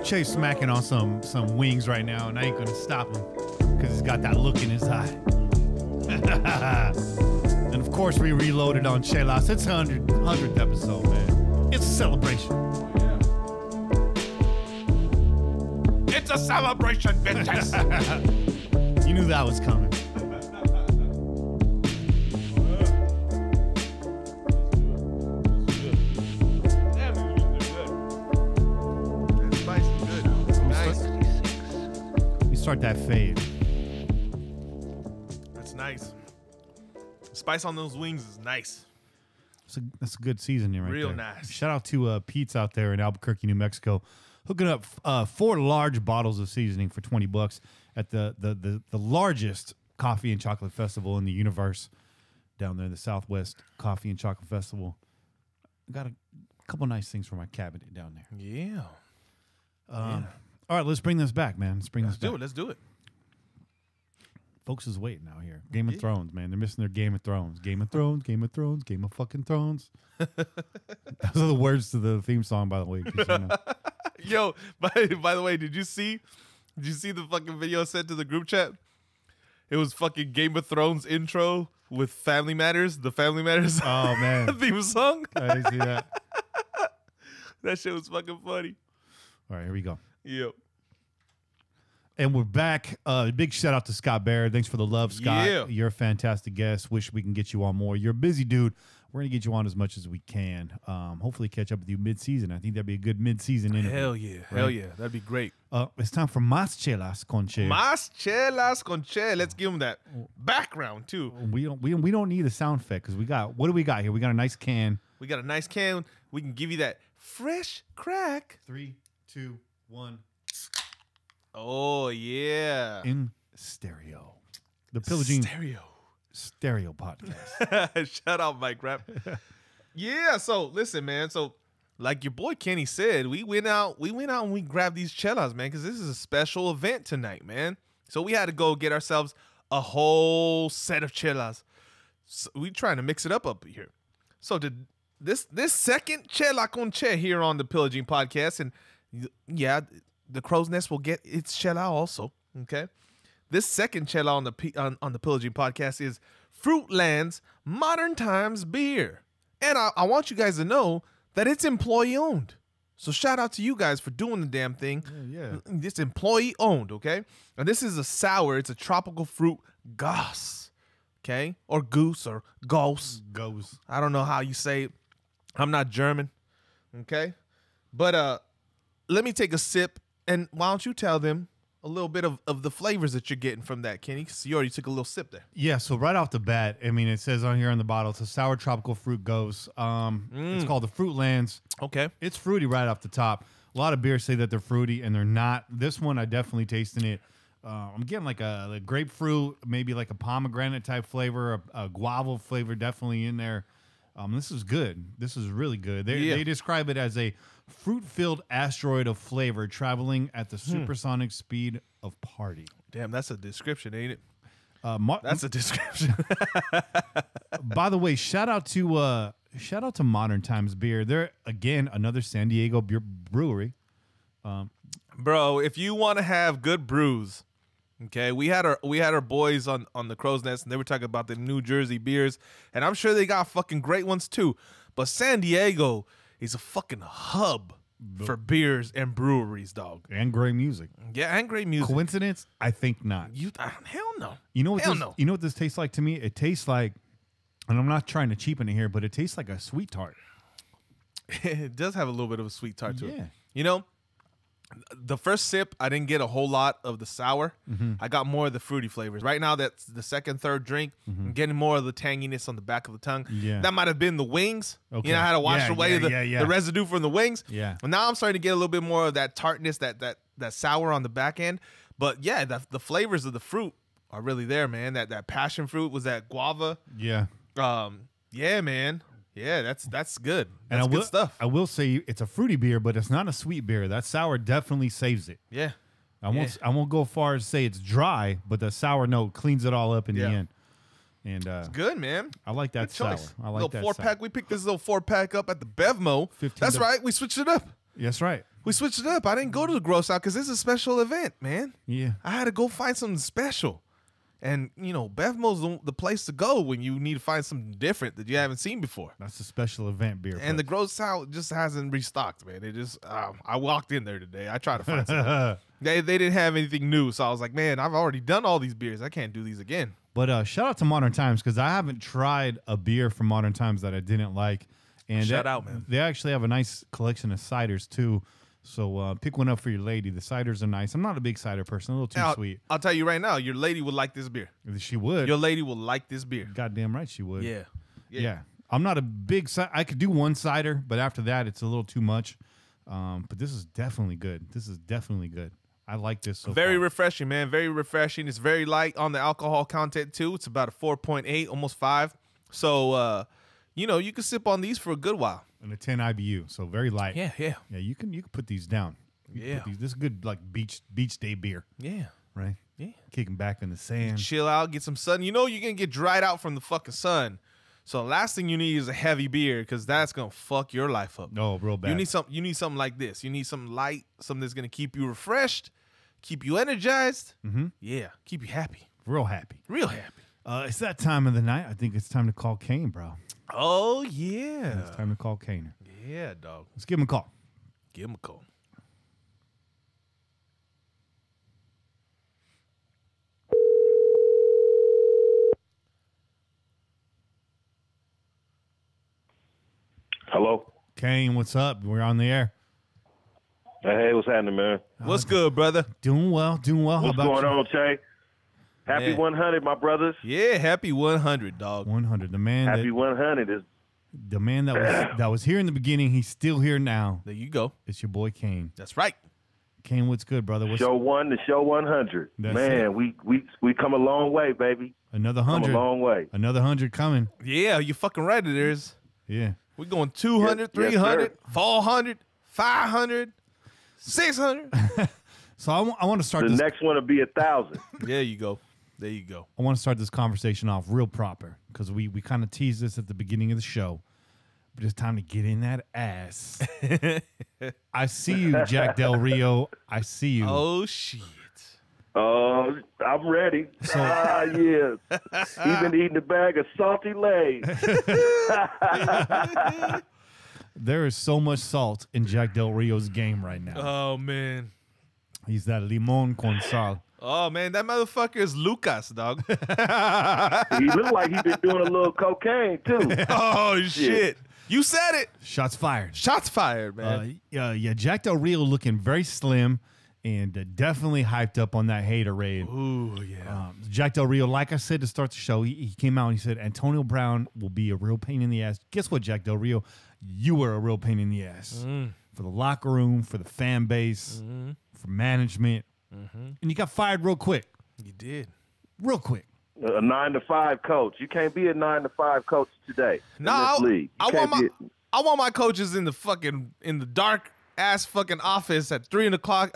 Chase smacking on some wings right now, and I ain't gonna stop him because he's got that look in his eye. And of course, we reloaded on Chelas. It's 100th episode, man. It's a celebration. It's a celebration, bitches. You knew that was coming. start that fade. That's nice. Spice on those wings is nice. That's a good seasoning right Real there. nice. Shout out to Pete's out there in Albuquerque, New Mexico, hooking up 4 large bottles of seasoning for $20 at the largest coffee and chocolate festival in the universe down there, the Southwest Coffee and Chocolate Festival. Got a couple nice things for my cabinet down there. Yeah. All right, let's bring this back, man. Let's do it. Folks is waiting out here. Game of Thrones, man. They're missing their Game of Thrones. Game of Thrones, Game of Thrones, Game of fucking Thrones. Those are the words to the theme song, by the way. You know. Yo, by the way, did you see the fucking video I sent to the group chat? It was fucking Game of Thrones intro with Family Matters, the Family Matters oh, man. theme song. I didn't see that. That shit was fucking funny. All right, here we go. Yep. And we're back. Big shout out to Scott Bair. Thanks for the love, Scott. Yeah. You're a fantastic guest. Wish we can get you on more. You're a busy dude. We're going to get you on as much as we can. Hopefully catch up with you mid-season. I think that'd be a good mid-season interview. Hell yeah. Right? Hell yeah. That'd be great. It's time for Más Chelas con Che. Más Chelas con Che. Let's give them that background, too. We don't need a sound effect because what do we got here? We got a nice can. We got a nice can. We can give you that fresh crack. 3, 2, 1. Oh, yeah. In stereo. The Pillaging Stereo Podcast. Shout out, Mike Rap. Yeah, so listen, man. So like your boy Kenny said, we went out and we grabbed these chelas, man, because this is a special event tonight, man. So we had to go get ourselves a whole set of chelas. So we trying to mix it up here. So this second chela con Che here on the Pillaging Podcast, and yeah, the Crow's Nest will get its chela also. Okay, this second chela on the Pillaging Podcast is Fruitland's Modern Times beer, and I want you guys to know that it's employee owned. So shout out to you guys for doing the damn thing. Yeah. It's employee owned. Okay, and this is a sour. It's a tropical fruit goss. Okay, or goose or gose. Goes. I don't know how you say it. I'm not German. Okay, but let me take a sip. And why don't you tell them a little bit of the flavors that you're getting from that, Kenny? Because you already took a little sip there. Yeah, so right off the bat, I mean, it says on here on the bottle, it's a sour tropical fruit gose. It's called the Fruitlands. Okay. It's fruity right off the top. A lot of beers say that they're fruity, and they're not. This one, I definitely tasting it. I'm getting like a grapefruit, maybe like a pomegranate type flavor, a guava flavor definitely in there. This is good. This is really good. They describe it as a fruit-filled asteroid of flavor traveling at the supersonic speed of party. Damn, that's a description, ain't it? That's a description. By the way, shout out to Modern Times Beer. They're again another San Diego beer brewery. Bro, if you want to have good brews, okay, we had our boys on the Crow's Nest, and they were talking about the New Jersey beers, and I'm sure they got fucking great ones too. But San Diego is a fucking hub for beers and breweries, dog. And great music. Yeah, and great music. Coincidence? I think not. Hell no. You know what this tastes like to me? It tastes like, and I'm not trying to cheapen it here, but it tastes like a sweet tart. It does have a little bit of a sweet tart to Yeah. it. You know, the first sip, I didn't get a whole lot of the sour. I got more of the fruity flavors. Right now, that's the second, third drink. I'm getting more of the tanginess on the back of the tongue. Yeah. That might have been the wings. Okay. You know, I had to wash away the residue from the wings. Yeah. And now I'm starting to get a little bit more of that tartness, that sour on the back end. But yeah, the flavors of the fruit are really there, man. That passion fruit was that guava. Yeah. Yeah, man. Yeah, that's good. And That's good stuff. I will say it's a fruity beer, but it's not a sweet beer. That sour definitely saves it. Yeah. I won't go far as say it's dry, but the sour note cleans it all up in the end. And it's good, man. I like that Good sour. choice. I like little that 4-pack. We picked this little 4-pack up at the Bevmo. 15 That's to- right. We switched it up. That's right. We switched it up. I didn't go to the gross out because this is a special event, man. Yeah. I had to go find something special. And, you know, Bevmo's the place to go when you need to find something different that you haven't seen before. That's a special event beer. And the gross out just hasn't restocked, man. It just, I walked in there today. I tried to find something. They didn't have anything new. So I was like, man, I've already done all these beers. I can't do these again. But shout out to Modern Times because I haven't tried a beer from Modern Times that I didn't like. And Shout out, man. They actually have a nice collection of ciders too. So pick one up for your lady. The ciders are nice. I'm not a big cider person. A little too sweet. I'll tell you right now, your lady would like this beer. She would. Your lady will like this beer. Goddamn right she would. Yeah. I'm not a big I could do one cider, but after that it's a little too much. But this is definitely good. I like this so Very far. refreshing, man. Very refreshing. It's very light on the alcohol content too. It's about a 4.8, almost 5. So you can sip on these for a good while. And a 10 IBU, so very light. Yeah. Yeah, you can put these down. This is good, like beach day beer. Yeah. Right? Yeah. Kicking back in the sand. Chill out, get some sun. You're gonna get dried out from the fucking sun. So the last thing you need is a heavy beer, because that's gonna fuck your life up. No, real bad. You need something like this. You need something light, something that's gonna keep you refreshed, keep you energized. Mm-hmm. Yeah, keep you happy. Real happy. It's that time of the night. I think it's time to call Kane, bro. Oh yeah. It's time to call Kane. Yeah, dog. Let's give him a call. Give him a call. Hello? Kane, what's up? We're on the air. Hey, what's happening, man? What's good, brother? Doing well. How What's about going you? on, Che? Happy Man. 100, my brothers. Yeah, happy 100, dog. 100. The man Happy 100 is that was here in the beginning, he's still here now. There you go. It's your boy Kane. That's right. Kane, what's good, brother? show 1 to show 100. That's Man, it. we come a long way, baby. Another Come 100. a long way. Another 100 coming. Yeah, you fucking right it is. Yeah. We're going 200, Yes, 300, sir. 400, 500, 600. So I want to start The this. next one will be 1,000. There you go. There you go. I want to start this conversation off real proper because we kind of teased this at the beginning of the show. But it's time to get in that ass. I see you, Jack Del Rio. I see you. Oh, shit. Oh, I'm ready. Yes. Even eating a bag of salty Lays. There is so much salt in Jack Del Rio's game right now. Oh, man. He's that limon con sal. Oh, man, that motherfucker is Lucas, dog. He look like he been doing a little cocaine, too. Oh, shit. You said it. Shots fired. Shots fired, man. Yeah, Jack Del Rio looking very slim and definitely hyped up on that haterade. Ooh, yeah. Jack Del Rio, like I said to start the show, he came out and he said Antonio Brown will be a real pain in the ass. Guess what, Jack Del Rio? You were a real pain in the ass. For the locker room, for the fan base, for management. And you got fired real quick. You did. Real quick. A 9-to-5 coach. You can't be a 9-to-5 coach today. No, in this league. I want my coaches in the dark ass fucking office at 3 o'clock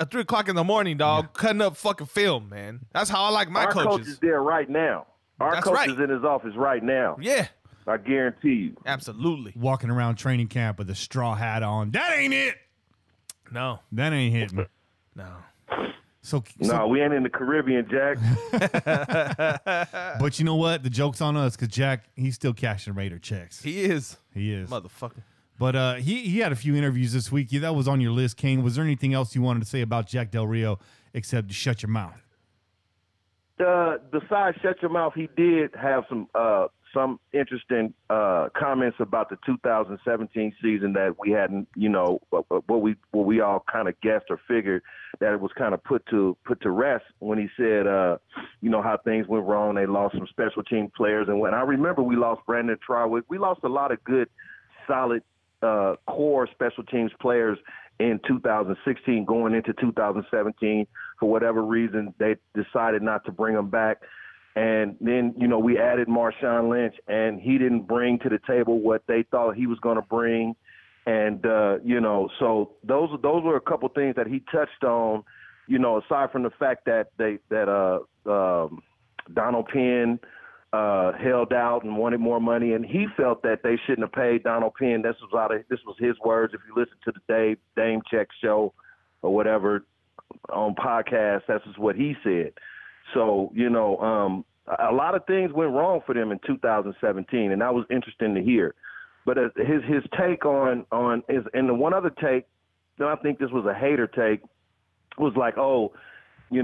in the morning, dog, cutting up fucking film, man. That's how I like my Our coaches. coach is there right now. Our That's coach right. is in his office right now. Yeah, I guarantee you. absolutely. Walking around training camp with a straw hat on. That ain't it. No, That ain't hitting. no. So No, we ain't in the Caribbean, Jack. but you know what? The joke's on us because Jack, he's still cashing Raider checks. He is, He is. motherfucker. But he had a few interviews this week. That was on your list, Kane. Was there anything else you wanted to say about Jack Del Rio except to shut your mouth? Besides shut your mouth, he did have some interesting comments about the 2017 season that we hadn't, what we all kind of guessed or figured that it was kind of put to rest when he said, how things went wrong. They lost some special team players, and when I remember we lost Brandon Trawick, we lost a lot of good, solid core special teams players in 2016 going into 2017. For whatever reason, they decided not to bring them back. And then, we added Marshawn Lynch, and he didn't bring to the table what they thought he was going to bring. And, so those were a couple things that he touched on, aside from the fact that Donald Penn held out and wanted more money, and he felt that they shouldn't have paid Donald Penn. This was his words. If you listen to the Dame Check show or whatever on podcast, that's just what he said. So, a lot of things went wrong for them in 2017, and that was interesting to hear. But his take on is, and the one other take, and I think this was a hater take, was like, he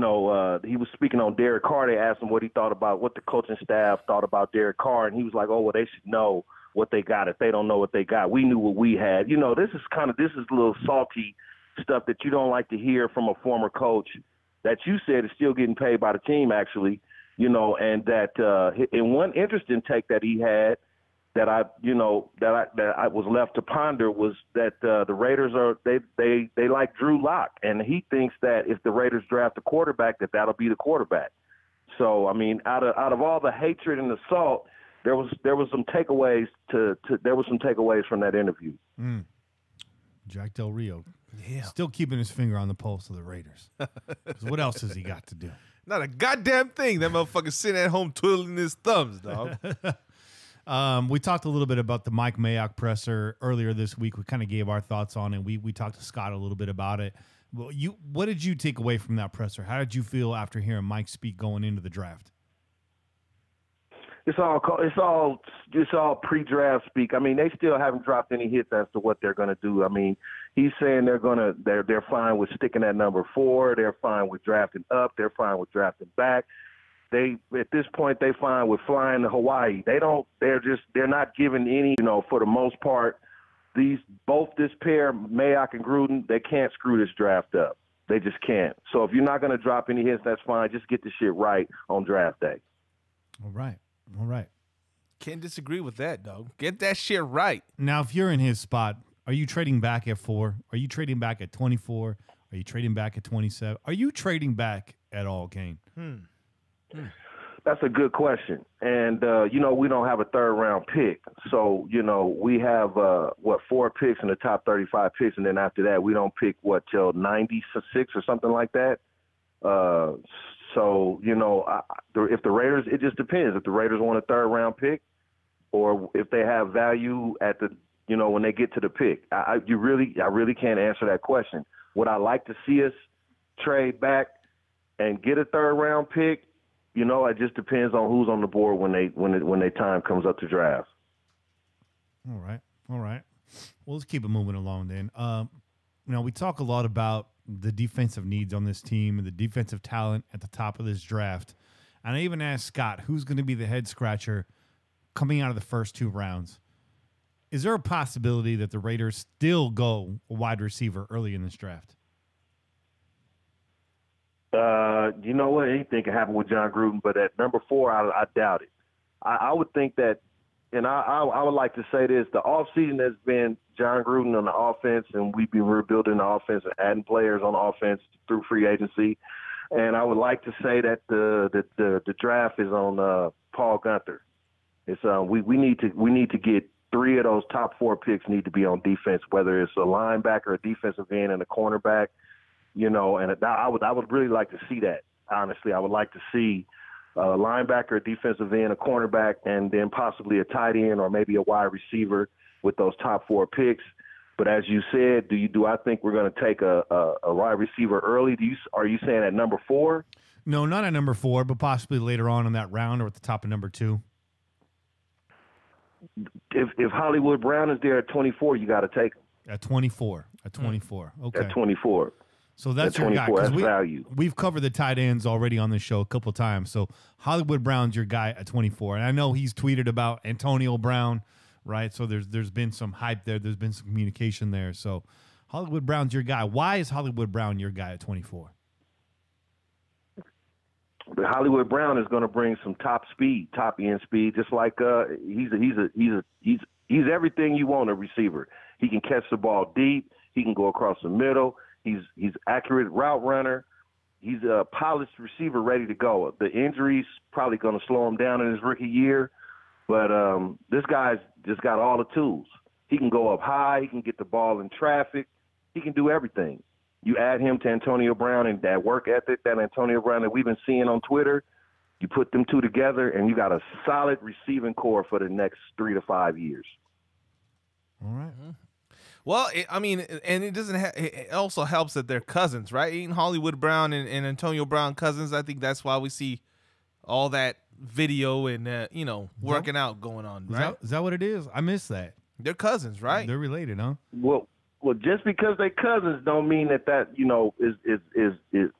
was speaking on Derek Carr. They asked him what he thought about, what the coaching staff thought about Derek Carr, and he was like, they should know what they got if they don't know what they got. We knew what we had. This is a little salty stuff that you don't like to hear from a former coach that you said is still getting paid by the team, actually, and that in one interesting take that he had that I was left to ponder was that the Raiders they like Drew Lock, and he thinks that if the Raiders draft a quarterback, that'll be the quarterback. So, I mean, out of all the hatred and assault, there was some takeaways from that interview. Jack Del Rio, yeah, still keeping his finger on the pulse of the Raiders. 'Cause what else has he got to do? Not a goddamn thing. That motherfucker sitting at home twiddling his thumbs, dog. We talked a little bit about the Mike Mayock presser earlier this week. We kind of gave our thoughts on it. We talked to Scott a little bit about it. Well, what did you take away from that presser? How did you feel after hearing Mike speak going into the draft? It's all pre-draft speak. I mean, they still haven't dropped any hits as to what they're going to do. I mean, he's saying they're fine with sticking at number 4. They're fine with drafting up. They're fine with drafting back. At this point, they fine with flying to Hawaii. They're not giving any, for the most part, both this pair, Mayock and Gruden, they can't screw this draft up. They just can't. So if you're not going to drop any hits, that's fine. Just get the shit right on draft day. All right. Can't disagree with that, dog. Get that shit right. Now, if you're in his spot, are you trading back at 4? Are you trading back at 24? Are you trading back at 27? Are you trading back at all, Kane? That's a good question. And, we don't have a third-round pick. So, we have, 4 picks in the top 35 picks, and then after that, we don't pick, till 96 or something like that. So, if the Raiders, it just depends. If the Raiders want a third-round pick or if they have value at the, when they get to the pick. I really can't answer that question. Would I like to see us trade back and get a third-round pick? It just depends on who's on the board when they time comes up to draft. All right. Well, let's keep it moving along then. We talk a lot about the defensive needs on this team and the defensive talent at the top of this draft. And I even asked Scott, who's going to be the head scratcher coming out of the first 2 rounds? Is there a possibility that the Raiders still go a wide receiver early in this draft? You know what? Anything can happen with John Gruden, but at number 4, I doubt it. I would think that, and I would like to say this, the offseason has been John Gruden on the offense, and we've been rebuilding the offense and adding players on offense through free agency. And I would like to say that the draft is on Paul Gunther. It's we need to get 3 of those top 4 picks need to be on defense, whether it's a linebacker, a defensive end, and a cornerback. And I would really like to see that. Honestly, I would like to see a linebacker, a defensive end, a cornerback, and then possibly a tight end or maybe a wide receiver with those top 4 picks. But as you said, do I think we're going to take a wide receiver early? Are you saying at number 4? No, not at number 4, but possibly later on in that round or at the top of number 2. If Hollywood Brown is there at 24, you got to take him. At 24. Okay. At 24. So that's your guy. That's value. We've covered the tight ends already on this show a couple of times. So Hollywood Brown's your guy at 24. And I know he's tweeted about Antonio Brown, right? So there's been some hype there. There's been some communication there. So Hollywood Brown's your guy. Why is Hollywood Brown your guy at 24? But Hollywood Brown is going to bring some top end speed, just like he's everything you want a receiver. He can catch the ball deep. He can go across the middle. He's accurate route runner. He's a polished receiver ready to go. The injuries probably going to slow him down in his rookie year, but this guy's just got all the tools. He can go up high. He can get the ball in traffic. He can do everything. You add him to Antonio Brown and that work ethic, that Antonio Brown that we've been seeing on Twitter, you put them 2 together, and you got a solid receiving core for the next 3 to 5 years. All right. Well, it also helps that they're cousins, right? Ain't Hollywood Brown and Antonio Brown cousins? I think that's why we see all that video and working out going on, right? Is that what it is? I missed that. They're cousins, right? They're related, huh? Well, just because they cousins don't mean that is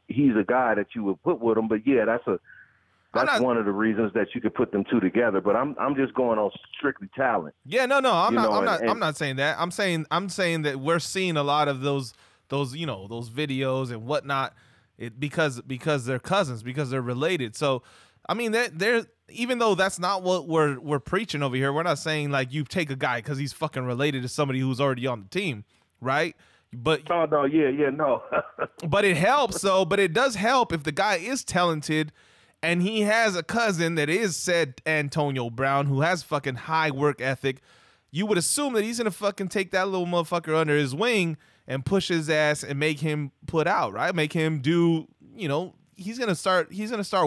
he's a guy that you would put with him. But yeah, that's one of the reasons that you could put them 2 together. But I'm just going on strictly talent. Yeah, no, I'm not saying that. I'm saying that we're seeing a lot of those those videos and whatnot, because they're cousins, because they're related. So, I mean, they're even though that's not what we're preaching over here. We're not saying like you take a guy because he's fucking related to somebody who's already on the team, right? But no. But it helps though. But it does help if the guy is talented, and he has a cousin that is said Antonio Brown, who has fucking high work ethic. You would assume that he's gonna fucking take that little motherfucker under his wing and push his ass and make him put out, right? Make him do, he's gonna start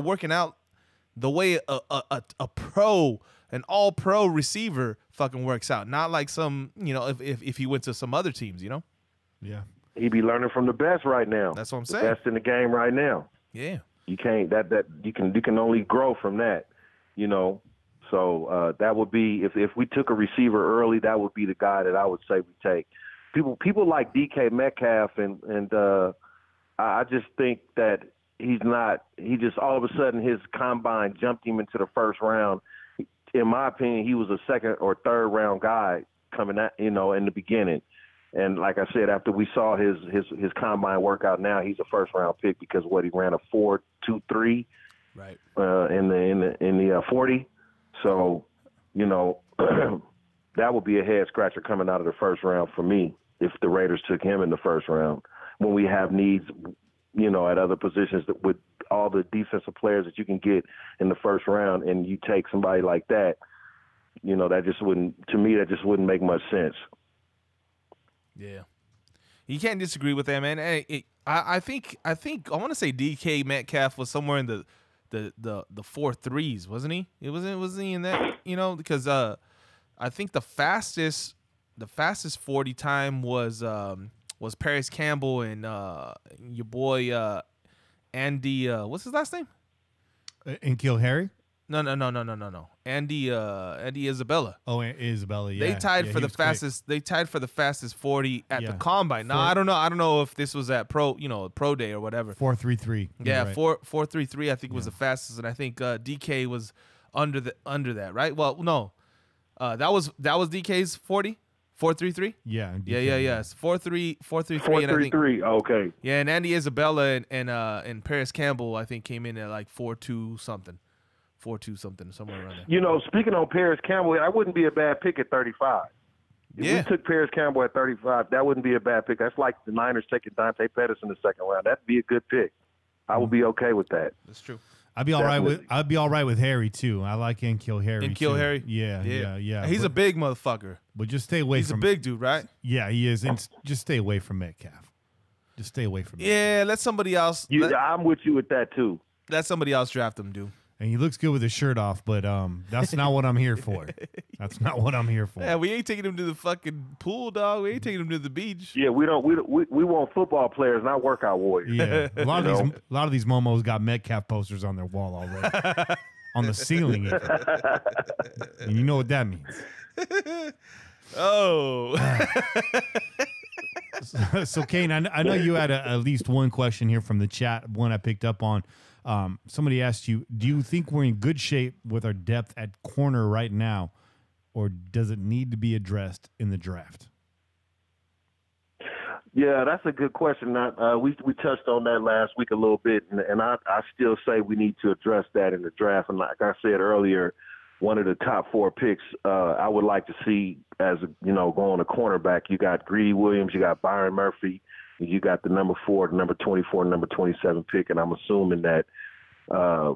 working out the way an all-pro receiver fucking works out. Not like some, if he went to some other teams, Yeah. He be learning from the best right now. That's what I'm the saying. Best in the game right now. Yeah. You can't you can only grow from that, So that would be if we took a receiver early, that would be the guy that I would say we take. People like DK Metcalf and I just think that he just all of a sudden his combine jumped him into the first round. In my opinion, he was a second or third round guy coming out, in the beginning. And like I said, after we saw his combine workout, now he's a first round pick because he ran a 4.23, right? In the 40. So, that would be a head scratcher coming out of the first round for me if the Raiders took him in the first round when we have needs, at other positions that with all the defensive players that you can get in the first round, and you take somebody like that, that just wouldn't make much sense. Yeah, you can't disagree with that, man. I think I want to say DK Metcalf was somewhere in the 4.3s, wasn't he? Wasn't he in that? Because I think the fastest 40 time was Paris Campbell and your boy Andy. What's his last name? And Kill Harry? No. Andy Isabella. Oh, Isabella. Yeah. They tied for the fastest. Quick. They tied for the fastest 40 at the combine. Now I don't know if this was at pro day or whatever. 4.33. Yeah, right. 4.33. I think was the fastest, and I think DK was under that. Right? Well, no, that was DK's 40. 4.33. Yeah. Yeah. It's 4.33. 4.33. Okay. Yeah, and Andy Isabella and Paris Campbell I think came in at like 4.2 something. 4.2 something, somewhere around there. Speaking on Paris Campbell, that wouldn't be a bad pick at 35. If we took Paris Campbell at 35, that wouldn't be a bad pick. That's like the Niners taking Dante Pettis in the second round. That'd be a good pick. I would be okay with that. That's true. I'd be all right with Harry too. I like N'Keal Harry. N'Keal Harry. Yeah. He's a big motherfucker. But just stay away. He's a big dude, right? Yeah, he is. And just stay away from Metcalf. Just stay away from. Yeah, let somebody else. I'm with you with that too. Let somebody else draft him, dude. And he looks good with his shirt off, but that's not what I'm here for. That's not what I'm here for. Yeah, we ain't taking him to the fucking pool, dog. We ain't taking him to the beach. Yeah, we want football players, not workout warriors. Yeah, a lot of these momos got Metcalf posters on their wall already, on the ceiling. And you know what that means. Oh. So Kane, I know you had at least one question here from the chat, one I picked up on. Somebody asked you, do you think we're in good shape with our depth at corner right now, or does it need to be addressed in the draft? Yeah, that's a good question. We touched on that last week a little bit, and I still say we need to address that in the draft. And like I said earlier, one of the top 4 picks I would like to see as going to cornerback. You got Greedy Williams, you got Byron Murphy. You got the number 4, the number 24, number 27 pick, and I'm assuming that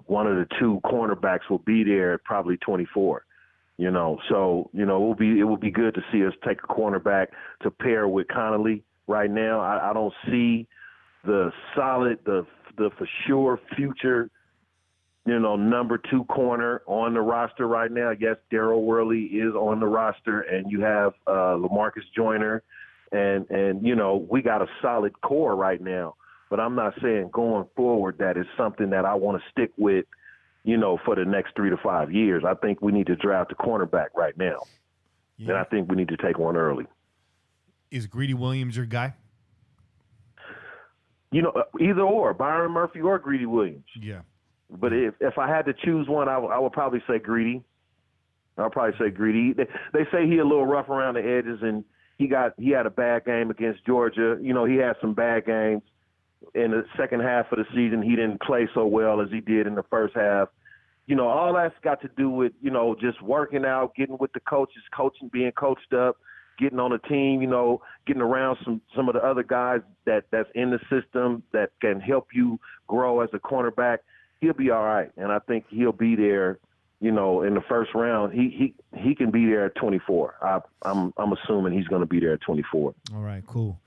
one of the 2 cornerbacks will be there at probably 24. So it will be good to see us take a cornerback to pair with Connolly. Right now, I don't see the solid, the for sure future, number 2 corner on the roster right now. Yes, Darryl Worley is on the roster, and you have LaMarcus Joyner. And we got a solid core right now, but I'm not saying going forward that is something that I want to stick with, for the next 3 to 5 years. I think we need to draft a cornerback right now, and I think we need to take one early. Is Greedy Williams your guy? Either or, Byron Murphy or Greedy Williams. Yeah. But if I had to choose one, I would probably say Greedy. I'll probably say Greedy. They say he a little rough around the edges, and he had a bad game against Georgia. You know, he had some bad games in the second half of the season. He didn't play so well as he did in the first half. You know, all that's got to do with, you know, just working out, getting with the coaches, coaching, being coached up, getting on a team, you know, getting around some of the other guys that's in the system that can help you grow as a cornerback. He'll be all right, and I think he'll be there. You know, in the first round, he can be there at 24. I'm assuming he's going to be there at 24. All right, cool.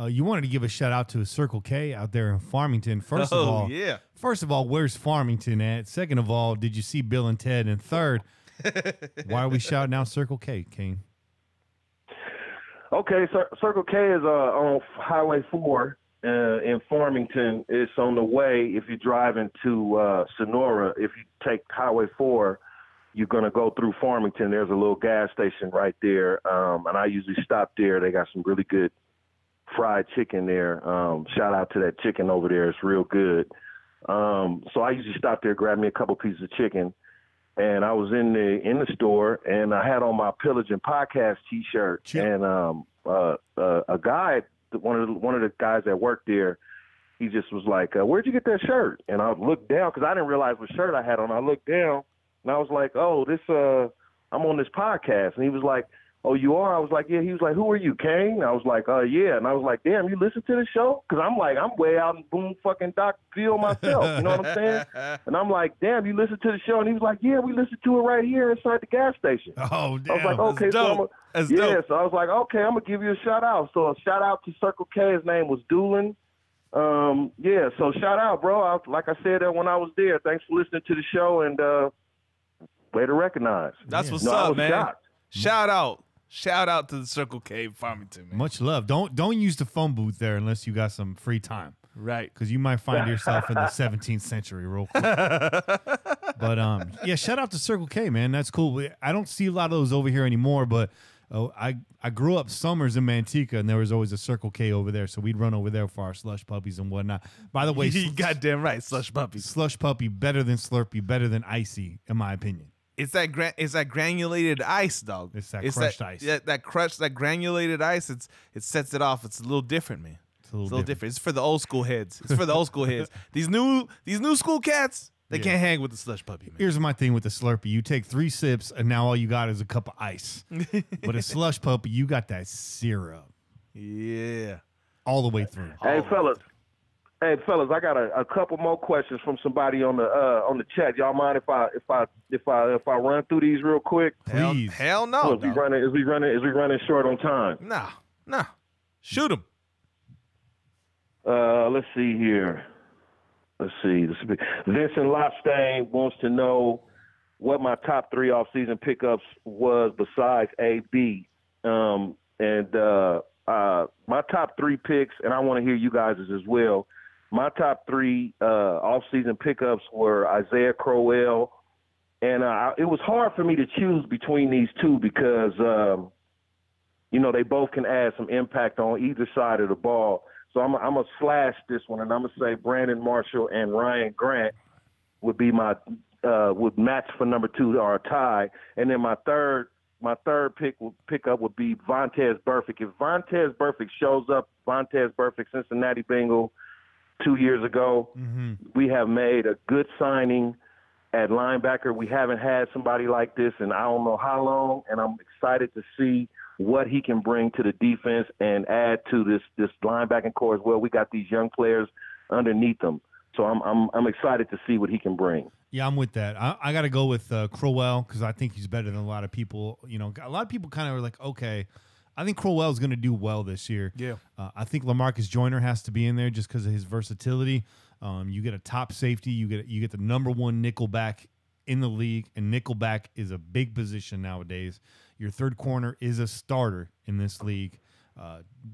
You wanted to give a shout out to Circle K out there in Farmington. First of all, where's Farmington at? Second of all, did you see Bill and Ted? And third, why are we shouting out Circle K, King? Okay, so Circle K is on Highway 4 in Farmington. It's on the way if you're driving to Sonora. If you take Highway 4, you're going to go through Farmington. There's a little gas station right there, and I usually stop there. They got some really good fried chicken there. Shout out to that chicken over there. It's real good. So I usually stop there, grab me a couple pieces of chicken, and I was in the store, and I had on my Pillaging Podcast T-shirt, and a guy, one of the guys that worked there, he just was like, "Where'd you get that shirt?" And I looked down because I didn't realize what shirt I had on. I looked down, and I was like, "Oh, I'm on this podcast." And he was like, "Oh, you are?" I was like, "Yeah." He was like, "Who are you, Kane?" I was like, "Yeah." And I was like, "Damn, you listen to the show?" Because I'm way out in boom fucking Dockville myself. You know what I'm saying? And I'm like, "Damn, you listen to the show?" And he was like, "Yeah, we listen to it right here inside the gas station." Oh, damn. I was like, "Okay." That's So dope. so I was like, "Okay, I'm going to give you a shout out." So a shout out to Circle K. His name was Doolin. So shout out, bro. Like I said when I was there, thanks for listening to the show, and way to recognize. That's what's up, man. Shocked. Shout out to the Circle K Farmington, man. Much love. Don't use the phone booth there unless you got some free time. Right. Because you might find yourself in the 17th century real quick. But, yeah, shout out to Circle K, man. That's cool. I don't see a lot of those over here anymore, but I grew up summers in Manteca, and there was always a Circle K over there, so we'd run over there for our slush puppies and whatnot. By the way, you goddamn right, slush puppies. Slush puppy better than Slurpee, better than Icy, in my opinion. It's that granulated ice, dog. It's that crushed ice. Yeah, that granulated ice. It sets it off. It's a little different, man. It's a little different. It's for the old school heads. These new school cats, they can't hang with the slush puppy, man. Here's my thing with the Slurpee. You take 3 sips, and now all you got is a cup of ice. But a slush puppy, you got that syrup. Yeah. All the way through. Hey, fellas, I got a couple more questions from somebody on the chat. Y'all mind if I run through these real quick? Please. Hell no. Is we running short on time? Nah. Shoot them. Let's see here. Let's see. Vincent Lopstein wants to know what my top 3 off-season pickups was besides AB. My top 3 picks, and I want to hear you guys' as well. My top 3 off-season pickups were Isaiah Crowell, and it was hard for me to choose between these two because, they both can add some impact on either side of the ball. So I'm going to slash this one, and I'm going to say Brandon Marshall and Ryan Grant would be would match for number 2 or a tie. And then my third pickup would be Vontaze Burfict. If Vontaze Burfict shows up, Vontaze Burfict, Cincinnati Bengal, 2 years ago, we have made a good signing at linebacker. We haven't had somebody like this in I don't know how long, and I'm excited to see what he can bring to the defense and add to this linebacking core as well. We got these young players underneath them, so I'm excited to see what he can bring. Yeah, I'm with that. I got to go with Crowell because I think he's better than a lot of people. A lot of people kind of are like, okay, I think Crowell's going to do well this year. Yeah. I think LaMarcus Joyner has to be in there just because of his versatility. You get a top safety. You get the number 1 nickelback in the league, and nickelback is a big position nowadays. Your third corner is a starter in this league.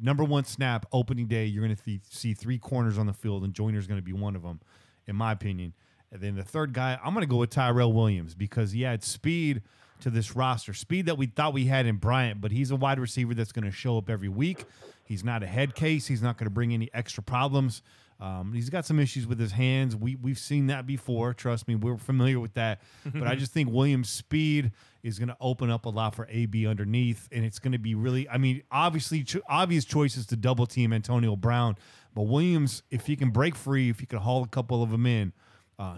Number 1 snap, opening day, you're going to see 3 corners on the field, and Joyner's going to be one of them, in my opinion. And then the third guy, I'm going to go with Tyrell Williams because he had speed to this roster, speed that we thought we had in Bryant, but he's a wide receiver that's going to show up every week. He's not a head case. He's not going to bring any extra problems. He's got some issues with his hands. We've seen that before. Trust me, we're familiar with that. But I just think Williams' speed is going to open up a lot for AB underneath, and it's going to be really, I mean, obviously obvious choices to double team Antonio Brown. But Williams, if he can break free, if he can haul a couple of them in,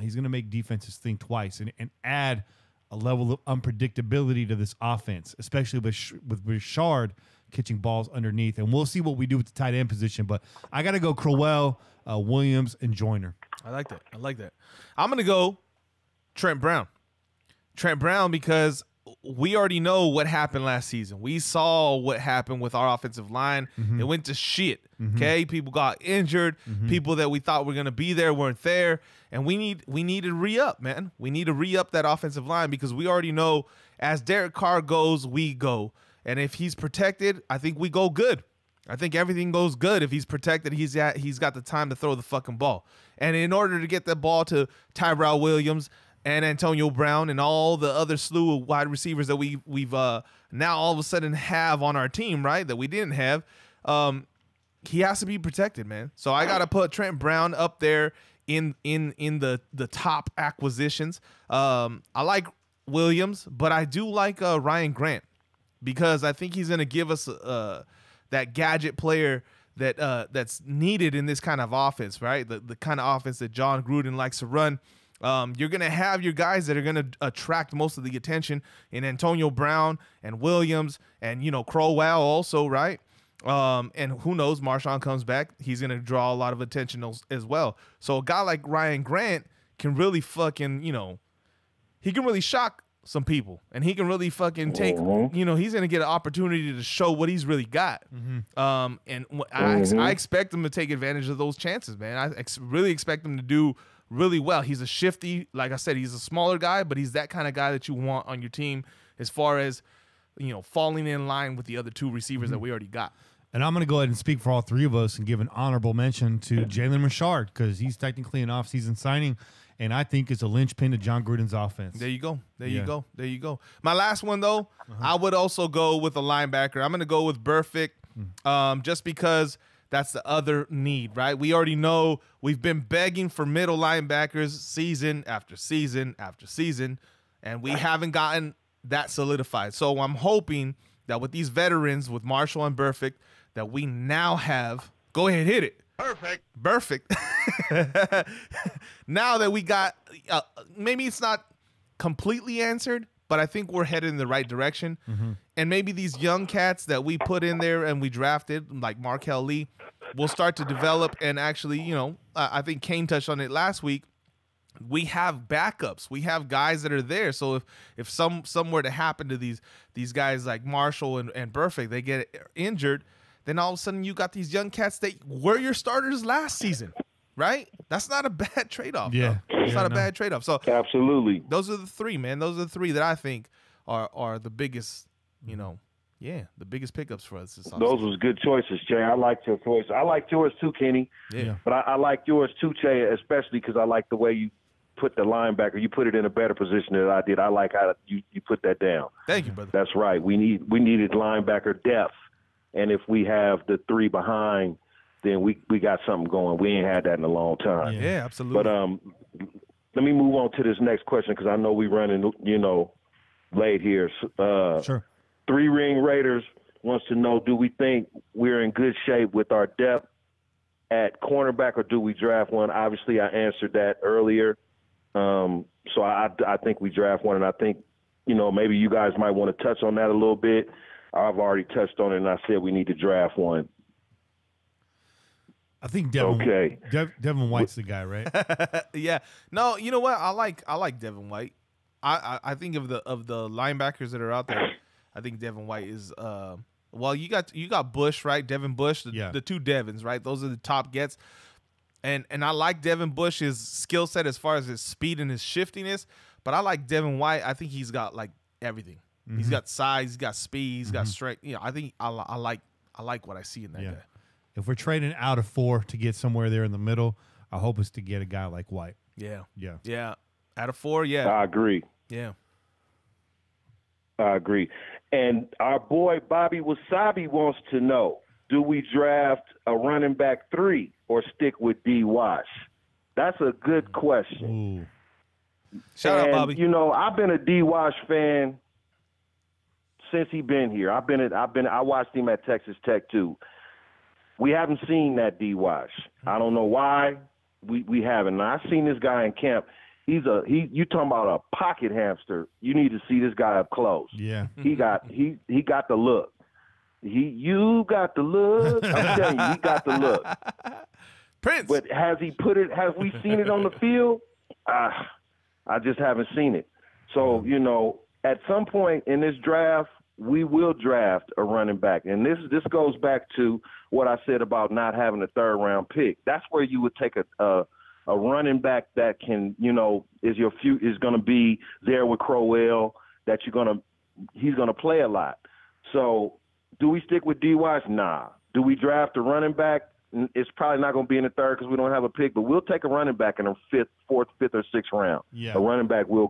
he's going to make defenses think twice and add a level of unpredictability to this offense, especially with Richard catching balls underneath. And we'll see what we do with the tight end position. But I got to go Crowell, Williams, and Joyner. I like that. I'm going to go Trent Brown. Because we already know what happened last season. We saw what happened with our offensive line. It went to shit. Okay, people got injured. People that we thought were going to be there weren't there, and we need to re-up, man. We need to re-up that offensive line because we already know as Derek Carr goes, we go. And if he's protected, I think we go good. I think everything goes good if he's protected. He's got the time to throw the fucking ball. And in order to get the ball to Tyrell Williams and Antonio Brown and all the other slew of wide receivers that we've now all of a sudden have on our team, right, that we didn't have, he has to be protected, man. So I got to put Trent Brown up there in the top acquisitions. I like Williams, but I do like Ryan Grant because I think he's going to give us that gadget player that's needed in this kind of offense, right? The kind of offense that John Gruden likes to run. You're going to have your guys that are going to attract most of the attention in Antonio Brown and Williams and, Crowell also, right? And who knows, Marshawn comes back. He's going to draw a lot of attention as well. So a guy like Ryan Grant can really fucking, he can really shock some people. And he can really fucking take, he's going to get an opportunity to show what he's really got. I expect him to take advantage of those chances, man. I really expect him to do really well. He's a shifty, like I said, he's a smaller guy, but he's that kind of guy that you want on your team as far as, falling in line with the other two receivers that we already got. And I'm going to go ahead and speak for all three of us and give an honorable mention to Jalen Richard because he's technically an offseason signing, and I think it's a linchpin to John Gruden's offense. There you go. There you go. My last one, though, I would also go with a linebacker. I'm going to go with Burfict just because that's the other need, right? We already know we've been begging for middle linebackers season after season after season, and we haven't gotten that solidified. So I'm hoping that with these veterans, with Marshall and Burfict, that we now have – go ahead, hit it. Perfect. Now that we got maybe it's not completely answered, but I think we're headed in the right direction. And maybe these young cats that we put in there and we drafted, like Markel Lee, will start to develop. And actually, I think Kane touched on it last week. We have backups. We have guys that are there. So if some were to happen to these guys like Marshall and Burfict, they get injured, then all of a sudden you got these young cats that were your starters last season, right? That's not a bad trade-off. It's not a bad trade-off. So absolutely, those are the three, man. Those are the three that I think are the biggest, the biggest pickups for us. Those was good choices, Jay. I liked your choice. I liked yours too, Kenny. Yeah. But I like yours too, Jay, especially because I like the way you put the linebacker. You put it in a better position than I did. I like how you put that down. Thank you, brother. That's right. We needed linebacker depth. And if we have the three behind, then we got something going. We ain't had that in a long time. Yeah, absolutely. But let me move on to this next question because I know we running, late here. Sure. 3 Ring Raiders wants to know, do we think we're in good shape with our depth at cornerback or do we draft one? Obviously, I answered that earlier. So I think we draft one, and I think, maybe you guys might want to touch on that a little bit. I've already touched on it, and I said we need to draft one. I think Devin White's the guy, right? Yeah. No, you know what? I like Devin White. I think of the linebackers that are out there, I think Devin White is well, you got Bush, right? Devin Bush, the two Devins, right? Those are the top gets. And I like Devin Bush's skill set as far as his speed and his shiftiness, but I like Devin White. I think he's got like everything. He's got size, he's got speed, he's got strength. I think I like what I see in that guy. If we're trading out of 4 to get somewhere there in the middle, I hope it's to get a guy like White. Yeah. Out of 4, I agree. Yeah. I agree. And our boy Bobby Wasabi wants to know, do we draft a running back 3 or stick with D. Wash? That's a good question. Ooh. Shout out, Bobby. You know, I've been a D. Wash fan since he been here. I watched him at Texas Tech too. We haven't seen that D. Wash. I don't know why we haven't. Now, I've seen this guy in camp. You talking about a pocket hamster. You need to see this guy up close. Yeah. He got the look. You got the look. I'm telling you, he got the look. Prince. But have we seen it on the field? I just haven't seen it. So, you know, at some point in this draft, we will draft a running back. And this goes back to what I said about not having a third-round pick. That's where you would take a running back that can, you know, is going to be there with Crowell, that he's going to play a lot. So do we stick with D-Wash? Nah. Do we draft a running back? It's probably not going to be in the third because we don't have a pick, but we'll take a running back in the fourth, fifth, or sixth round. Yeah. A running back will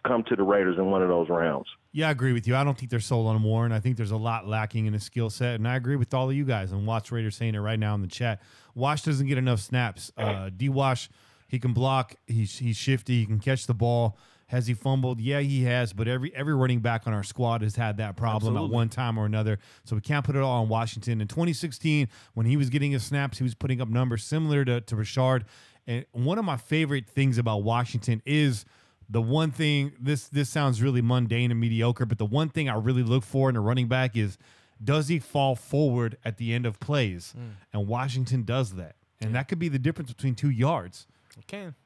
come to the Raiders in one of those rounds. Yeah, I agree with you. I don't think they're sold on Warren. I think there's a lot lacking in his skill set, and I agree with all of you guys. And Watch Raiders saying it right now in the chat. Wash doesn't get enough snaps. D-Wash, he can block. He's shifty. He can catch the ball. Has he fumbled? Yeah, he has. But every running back on our squad has had that problem at one time or another. So we can't put it all on Washington. In 2016, when he was getting his snaps, he was putting up numbers similar to Rashard. And one of my favorite things about Washington is the one thing, this sounds really mundane and mediocre, but the one thing I really look for in a running back is, does he fall forward at the end of plays? And Washington does that. And that could be the difference between 2 yards.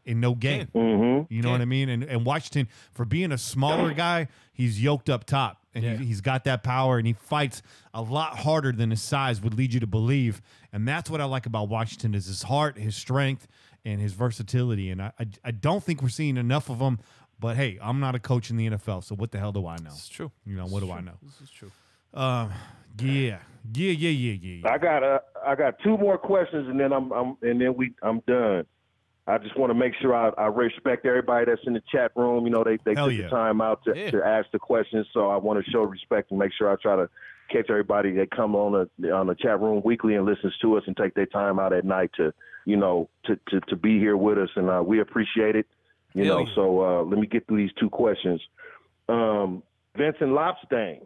In no game. You know what I mean? And Washington, for being a smaller guy, he's yoked up top. And he's got that power, and he fights a lot harder than his size would lead you to believe. And that's what I like about Washington, is his heart, his strength, and his versatility. And I don't think we're seeing enough of him. But, hey, I'm not a coach in the NFL, so what the hell do I know? It's true. You know, what do I know? This is true. Yeah. I got 2 more questions, and then I'm done. I just want to make sure I respect everybody that's in the chat room. You know, they took the time out to ask the questions, so I want to show respect and make sure I try to catch everybody that come on the chat room weekly and listens to us and take their time out at night to be here with us, and we appreciate it. You know, so let me get through these 2 questions. Vincent Lopstein,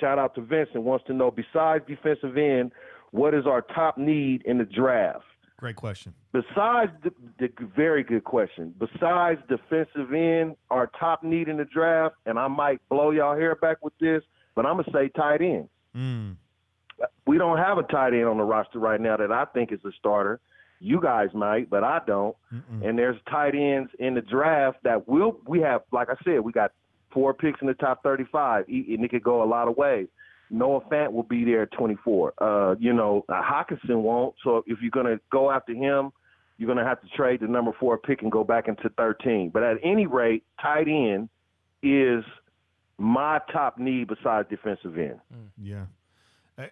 shout out to Vincent, wants to know, besides defensive end, what is our top need in the draft? Great question. Besides the very good question. Besides defensive end, our top need in the draft, and I might blow y'all hair back with this, but I'm going to say tight end. We don't have a tight end on the roster right now that I think is a starter. You guys might, but I don't. And there's tight ends in the draft that we have, like I said, we got 4 picks in the top 35, and it could go a lot of ways. Noah Fant will be there at 24. Hockenson won't. So if you're going to go after him, you're going to have to trade the number 4 pick and go back into 13. But at any rate, tight end is my top need besides defensive end. Yeah.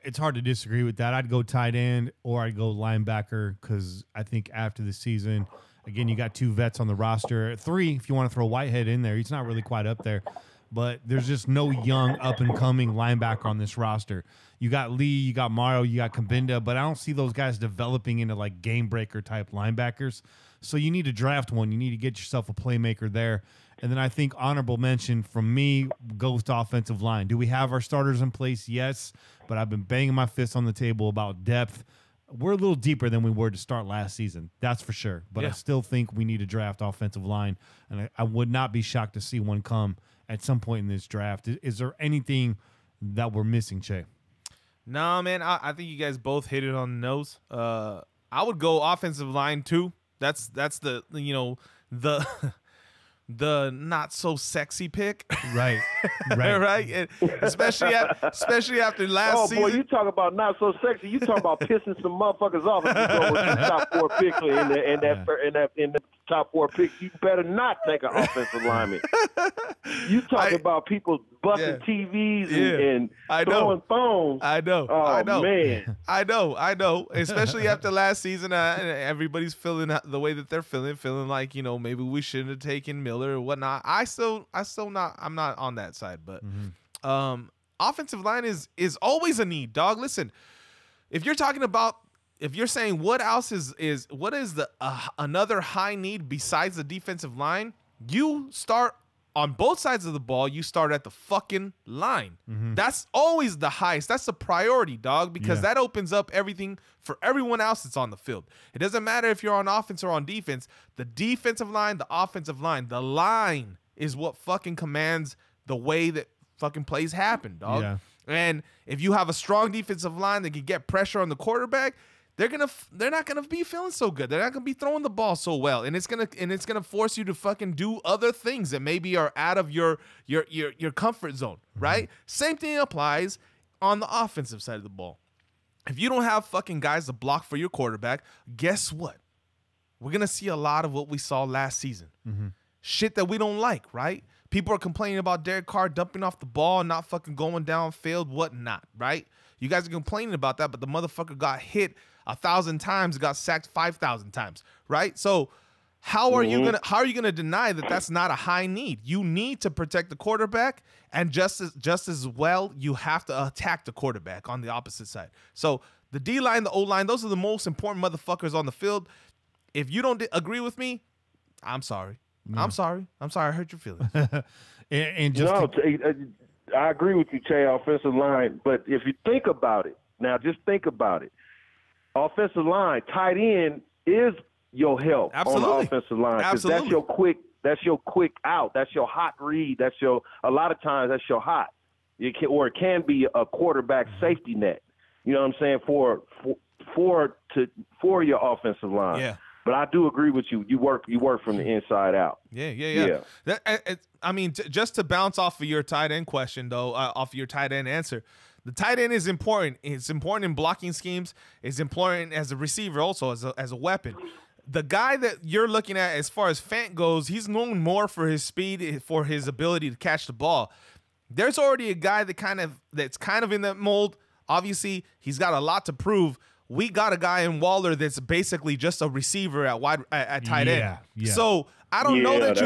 It's hard to disagree with that. I'd go tight end or I'd go linebacker, because I think after the season, again, you got 2 vets on the roster. 3, if you want to throw Whitehead in there. He's not really quite up there. But there's just no young, up-and-coming linebacker on this roster. You got Lee, you got Mario, you got Kabinda, but I don't see those guys developing into, like, game-breaker-type linebackers. So you need to draft one. You need to get yourself a playmaker there. And then I think honorable mention from me goes to offensive line. Do we have our starters in place? Yes. But I've been banging my fist on the table about depth. We're a little deeper than we were to start last season. That's for sure. But I still think we need to draft offensive line. And I would not be shocked to see one come at some point in this draft. Is there anything that we're missing, Che? No, man. I think you guys both hit it on the nose. I would go offensive line too. That's the the not so sexy pick, right? Right. And especially after last season. Oh boy, you talk about not so sexy. You talk about pissing some motherfuckers off if you go with the top 4 picks in the top 4 picks. You better not take an offensive lineman. You talk about people busting TVs and throwing phones. I know. Oh, I know. Man. I know. Especially after last season, everybody's feeling the way that they're feeling like, maybe we shouldn't have taken Miller or whatnot. I'm not on that side, but offensive line is always a need, dog. Listen, if you're talking about if you're saying what else is what is the another high need besides the defensive line, you start on both sides of the ball. You start at the fucking line. That's always the highest. That's the priority, dog, because that opens up everything for everyone else that's on the field. It doesn't matter if you're on offense or on defense. The defensive line, the offensive line, the line is what fucking commands the way that fucking plays happen, dog. Yeah. And if you have a strong defensive line that can get pressure on the quarterback, they're not gonna be feeling so good. They're not gonna be throwing the ball so well, and it's gonna force you to fucking do other things that maybe are out of your comfort zone, right? Same thing applies on the offensive side of the ball. If you don't have fucking guys to block for your quarterback, guess what? We're gonna see a lot of what we saw last season. Shit that we don't like, right? People are complaining about Derek Carr dumping off the ball, not fucking going downfield, whatnot, right? You guys are complaining about that, but the motherfucker got hit 1,000 times, got sacked 5,000 times, right? So how are you gonna deny that that's not a high need? You need to protect the quarterback, and just as well, you have to attack the quarterback on the opposite side. So the D line, the O line, those are the most important motherfuckers on the field. If you don't agree with me, I'm sorry. I'm sorry. I hurt your feelings. and just I agree with you, Che, offensive line. But if you think about it, now just think about it. Offensive line, tight end is your help on the offensive line. Absolutely. That's your quick out. That's your hot read. A lot of times that's your hot. It can be a quarterback safety net. You know what I'm saying? For your offensive line. Yeah. But I do agree with you. You work from the inside out. Yeah. Just to bounce off of your tight end question, though, off of your tight end answer, the tight end is important. It's important in blocking schemes. It's important as a receiver also, as a weapon. The guy that you're looking at as far as Fant goes, he's known more for his speed, for his ability to catch the ball. There's already a guy that's kind of in that mold. Obviously, he's got a lot to prove. We got a guy in Waller that's basically just a receiver at tight end. Yeah. So I don't know that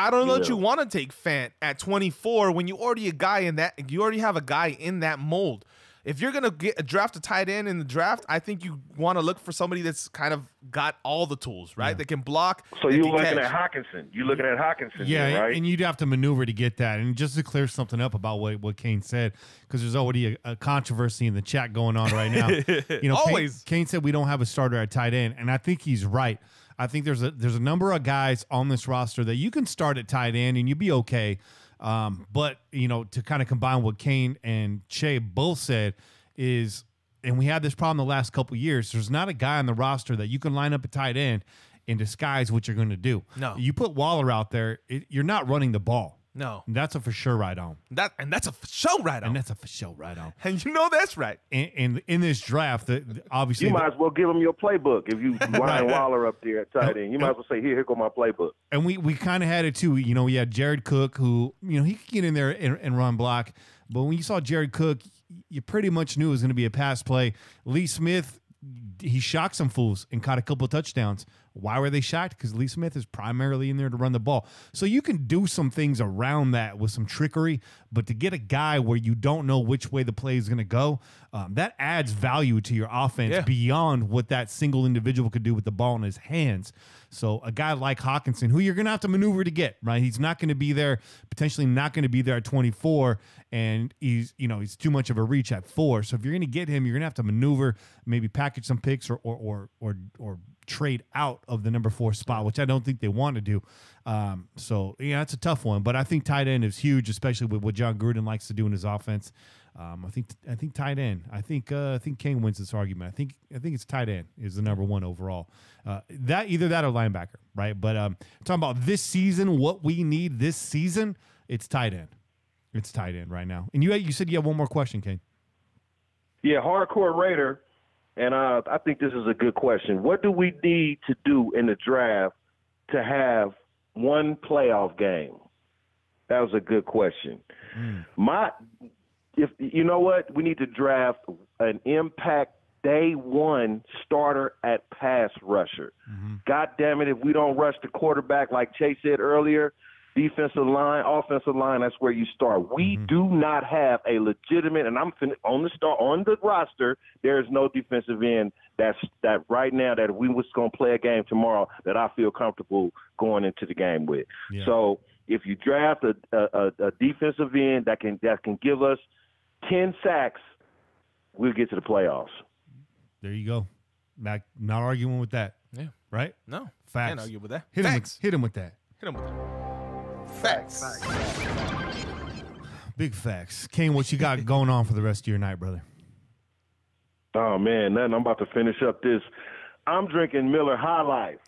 I don't know that you want to take Fant at 24 when you already have a guy in that mold. If you're gonna draft a tight end in the draft, I think you want to look for somebody that's kind of got all the tools, right? That can block. So you're looking at Hockenson. You're looking at Hockenson, right? And you'd have to maneuver to get that. And just to clear something up about what Kane said, because there's already a controversy in the chat going on right now. Always. Kane said we don't have a starter at tight end, and I think he's right. I think there's a number of guys on this roster that you can start at tight end and you'd be okay. But, to kind of combine what Kane and Che both said is, and we had this problem the last couple of years, there's not a guy on the roster that you can line up at tight end and disguise what you're going to do. No. You put Waller out there, you're not running the ball. No. That's a for sure right on. That's a for sure right on. And that's a for sure right on. And that's right. And in this draft, obviously... You might as well give him your playbook. If you line Waller up there at tight end, you might as well say, here go my playbook. And we kind of had it too. We had Jared Cook, who, he could get in there and run block. But when you saw Jared Cook, you pretty much knew it was going to be a pass play. Lee Smith, he shocked some fools and caught a couple of touchdowns. Why were they shocked? Because Lee Smith is primarily in there to run the ball. So you can do some things around that with some trickery, but to get a guy where you don't know which way the play is going to go, that adds value to your offense beyond what that single individual could do with the ball in his hands. So a guy like Hockenson, who you're going to have to maneuver to get, right? He's not going to be there, potentially not going to be there at 24, and he's too much of a reach at 4. So if you're going to get him, you're going to have to maneuver, maybe package some picks or trade out of the number 4 spot, which I don't think they want to do. So it's a tough one, but I think tight end is huge, especially with what John Gruden likes to do in his offense. I think tight end. I think Kane wins this argument. I think it's tight end is the number 1 overall. Either that or linebacker, right? But talking about this season, what we need this season, it's tight end. It's tight end right now. And you said you have one more question, Kane. Yeah, hardcore Raider. And I think this is a good question. What do we need to do in the draft to have one playoff game? That was a good question. If you know what, we need to draft an impact day 1 starter at pass rusher. God damn it, if we don't rush the quarterback like Chase said earlier, defensive line, offensive line, that's where you start. We do not have a legitimate, and on the roster, there is no defensive end that right now that if we was going to play a game tomorrow that I feel comfortable going into the game with. Yeah. So if you draft a defensive end that can give us 10 sacks, we'll get to the playoffs. There you go. Not arguing with that. Yeah. Right? No. Facts. Can't argue with that. Hit him with that. Hit him with that. Facts. Big facts. Kane, what you got going on for the rest of your night, brother? Oh, man, nothing. I'm about to finish up this. I'm drinking Miller High Life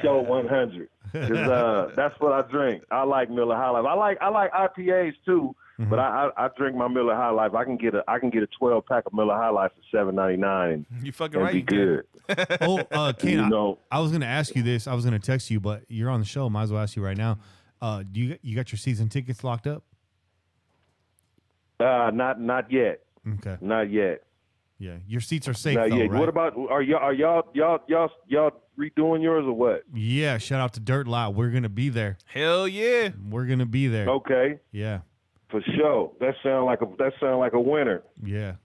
Show 100. That's what I drink. I like Miller High Life. I like IPAs too, but I drink my Miller High Life. I can get a 12-pack of Miller High Life for $7.99. You fucking right. Be good. Kane, I was going to ask you this. I was going to text you, but you're on the show. Might as well ask you right now. You got your season tickets locked up? Not yet. Okay. Not yet. Yeah, your seats are safe. Not though, yet. right? What about are y'all redoing yours or what? Yeah, shout out to Dirt Lot. We're gonna be there. Hell yeah, we're gonna be there. Okay. Yeah. For sure. That sound like a winner. Yeah.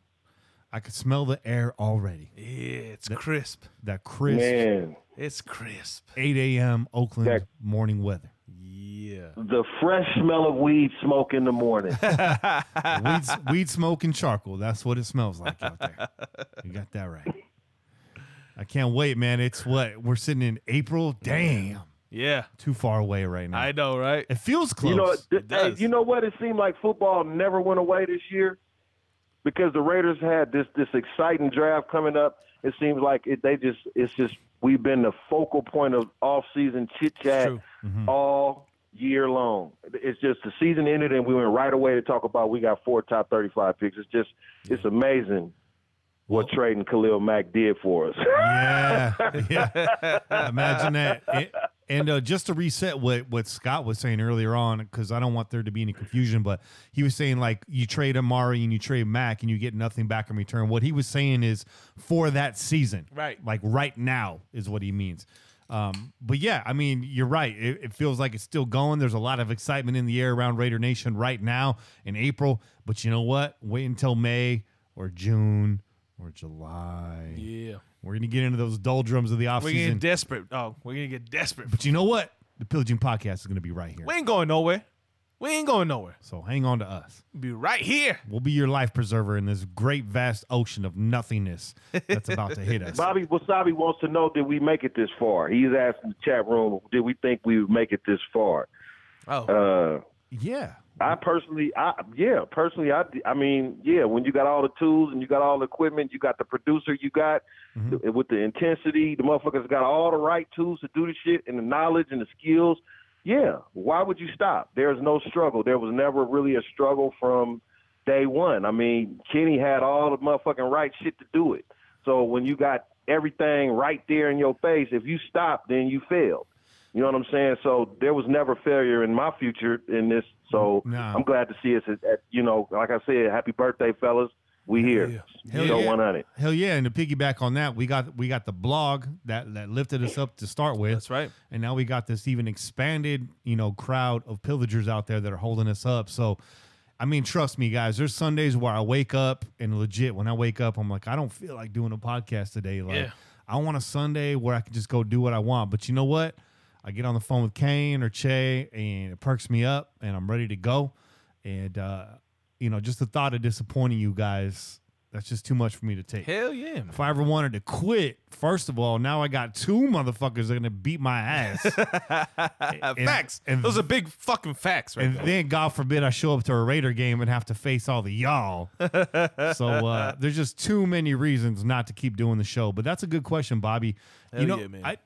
I could smell the air already. Yeah, it's crisp. That crisp. Man. It's crisp. 8 a.m. Oakland morning weather. Yeah. The fresh smell of weed smoke in the morning. weed smoke and charcoal. That's what it smells like out there. You got that right. I can't wait, man. It's what? We're sitting in April. Damn. Yeah. Too far away right now. I know, right? It feels close. It does. You know what? It seemed like football never went away this year because the Raiders had this exciting draft coming up. It seems like it's just we've been the focal point of off-season chit-chat all year long. It's just the season ended and we went right away to talk about we got 4 top 35 picks. It's amazing what trading Khalil Mack did for us. Yeah. Imagine that. And just to reset what Scott was saying earlier on, because I don't want there to be any confusion, but he was saying like you trade Amari and you trade Mack and you get nothing back in return. What he was saying is for that season. Right. Like right now is what he means. But yeah, I mean, you're right. It feels like it's still going. There's a lot of excitement in the air around Raider Nation right now in April. But you know what? Wait until May or June or July. Yeah. We're going to get into those doldrums of the offseason. We're going to get desperate. Oh, we're going to get desperate. But you know what? The Pillaging Podcast is going to be right here. We ain't going nowhere. So hang on to us. We'll be right here. We'll be your life preserver in this great, vast ocean of nothingness that's about to hit us. Bobby Wasabi wants to know, did we make it this far? He's asking the chat room, did we think we would make it this far? Oh. Yeah. I mean, when you got all the tools and you got all the equipment, you got the producer you got with the intensity, the motherfuckers got all the right tools to do the shit and the knowledge and the skills. Yeah, why would you stop? There's no struggle. There was never really a struggle from day one. I mean, Kenny had all the motherfucking right shit to do it. So when you got everything right there in your face, if you stop, then you failed. You know what I'm saying? So there was never failure in my future in this. So I'm glad to see us at like I said, happy birthday, fellas. We here. Show 100. Hell yeah. And to piggyback on that, we got the blog that lifted us up to start with. That's right. And now we got this even expanded, crowd of pillagers out there that are holding us up. So, I mean, trust me, guys, there's Sundays where I wake up and legit, when I wake up, I'm like, I don't feel like doing a podcast today. Like, I want a Sunday where I can just go do what I want. But you know what? I get on the phone with Kane or Che and it perks me up and I'm ready to go. And, just the thought of disappointing you guys, that's just too much for me to take. Hell yeah, man. If I ever wanted to quit, first of all, now I got 2 motherfuckers that are going to beat my ass. Facts. Those are big fucking facts right there. And then, God forbid, I show up to a Raider game and have to face all the y'all. So there's just too many reasons not to keep doing the show. But that's a good question, Bobby. Hell yeah, man.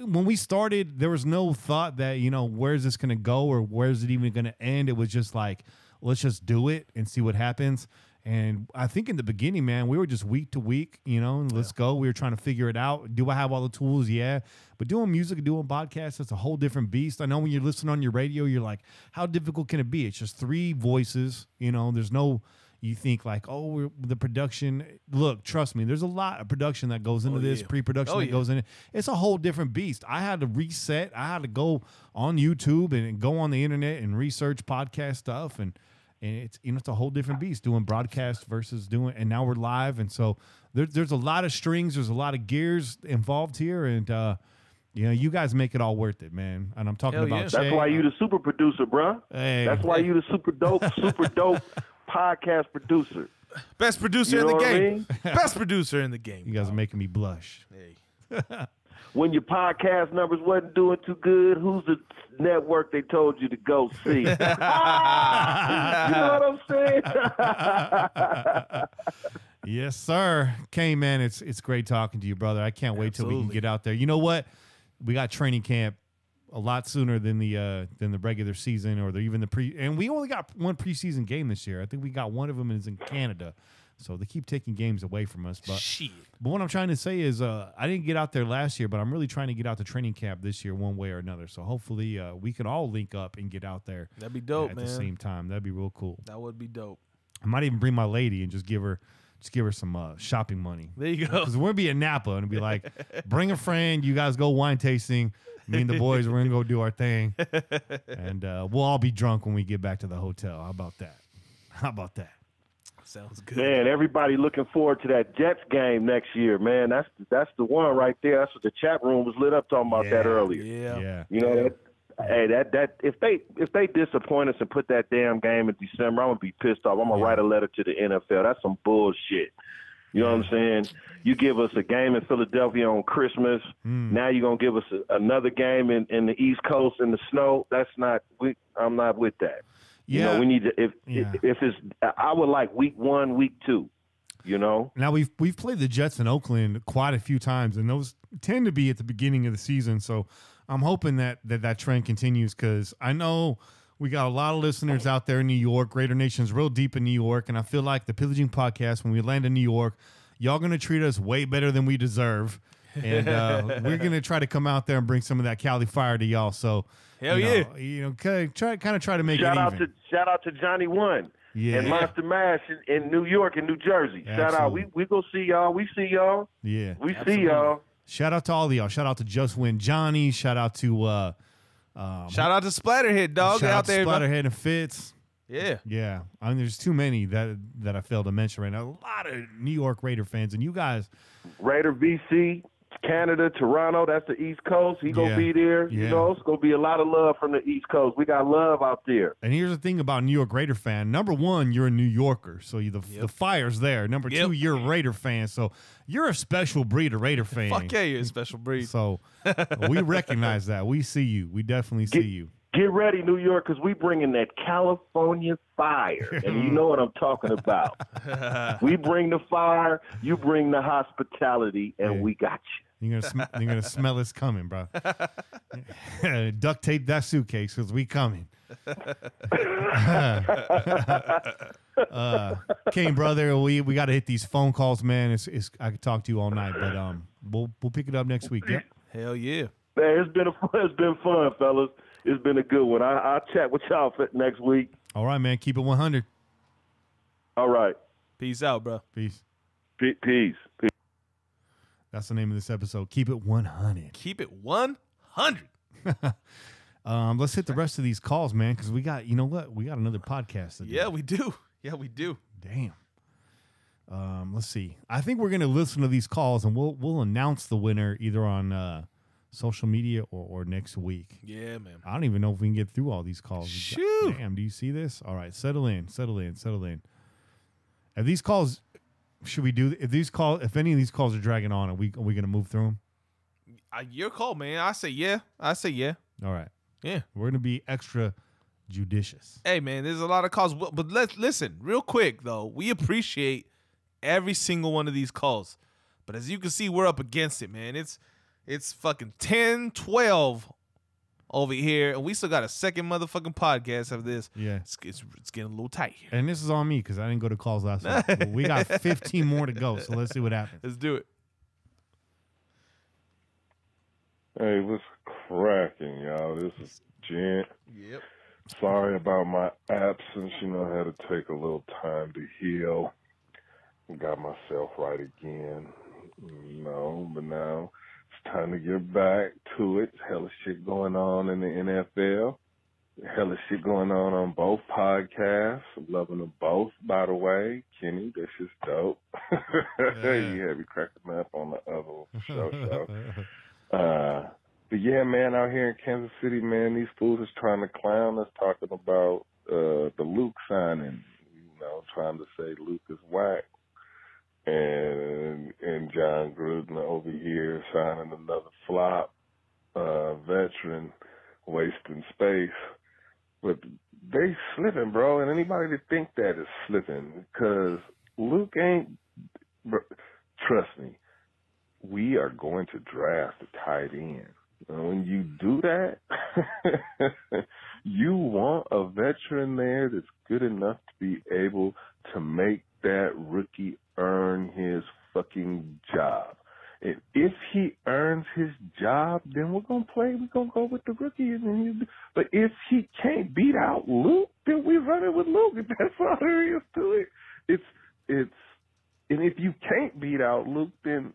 When we started, there was no thought that, where's this going to go or where's it even going to end? It was just like, let's just do it and see what happens. And I think in the beginning, man, we were just week to week, let's go. We were trying to figure it out. Do I have all the tools? Yeah. But doing music and doing podcasts, that's a whole different beast. I know when you're listening on your radio, you're like, how difficult can it be? It's just 3 voices. There's no, you think like, oh, the production. Look, trust me, there's a lot of production that goes into this, pre-production that goes in it. It's a whole different beast. I had to reset. I had to go on YouTube and go on the internet and research podcast stuff, and it's it's a whole different beast doing broadcast versus doing. And now we're live, and so there's a lot of strings, there's a lot of gears involved here, and you guys make it all worth it, man. And I'm talking about Shay. That's why you the super producer, bro. Hey. That's why you the super dope podcast producer. Best producer in the game. Best producer in the game. You guys are making me blush. Hey. When your podcast numbers wasn't doing too good, who's the network they told you to go see? You know what I'm saying? Yes, sir. Kane, man, it's great talking to you, brother. I can't wait till we can get out there. You know what? We got training camp a lot sooner than the regular season or even the pre. And we only got one preseason game this year. I think we got one of them is in Canada. So they keep taking games away from us. But what I'm trying to say is I didn't get out there last year, but I'm really trying to get out to training camp this year one way or another. So hopefully we can all link up and get out there. That'd be dope, at man. the same time. That'd be real cool. That would be dope. I might even bring my lady and just give her some shopping money. There you go. Because we'll be in Napa and be like, bring a friend. You guys go wine tasting. Me and the boys, we're going to go do our thing. And we'll all be drunk when we get back to the hotel. How about that? Sounds good. Man, everybody looking forward to that Jets game next year, man. That's the one right there. That's what the chat room was lit up talking about that earlier. Yeah. You know, that if they disappoint us and put that damn game in December, I'm gonna be pissed off. I'm gonna write a letter to the NFL. That's some bullshit. You know what I'm saying? You give us a game in Philadelphia on Christmas. Now you're gonna give us another game in the East Coast in the snow. I'm not with that. Yeah. You know, we need to if it's I would like week 1, week 2. You know. Now we've played the Jets in Oakland quite a few times, and those tend to be at the beginning of the season. So I'm hoping that trend continues because I know we got a lot of listeners out there in New York. Raider Nation's real deep in New York, and I feel like the Pillaging Podcast, when we land in New York, y'all going to treat us way better than we deserve. And we're going to try to come out there and bring some of that Cali fire to y'all. So, try to make it even. Shout out to Johnny One and Monster Mash in New York and New Jersey. Absolutely. Shout out. We go see y'all. We see y'all. Yeah. We see y'all. Shout out to all of y'all. Shout out to Just Win Johnny. Shout out to shout out to Splatterhead, dog. Shout out there, to Splatterhead and Fitz. Yeah. I mean, there's too many that I failed to mention right now. A lot of New York Raider fans, and you guys. Raider VC, Canada, Toronto. That's the East Coast. He gonna be there. Yeah. You know, it's gonna be a lot of love from the East Coast. We got love out there. And here's the thing about New York Raider fan. Number one, you're a New Yorker, so the fire's there. Number two, you're a Raider fan, so you're a special breed of Raider fan. Fuck yeah, you're a special breed. So we recognize that. We see you. We definitely see you. Get ready, New York, because we bringing that California fire, and you know what I'm talking about. We bring the fire, you bring the hospitality, and we got you. You're gonna smell us coming, bro. Duct tape that suitcase because we coming. Kane, brother, we got to hit these phone calls, man. I could talk to you all night, but we'll pick it up next week. Yeah. Hell yeah, man. It's been fun, fellas. It's been a good one. I'll chat with y'all next week. All right, man. Keep it 100. All right. Peace out, bro. Peace. Peace. That's the name of this episode. Keep it 100. Keep it 100. Let's hit the rest of these calls, man, because we got another podcast to do. Yeah, we do. Damn. Let's see. I think we're gonna listen to these calls and we'll announce the winner either on social media or next week. Yeah, man. I don't even know if we can get through all these calls. Shoot. Damn, do you see this? All right, settle in. If these calls, if any of these calls are dragging on, are we gonna move through them? Your call, man. I say yeah. All right. Yeah. We're gonna be extra judicious. Hey, man, there's a lot of calls, but let's listen real quick though. We appreciate every single one of these calls, but as you can see, we're up against it, man. It's fucking 10-12 over here, and we still got a second motherfucking podcast of this. Yeah. It's getting a little tight here. And this is on me because I didn't go to calls last week. But we got 15 more to go, so let's see what happens. Let's do it. Hey, what's cracking, y'all? This is Gent. Yep. Sorry about my absence distance, I had to take a little time to heal. Got myself right again, but now it's time to get back to it. Hella shit going on in the NFL. Hella shit going on both podcasts. I'm loving them both, by the way. Kenny, this is dope. You had me cracking up on the other show. But yeah, man, out here in Kansas City, man, these fools is trying to clown us, talking about the Luke signing, trying to say Luke is whack. And John Gruden over here signing another flop veteran, wasting space. But they slipping, bro, and anybody that think that is slipping, because Luke ain't. Trust me, we are going to draft a tight end. And when you do that, you want a veteran there that's good enough to be able to make that rookie earn his fucking job. And if he earns his job, then we're going to play. We're going to go with the rookie. But if he can't beat out Luke, then we run it with Luke. That's all there is to it. And if you can't beat out Luke, then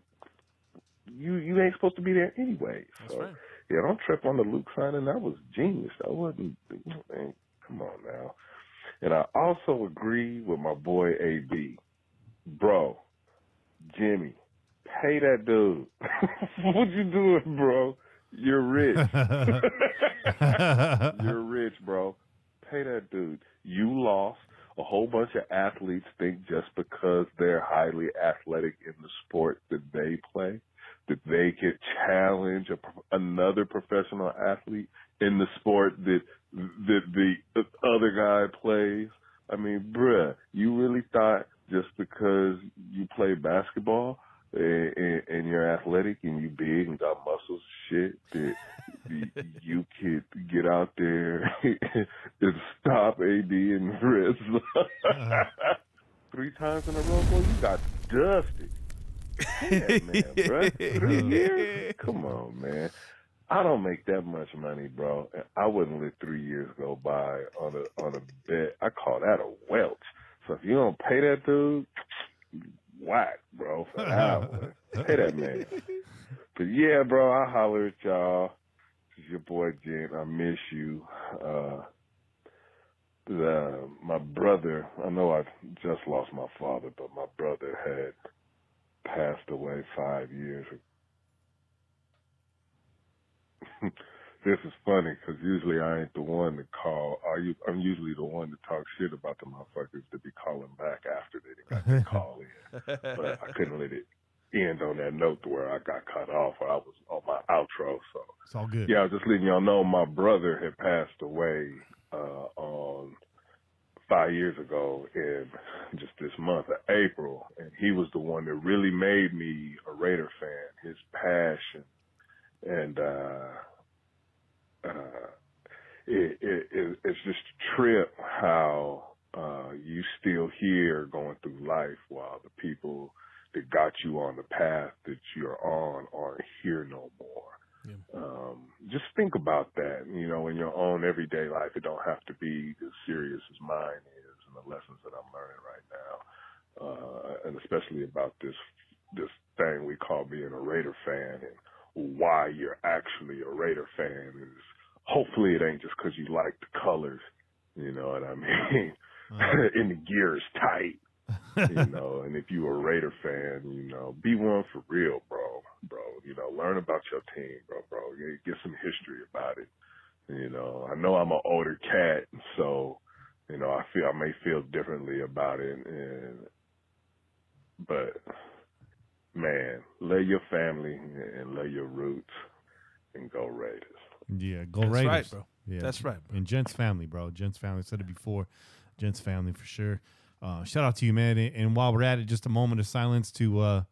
you ain't supposed to be there anyway. So, right. Yeah, don't trip on the Luke signing. That was genius. That wasn't, man, come on now. And I also agree with my boy AB. Bro, Jimmy, pay that dude. What you doing, bro? You're rich. You're rich, bro. Pay that dude. You lost. A whole bunch of athletes think just because they're highly athletic in the sport that they play, that they could challenge another professional athlete in the sport that the other guy plays. I mean, bruh, you really thought just because you play basketball and you're athletic and you big and got muscles and shit that you could get out there and stop AD and Riz 3 times in a row, boy, you got dusted. Yeah, man, bro. 3 years? Come on, man. I don't make that much money, bro. And I wouldn't let 3 years go by on a bet. I call that a welch. So if you don't pay that dude, whack, bro, for hours. Pay that man. But yeah, bro, I'll holler at y'all. This is your boy Jen. I miss you. My brother, I know I just lost my father, but my brother had passed away 5 years ago. This is funny because usually I ain't the one to call. I'm usually the one to talk shit about the motherfuckers that be calling back after they got their call in. But I couldn't let it end on that note to where I got cut off or I was on my outro. So it's all good. Yeah, I was just letting y'all know my brother had passed away on 5 years ago in just this month of April. And he was the one that really made me a Raider fan, his passion. And it's just a trip how you still here going through life while the people that got you on the path that you're on aren't here no more. Yeah. Just think about that, in your own everyday life. It don't have to be as serious as mine is and the lessons that I'm learning right now. And especially about this thing we call being a Raider fan and why you're actually a Raider fan is hopefully it ain't just because you like the colors, you know what I mean? And the gear is tight, and if you're a Raider fan, be one for real, bro, learn about your team, bro, get some history about it. I know I'm an older cat, so, I may feel differently about it, but man, love your family and love your roots and go Raiders. Yeah, go Raiders. That's right, bro. Yeah. That's right, bro. And Gent's family, bro. Gent's family. I said it before. Gent's family for sure. Shout out to you, man. And while we're at it, just a moment of silence to a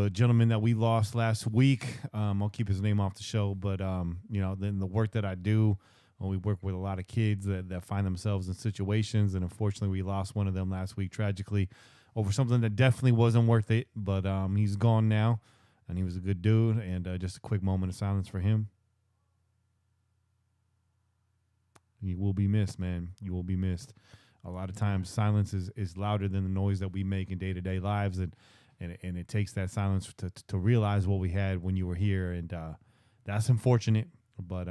gentleman that we lost last week. I'll keep his name off the show, but then the work that I do, we work with a lot of kids that find themselves in situations, and unfortunately, we lost one of them last week tragically over something that definitely wasn't worth it. But he's gone now, and he was a good dude. And just a quick moment of silence for him. You will be missed, man. You will be missed. A lot of times silence is louder than the noise that we make in day-to-day lives, and it takes that silence to realize what we had when you were here, and that's unfortunate, but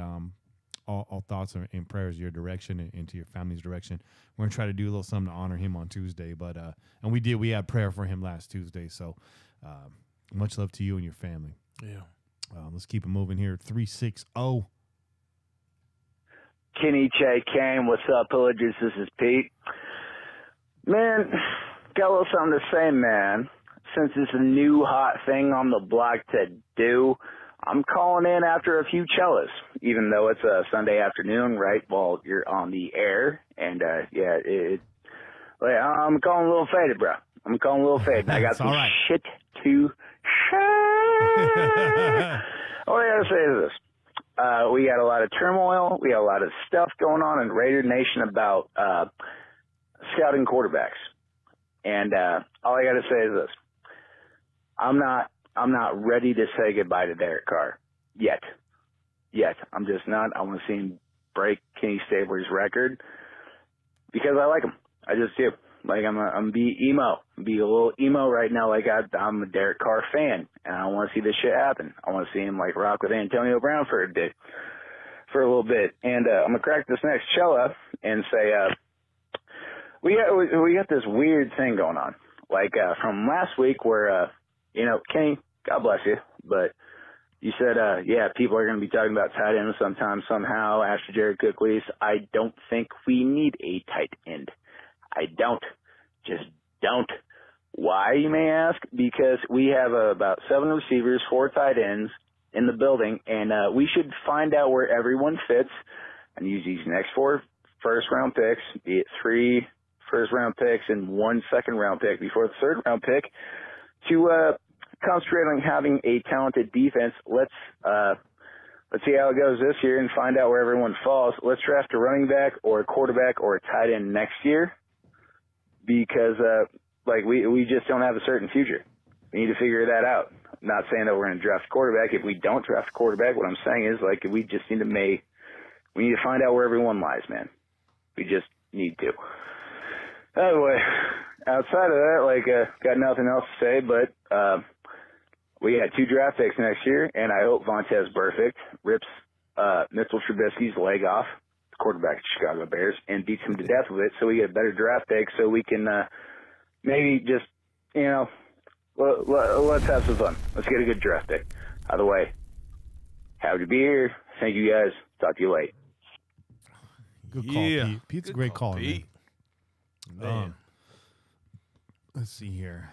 all thoughts are in prayers your direction and to your family's direction. We're going to try to do a little something to honor him on Tuesday, but and we had prayer for him last Tuesday, so much love to you and your family. Yeah. Let's keep it moving here. 360. Kenny J. Kane, what's up, Pillagers? This is Pete. Man, got a little something to say, man. Since it's a new hot thing on the block to do, I'm calling in after a few cellos, even though it's a Sunday afternoon, right, while you're on the air. And, I'm calling a little faded, bro. I'm calling a little faded. I got some shit to share. All I got to say is this. We got a lot of turmoil. We got a lot of stuff going on in Raider Nation about scouting quarterbacks. And all I got to say is this. I'm not ready to say goodbye to Derek Carr yet. I'm just not. I want to see him break Kenny Stabler's record because I like him. I just do. Like I'm be a little emo right now. Like I'm a Derek Carr fan, and I want to see this shit happen. I want to see him like rock with Antonio Brown for a little bit. And I'm gonna crack this next cello and say we got this weird thing going on. Like from last week where Kenny, God bless you, but you said people are gonna be talking about tight ends sometime somehow after Jared Cook leaves. I don't think we need a tight end. I don't. Just don't. Why, you may ask? Because we have about 7 receivers, 4 tight ends in the building, and we should find out where everyone fits and use these next 4 first-round picks, be it 3 first-round picks and 1 second-round pick before the third-round pick, to concentrate on having a talented defense. Let's see how it goes this year and find out where everyone falls. Let's draft a running back or a quarterback or a tight end next year. Because, we just don't have a certain future. We need to figure that out. I'm not saying that we're going to draft a quarterback. If we don't draft a quarterback, what I'm saying is, we just need to find out where everyone lies, man. We just need to. Anyway, outside of that, got nothing else to say, but we got 2 draft picks next year, and I hope Vontaze Burfict rips Mitchell Trubisky's leg off, quarterback of the Chicago Bears, and beats him to death with it so we get a better draft pick so we can maybe just, let's have some fun. Let's get a good draft pick. By the way, happy to be here. Thank you, guys. Talk to you late. Good call, Pete. Pete's a great call, Pete. Man. Let's see here.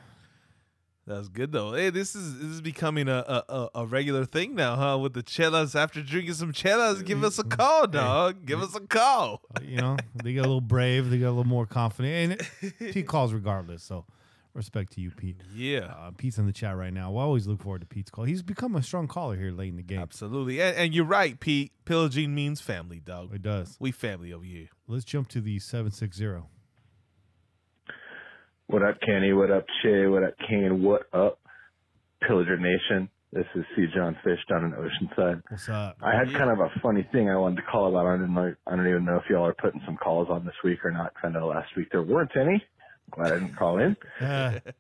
That's good though. Hey, this is becoming a regular thing now, huh? With the chelas, after drinking some chelas, give us a call, dog. Give us a call. They got a little brave. They got a little more confident, and Pete calls regardless. So, respect to you, Pete. Yeah. Pete's in the chat right now. We'll always look forward to Pete's call. He's become a strong caller here late in the game. Absolutely, and you're right, Pete. Pillaging means family, dog. It does. We family over here. Let's jump to the 760. What up, Kenny? What up, Che? What up, Kane? What up, Pillager Nation? This is C. John Fish down in Oceanside. What's up? I had kind of a funny thing I wanted to call about. I don't even know if y'all are putting some calls on this week or not, because I know last week there weren't any. Glad I didn't call in.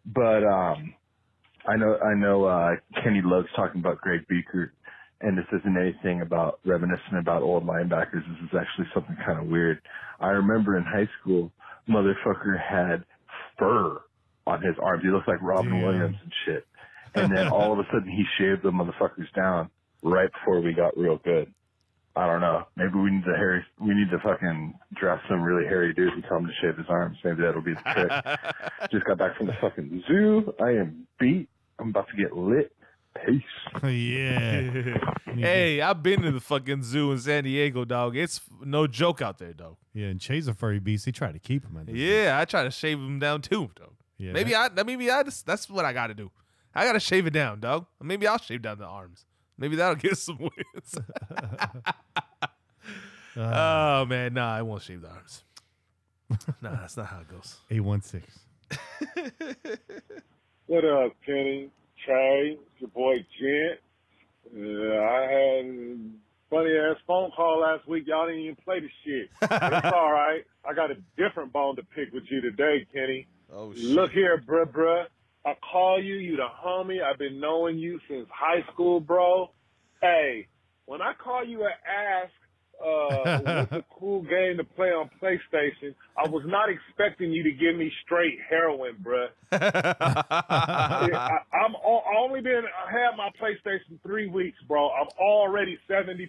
But I know Kenny loves talking about Greg Beaker, and this isn't anything about reminiscent about old linebackers. This is actually something kind of weird. I remember in high school, motherfucker had fur on his arms. He looked like Robin Williams and shit. And then all of a sudden he shaved the motherfuckers down right before we got real good. I don't know. Maybe we need to fucking draft some really hairy dude and tell him to shave his arms. Maybe that'll be the trick. Just got back from the fucking zoo. I am beat. I'm about to get lit. Peace. Yeah. Hey, I've been to the fucking zoo in San Diego, dog. It's no joke out there, dog. Yeah, and Che's a furry beast. They try to keep him. Yeah, I try to shave him down too, dog. Yeah, that's what I got to do. I got to shave it down, dog. Maybe I'll shave down the arms. Maybe that'll get some wins. Oh, man. Nah, I won't shave the arms. Nah, that's not how it goes. 816. What up, Kenny? Trey, your boy Gent. I had funny ass phone call last week. Y'all didn't even play the shit. It's all right. I got a different bone to pick with you today, Kenny. Oh, shit. Look here, bruh. I call you. You the homie. I've been knowing you since high school, bro. Hey, when I call you and ask what's a cool game to play on PlayStation, I was not expecting you to give me straight heroin, bruh. I had my PlayStation 3 weeks, bro. I'm already 70%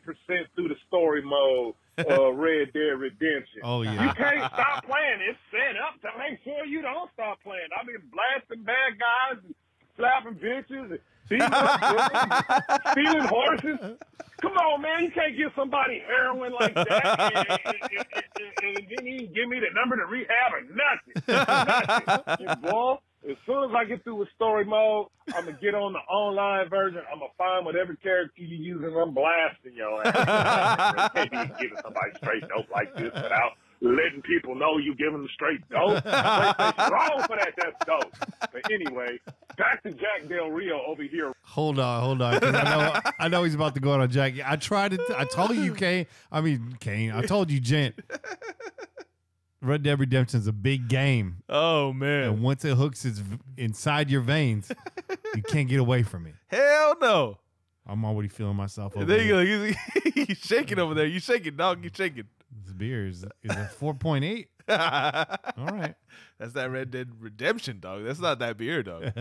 through the story mode, Red Dead Redemption. Oh, yeah. You can't stop playing. It's set up to make sure you don't stop playing. I've been blasting bad guys and slapping bitches and stealing horses. Come on, man. You can't give somebody heroin like that and then you give me the number to rehab or nothing. Boy, as soon as I get through with story mode, I'm going to get on the online version. I'm going to find whatever character you use and I'm blasting your ass. You can't be giving somebody straight dope like this without letting people know you giving them straight dope. PlayStation's wrong for that. That's dope. But anyway, back to Jack Del Rio over here. Hold on. 'Cause I know he's about to go on Jack. I tried it. I told you, Kane. I told you, Gent. Red Dead Redemption's a big game. Oh, man. And once it hooks its inside your veins, you can't get away from it. Hell no. I'm already feeling myself over There you here. go. He's shaking over there. You shaking, dog. You shaking. This beer is a 4.8. All right. That's that Red Dead Redemption, dog. That's not that beer, dog.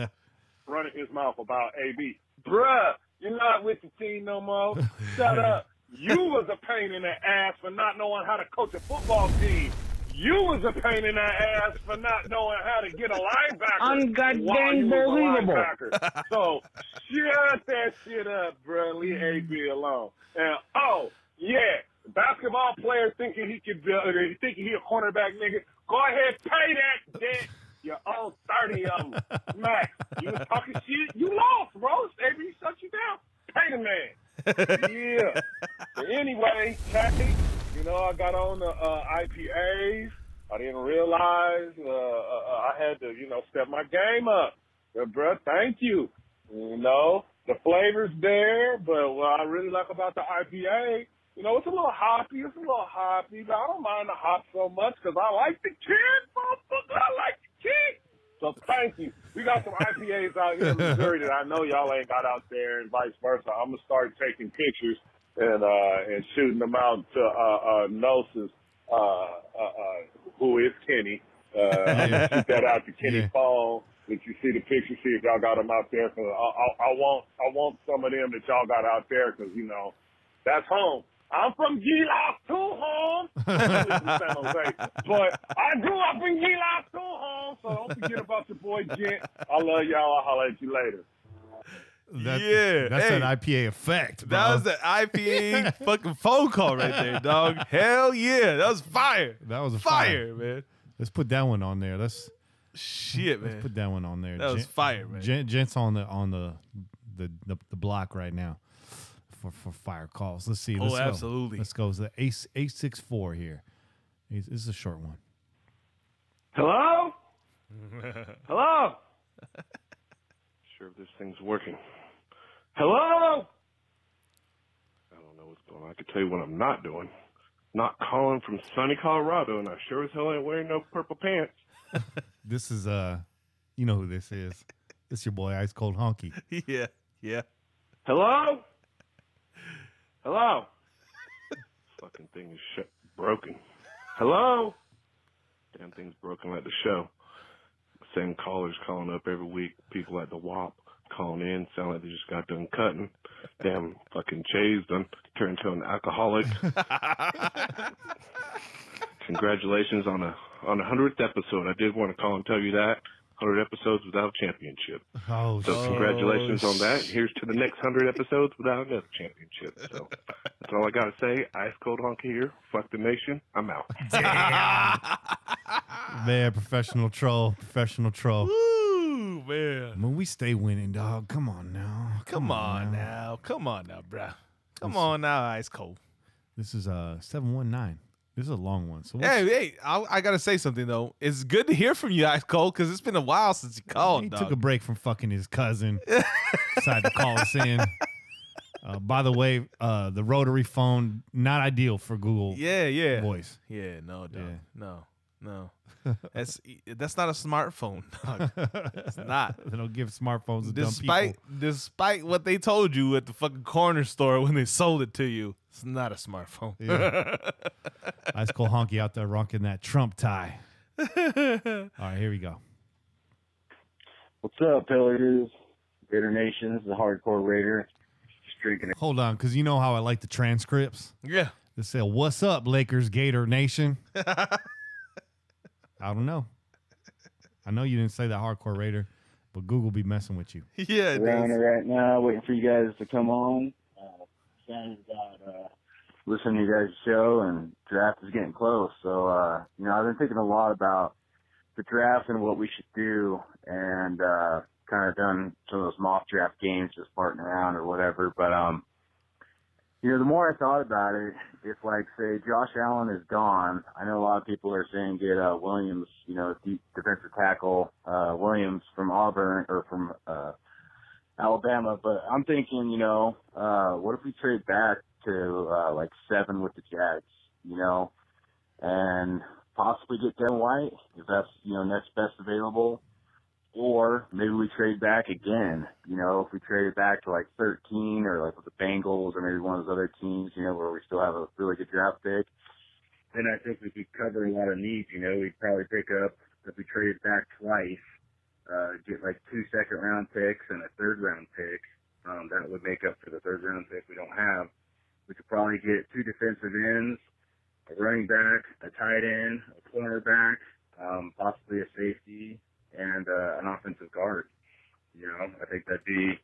Running his mouth about AB. Bruh, you're not with the team no more. Shut up. You was a pain in the ass for not knowing how to coach a football team. You was a pain in the ass for not knowing how to get a linebacker. Ungoddamn believable. So shut that shit up, bro. Leave AB alone. And basketball player thinking he a cornerback nigga. Go ahead, pay that debt. You owe 30 of them. Max, you was talking shit. You lost, bro. AB shut you down. Pay the man. Yeah. But anyway, Kathy, I got on the IPAs. I didn't realize I had to, step my game up. But, bro, thank you. The flavor's there, but what I really like about the IPA, it's a little hoppy. But I don't mind the hop so much because I like the kid, motherfucker. I like the kid. So thank you. We got some IPAs out here in Missouri that I know y'all ain't got out there and vice versa. I'm going to start taking pictures and shooting them out to Gnosis, who is Kenny. Shoot that out to Kenny's phone. If you see the picture, see if y'all got them out there. Cause I want some of them that y'all got out there because, that's home. I'm from G-Lock to home. But I grew up in G-Lock to home, so don't forget about your boy Gent. I love y'all. I'll holler at you later. That's that IPA effect, bro. That was the IPA fucking phone call right there, dog. Hell yeah. That was fire. That was a fire, man. Let's put that one on there. Shit, man. Let's put that one on there. That was fire, man. Gent's on the block right now for fire calls. Let's see. Let's absolutely. Let's go. It's the 864 here. This is a short one. Hello? Hello? Sure if this thing's working. Hello? I don't know what's going on. I can tell you what I'm not doing. Not calling from sunny Colorado, and I sure as hell ain't wearing no purple pants. This is you know who this is. This is your boy Ice Cold Honky. Yeah. Hello? Hello? This fucking thing is broken. Hello? Damn thing's broken like the show. Same callers calling up every week. People at the WAP calling in, sound like they just got done cutting. Damn fucking Chase done turned to an alcoholic. Congratulations on a 100th episode. I did want to call and tell you that. 100 episodes without championship. So congratulations on that. Here's to the next 100 episodes without another championship. So that's all I got to say. Ice Cold Honky here. Fuck the nation. I'm out. Man, professional troll. Woo, man. When we stay winning, dog. Come on now. Come on now, bro. Come on now, Ice Cold. This is 719. This is a long one. So hey, I gotta say something though. It's good to hear from you, Ice Cold, because it's been a while since you called. He dog. took a break from fucking his cousin. Decided to call us in. By the way, the rotary phone, not ideal for Google Voice. Yeah, no, dog. No. That's not a smartphone, dog. It's not. They don't give smartphones to dumb people. Despite what they told you at the fucking corner store when they sold it to you, it's not a smartphone. Yeah. Nice cool honky out there rocking that Trump tie. All right, here we go. What's up, Pillagers? Raider Nation, this is a hardcore Raider. Just drinking it. Hold on, because you know how I like the transcripts? Yeah. They say, what's up, Lakers Gator Nation? I don't know. I know you didn't say that, hardcore Raider, but Google be messing with you. Yeah, we're on it right now, waiting for you guys to come on. Excited about listening to you guys' show, and draft is getting close. So, I've been thinking a lot about the draft and what we should do, and kind of done some of those mock draft games, just farting around or whatever. But, the more I thought about it, if, like, say, Josh Allen is gone, I know a lot of people are saying get Williams, deep defensive tackle, Williams from Auburn or from Alabama. But I'm thinking, what if we trade back to 7 with the Jags, and possibly get Devin White if that's, next best available. Or maybe we trade back again, if we traded back to 13 or with the Bengals or maybe one of those other teams, where we still have a really good draft pick, then I think we could cover a lot of needs. We'd probably pick up, if we traded back twice, get 2 second-round picks and a third-round pick. That would make up for the third-round pick we don't have. We could probably get 2 defensive ends, a running back, a tight end, a cornerback, possibly a safety, and an offensive guard. I think that'd be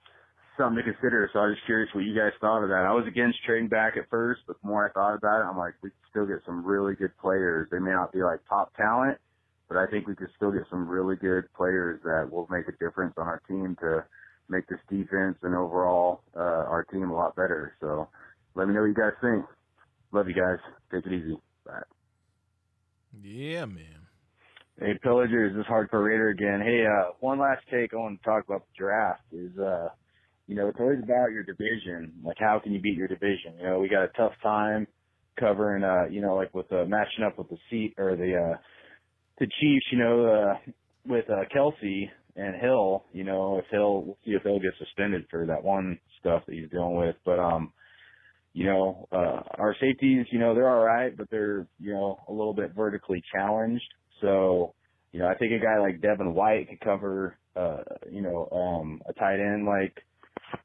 something to consider. So I was curious what you guys thought of that. I was against trading back at first, but the more I thought about it, I'm like, we could still get some really good players. They may not be top talent, but I think we could still get some really good players that will make a difference on our team to make this defense and overall our team a lot better. So let me know what you guys think. Love you guys. Take it easy. Bye. Yeah, man. Hey, Pillagers, this is Hardcore Raider again. Hey, one last take I want to talk about the draft is, it's always about your division. How can you beat your division? We got a tough time covering, with matching up with the Chiefs, with Kelsey and Hill. We'll see if Hill gets suspended for that one stuff that he's dealing with. But, our safeties, they're all right, but they're, a little bit vertically challenged. So, I think a guy like Devin White could cover, a tight end like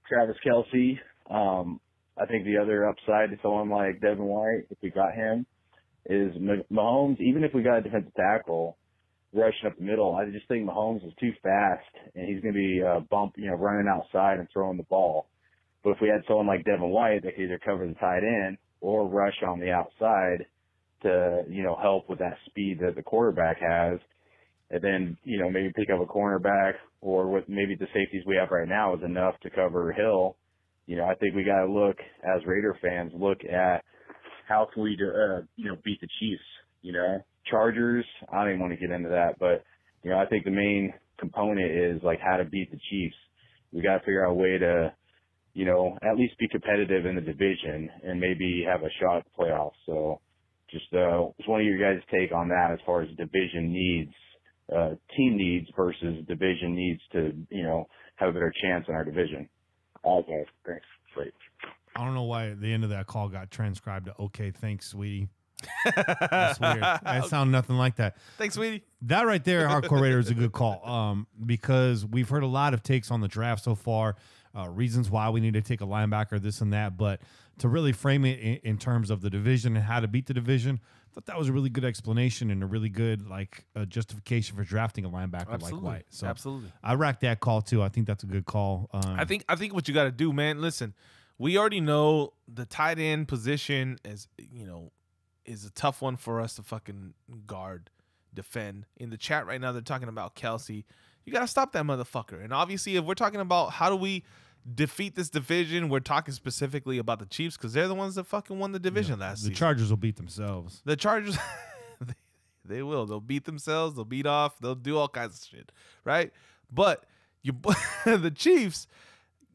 Travis Kelce. I think the other upside to someone like Devin White, if we got him, is Mahomes. Even if we got a defensive tackle rushing up the middle, I just think Mahomes is too fast, and he's going to be running outside and throwing the ball. But if we had someone like Devin White that could either cover the tight end or rush on the outside to, help with that speed that the quarterback has, and then, maybe pick up a cornerback, or with maybe the safeties we have right now is enough to cover Hill. I think we got to look, as Raider fans, look at how can we, beat the Chiefs, Chargers, I don't even want to get into that, but, I think the main component is, how to beat the Chiefs. We got to figure out a way to, at least be competitive in the division and maybe have a shot at the playoffs. So, just one of your guys' take on that as far as division needs, team needs versus division needs to, have a better chance in our division. Okay, thanks. Great. I don't know why the end of that call got transcribed to "Okay, thanks, sweetie." That's weird. That sounded nothing like that. Thanks, sweetie. That right there, Hardcore Raider, is a good call. Because we've heard a lot of takes on the draft so far, reasons why we need to take a linebacker, this and that, but to really frame it in terms of the division and how to beat the division, I thought that was a really good explanation and a really good justification for drafting a linebacker like White. So absolutely, I racked that call too. I think that's a good call. I think what you got to do, man. Listen, we already know the tight end position is a tough one for us to fucking guard, defend. In the chat right now, they're talking about Kelsey. You got to stop that motherfucker. And obviously, if we're talking about how do we defeat this division, we're talking specifically about the Chiefs because they're the ones that fucking won the division last season. The Chargers will beat themselves. The Chargers, they will. They'll beat themselves. They'll beat off. They'll do all kinds of shit, right? But the Chiefs,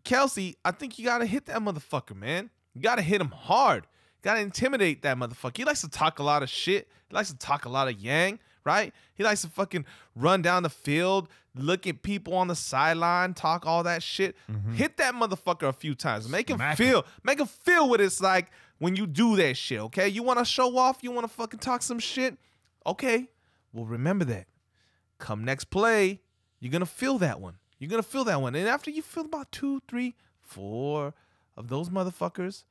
Kelsey, I think you got to hit that motherfucker, man. You got to hit him hard. You got to intimidate that motherfucker. He likes to talk a lot of shit. He likes to talk a lot of yang, right? He likes to fucking run down the field, look at people on the sideline, talk all that shit. Hit that motherfucker a few times. Make him feel what it's like when you do that shit, okay? You want to show off? You want to fucking talk some shit? Okay. Well, remember that. Come next play, you're going to feel that one. You're going to feel that one. And after you feel about 2, 3, 4 of those motherfuckers,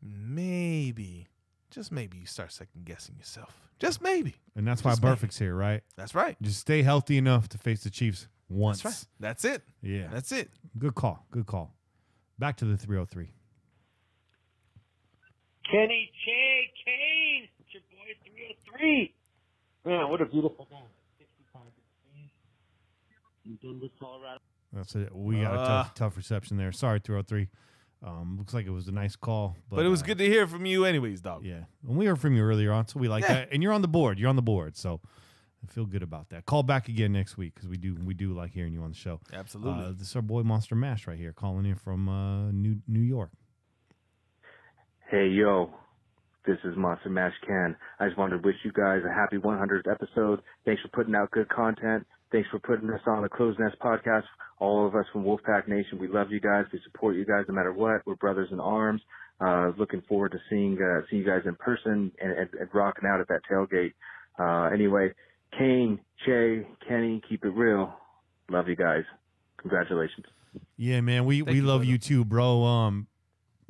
maybe, just maybe you start second guessing yourself. Just maybe. And that's why Burfict's here, right? That's right. Just stay healthy enough to face the Chiefs once. That's right. That's it. Yeah. That's it. Good call. Good call. Back to the 303. Kenny Che Kane, it's your boy 303. Man, what a beautiful day. 65 degrees in Denver, Colorado. That's it. We got a tough reception there. Sorry, 303. Looks like it was a nice call. But it was good to hear from you anyways, dog. Yeah. And we heard from you earlier on, so we like that. And you're on the board. You're on the board. So I feel good about that. Call back again next week because we do like hearing you on the show. Absolutely. This is our boy Monster Mash right here calling in from New York. Hey, yo. This is Monster Mash Ken. I just wanted to wish you guys a happy 100th episode. Thanks for putting out good content. Thanks for putting us on the Crow's Nest podcast. All of us from Wolfpack Nation, we love you guys. We support you guys no matter what. We're brothers in arms. Looking forward to seeing you guys in person and rocking out at that tailgate. Anyway, Kane, Che, Kenny, keep it real. Love you guys. Congratulations. Yeah, man, we love you too, bro.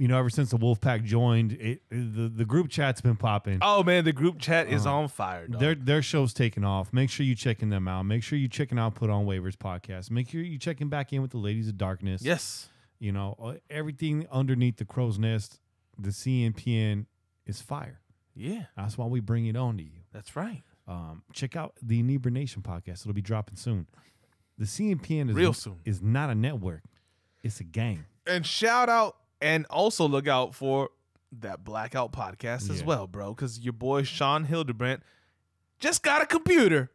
Ever since the Wolfpack joined, the group chat's been popping. Oh man, the group chat is on fire, dog. Their show's taking off. Make sure you checking them out. Make sure you checking out Put on Waivers podcast. Make sure you checking back in with the Ladies of Darkness. Yes. Everything underneath the Crow's Nest, the CNPN is fire. Yeah. That's why we bring it on to you. That's right. Check out the Inebriation podcast. It'll be dropping soon. The CNPN is real soon. Is not a network. It's a gang. And shout out and also look out for that Blackout podcast as well, bro, because your boy Sean Hildebrandt just got a computer.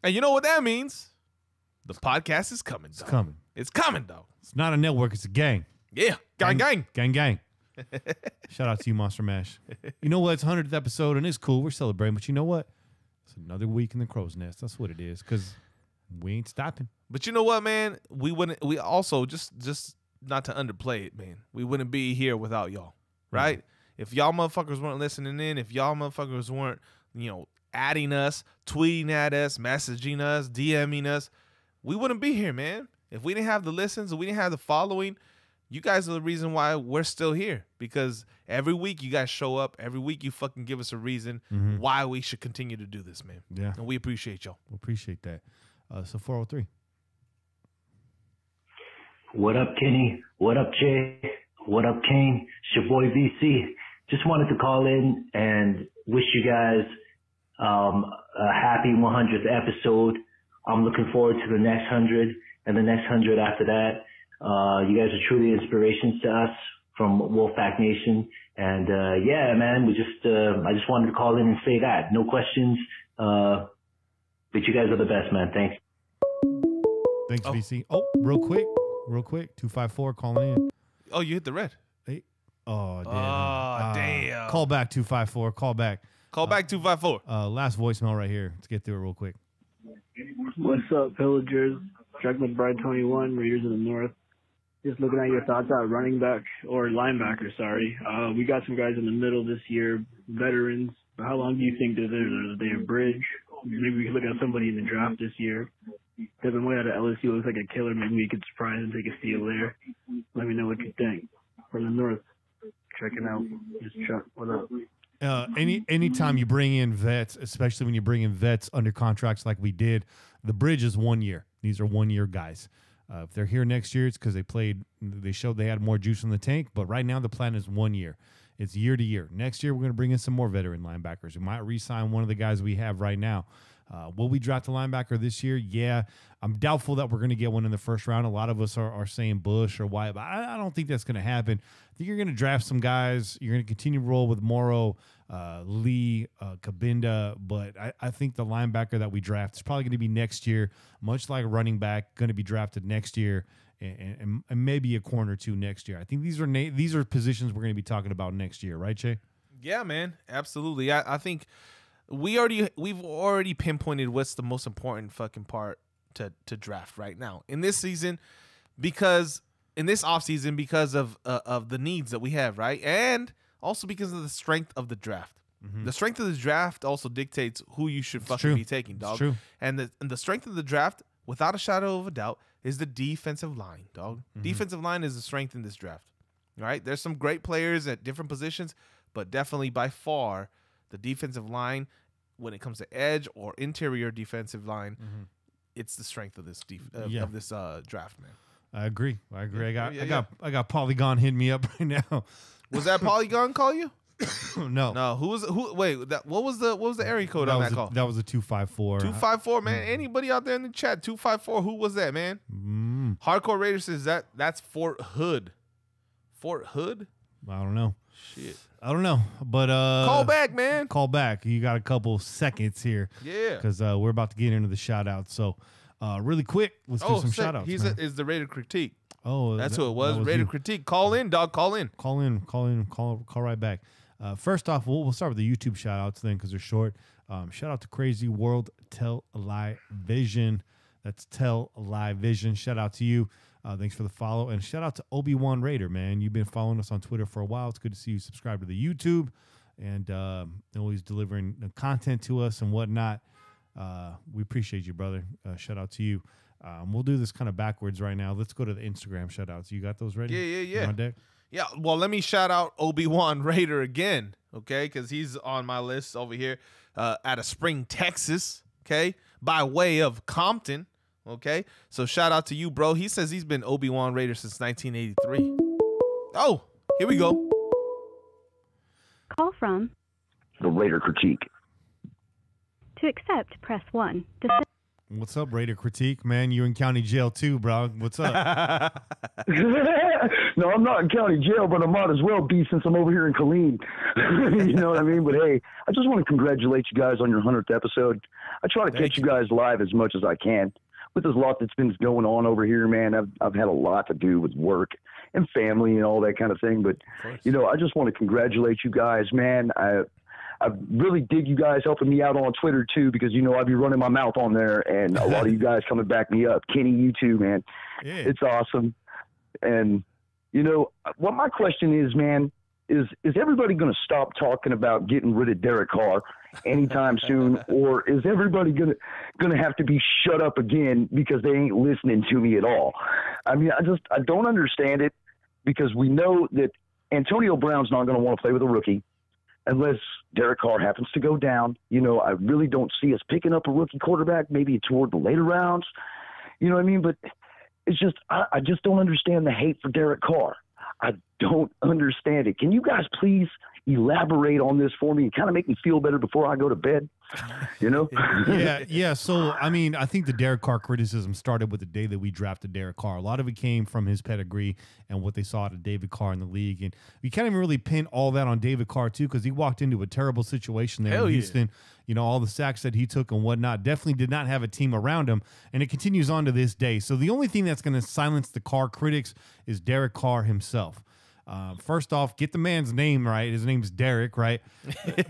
And you know what that means? The podcast is coming, dog. It's coming. It's coming, dog. It's not a network. It's a gang. Yeah. Gang. Gang. Shout out to you, Monster Mash. You know what? It's 100th episode, and it's cool. We're celebrating. But you know what? It's another week in the Crow's Nest. That's what it is, because we ain't stopping. But you know what, man? We also, just not to underplay it, man, we wouldn't be here without y'all, right? If y'all motherfuckers weren't listening in, if y'all motherfuckers weren't, adding us, tweeting at us, messaging us, DMing us, we wouldn't be here, man. If we didn't have the listens, if we didn't have the following, you guys are the reason why we're still here, because every week you guys show up. Every week you fucking give us a reason why we should continue to do this, man. Yeah. And we appreciate y'all. We appreciate that. So 403. What up, Kenny? What up, Jay? What up, Kane? It's your boy VC. Just wanted to call in and wish you guys a happy 100th episode. I'm looking forward to the next 100 and the next 100 after that. You guys are truly inspirations to us from Wolfpack Nation. And yeah, man, I just wanted to call in and say that. No questions. But you guys are the best, man. Thanks. Thanks, VC. Oh, real quick, 254 calling in. Oh, you hit the red. Hey. Oh, damn. Damn. Call back 254. Call back 254. Last voicemail right here. Let's get through it real quick. What's up, Pillagers? Chuck McBride 21, Raiders of the North. Just looking at your thoughts on running back or linebacker, sorry. We got some guys in the middle this year, veterans. How long do you think that they bridge? Maybe we could look at somebody in the draft this year. Devin White out of LSU looks like a killer. Maybe we could surprise and take a steal there. Let me know what you think. From the North, checking out. Just Chuck, what up? Anytime you bring in vets, especially when you bring in vets under contracts like we did, the bridge is 1 year. These are 1 year guys. If they're here next year, it's because they showed they had more juice in the tank. But right now the plan is 1 year. It's year to year. Next year we're going to bring in some more veteran linebackers. We might re-sign one of the guys we have right now. Will we draft a linebacker this year? Yeah. I'm doubtful that we're going to get one in the first round. A lot of us are saying Bush or Wyatt, but I don't think that's going to happen. I think you're going to draft some guys. You're going to continue to roll with Morrow, Lee, Kabinda, but I think the linebacker that we draft is probably going to be next year, much like a running back, going to be drafted next year, and maybe a corner or two next year. I think these are positions we're going to be talking about next year, right, Che? Yeah, man, absolutely. I think we've already pinpointed what's the most important fucking part to draft right now in this season, because in this offseason, because of the needs that we have, right, and also because of the strength of the draft. The strength of the draft also dictates who you should fucking be taking, dog. And the strength of the draft, without a shadow of a doubt, is the defensive line, dog. Defensive line is the strength in this draft. All right, there's some great players at different positions, but definitely by far the defensive line, when it comes to edge or interior defensive line, it's the strength of this draft, man. I agree. I got Polygon hitting me up right now. Was that Polygon call you? No. What was the area code on that call? That was a 254. 254, man. Anybody out there in the chat? 254. Who was that, man? Hardcore Raider says that's Fort Hood. Fort Hood? I don't know. Shit. I don't know. But call back, man. Call back. You got a couple seconds here. Yeah. Because we're about to get into the shout outs. So really quick, let's do some shout outs. Is the Raider Critique. Oh, that's who it was. Raider Critique. Call in, dog. Call in. Call right back. First off, we'll start with the YouTube shout outs then because they're short. Shout out to Crazy World Television. That's Television. Shout out to you. Thanks for the follow. And shout out to Obi-Wan Raider, man. You've been following us on Twitter for a while. It's good to see you subscribe to the YouTube and always delivering the content to us and whatnot. We appreciate you, brother. Shout out to you. We'll do this kind of backwards right now. Let's go to the Instagram shout outs. You got those ready? Yeah. You on deck? Yeah, well, let me shout out Obi-Wan Raider again, okay, because he's on my list over here out of Spring, Texas, okay, by way of Compton, okay. So shout out to you, bro. He says he's been Obi-Wan Raider since 1983. Oh, here we go. Call from The Raider Critique. To accept, press 1. What's up, Raider Critique? Man, you in county jail too, bro. What's up? No, I'm not in county jail, but I might as well be since I'm over here in Killeen. You know what I mean? But hey, I just want to congratulate you guys on your 100th episode. I try to catch you guys live as much as I can. With this lot that's been going on over here, man, I've had a lot to do with work and family and all that kind of thing. But, you know, I just want to congratulate you guys, man. I really dig you guys helping me out on Twitter, too, because, you know, I'll be running my mouth on there, and a lot of you guys coming to back me up. Kenny, you too, man. Yeah. It's awesome. And, you know, what my question is, man, is everybody going to stop talking about getting rid of Derek Carr anytime soon, or is everybody going to have to be shut up again because they ain't listening to me at all? I mean, I don't understand it, because we know that Antonio Brown's not going to want to play with a rookie unless Derek Carr happens to go down. You know, I really don't see us picking up a rookie quarterback maybe toward the later rounds. You know what I mean? But it's just, I just don't understand the hate for Derek Carr. I don't understand it. Can you guys please elaborate on this for me and kind of make me feel better before I go to bed? You know? Yeah. So, I mean, I think the Derek Carr criticism started with the day that we drafted Derek Carr. A lot of it came from his pedigree and what they saw out of David Carr in the league. And we can't even really pin all that on David Carr, too, because he walked into a terrible situation there in Houston. You know, all the sacks that he took and whatnot, definitely did not have a team around him. And it continues on to this day. So the only thing that's going to silence the Carr critics is Derek Carr himself. First off, get the man's name right. His name's Derek, right?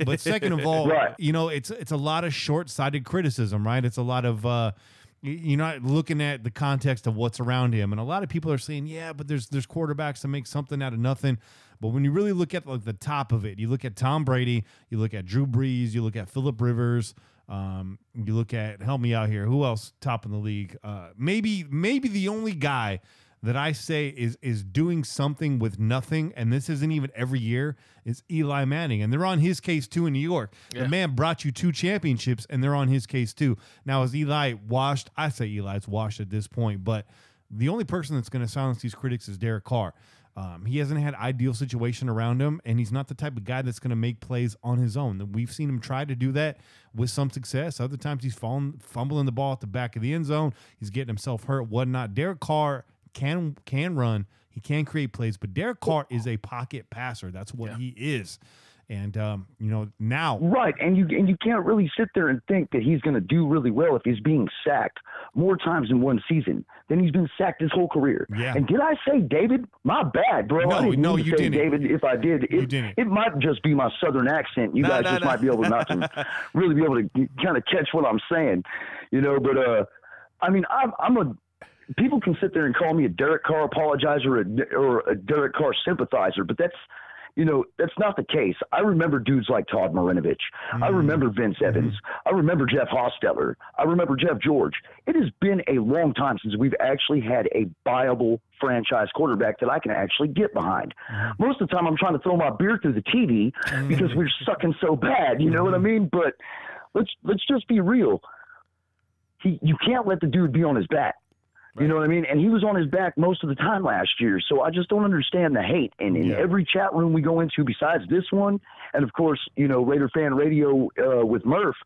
But second of all, you know, it's a lot of short-sighted criticism, right? It's a lot of you're not looking at the context of what's around him. And a lot of people are saying, yeah, but there's quarterbacks that make something out of nothing. But when you really look at like the top of it, you look at Tom Brady, you look at Drew Brees, you look at Phillip Rivers, you look at, help me out here, who else top in the league? Maybe the only guy that I say is doing something with nothing, and this isn't even every year, is Eli Manning. And they're on his case too in New York. Yeah. The man brought you 2 championships, and they're on his case too. Now, is Eli washed? I say Eli's washed at this point, but the only person that's going to silence these critics is Derek Carr. He hasn't had ideal situation around him, and he's not the type of guy that's going to make plays on his own. We've seen him try to do that with some success. Other times he's fumbling the ball at the back of the end zone. He's getting himself hurt, whatnot. Derek Carr can run. He can create plays, but Derek Carr is a pocket passer. That's what he is. And now right, and you can't really sit there and think that he's going to do really well if he's being sacked more times in one season than he's been sacked his whole career. Yeah. And did I say David? My bad, bro. I didn't mean to say David. If I did, it might just be my southern accent. You guys might be able not to really be able to kind of catch what I'm saying, But I mean, people can sit there and call me a Derek Carr apologizer or a Derek Carr sympathizer, but that's not the case. I remember dudes like Todd Marinovich. I remember Vince Evans. I remember Jeff Hosteller. I remember Jeff George. It has been a long time since we've actually had a viable franchise quarterback that I can actually get behind. Most of the time I'm trying to throw my beer through the TV because we're sucking so bad, you know what I mean? But let's just be real. You can't let the dude be on his back. You know what I mean? And he was on his back most of the time last year. So I just don't understand the hate. And in every chat room we go into besides this one, and of course, Raider Fan Radio with Murph,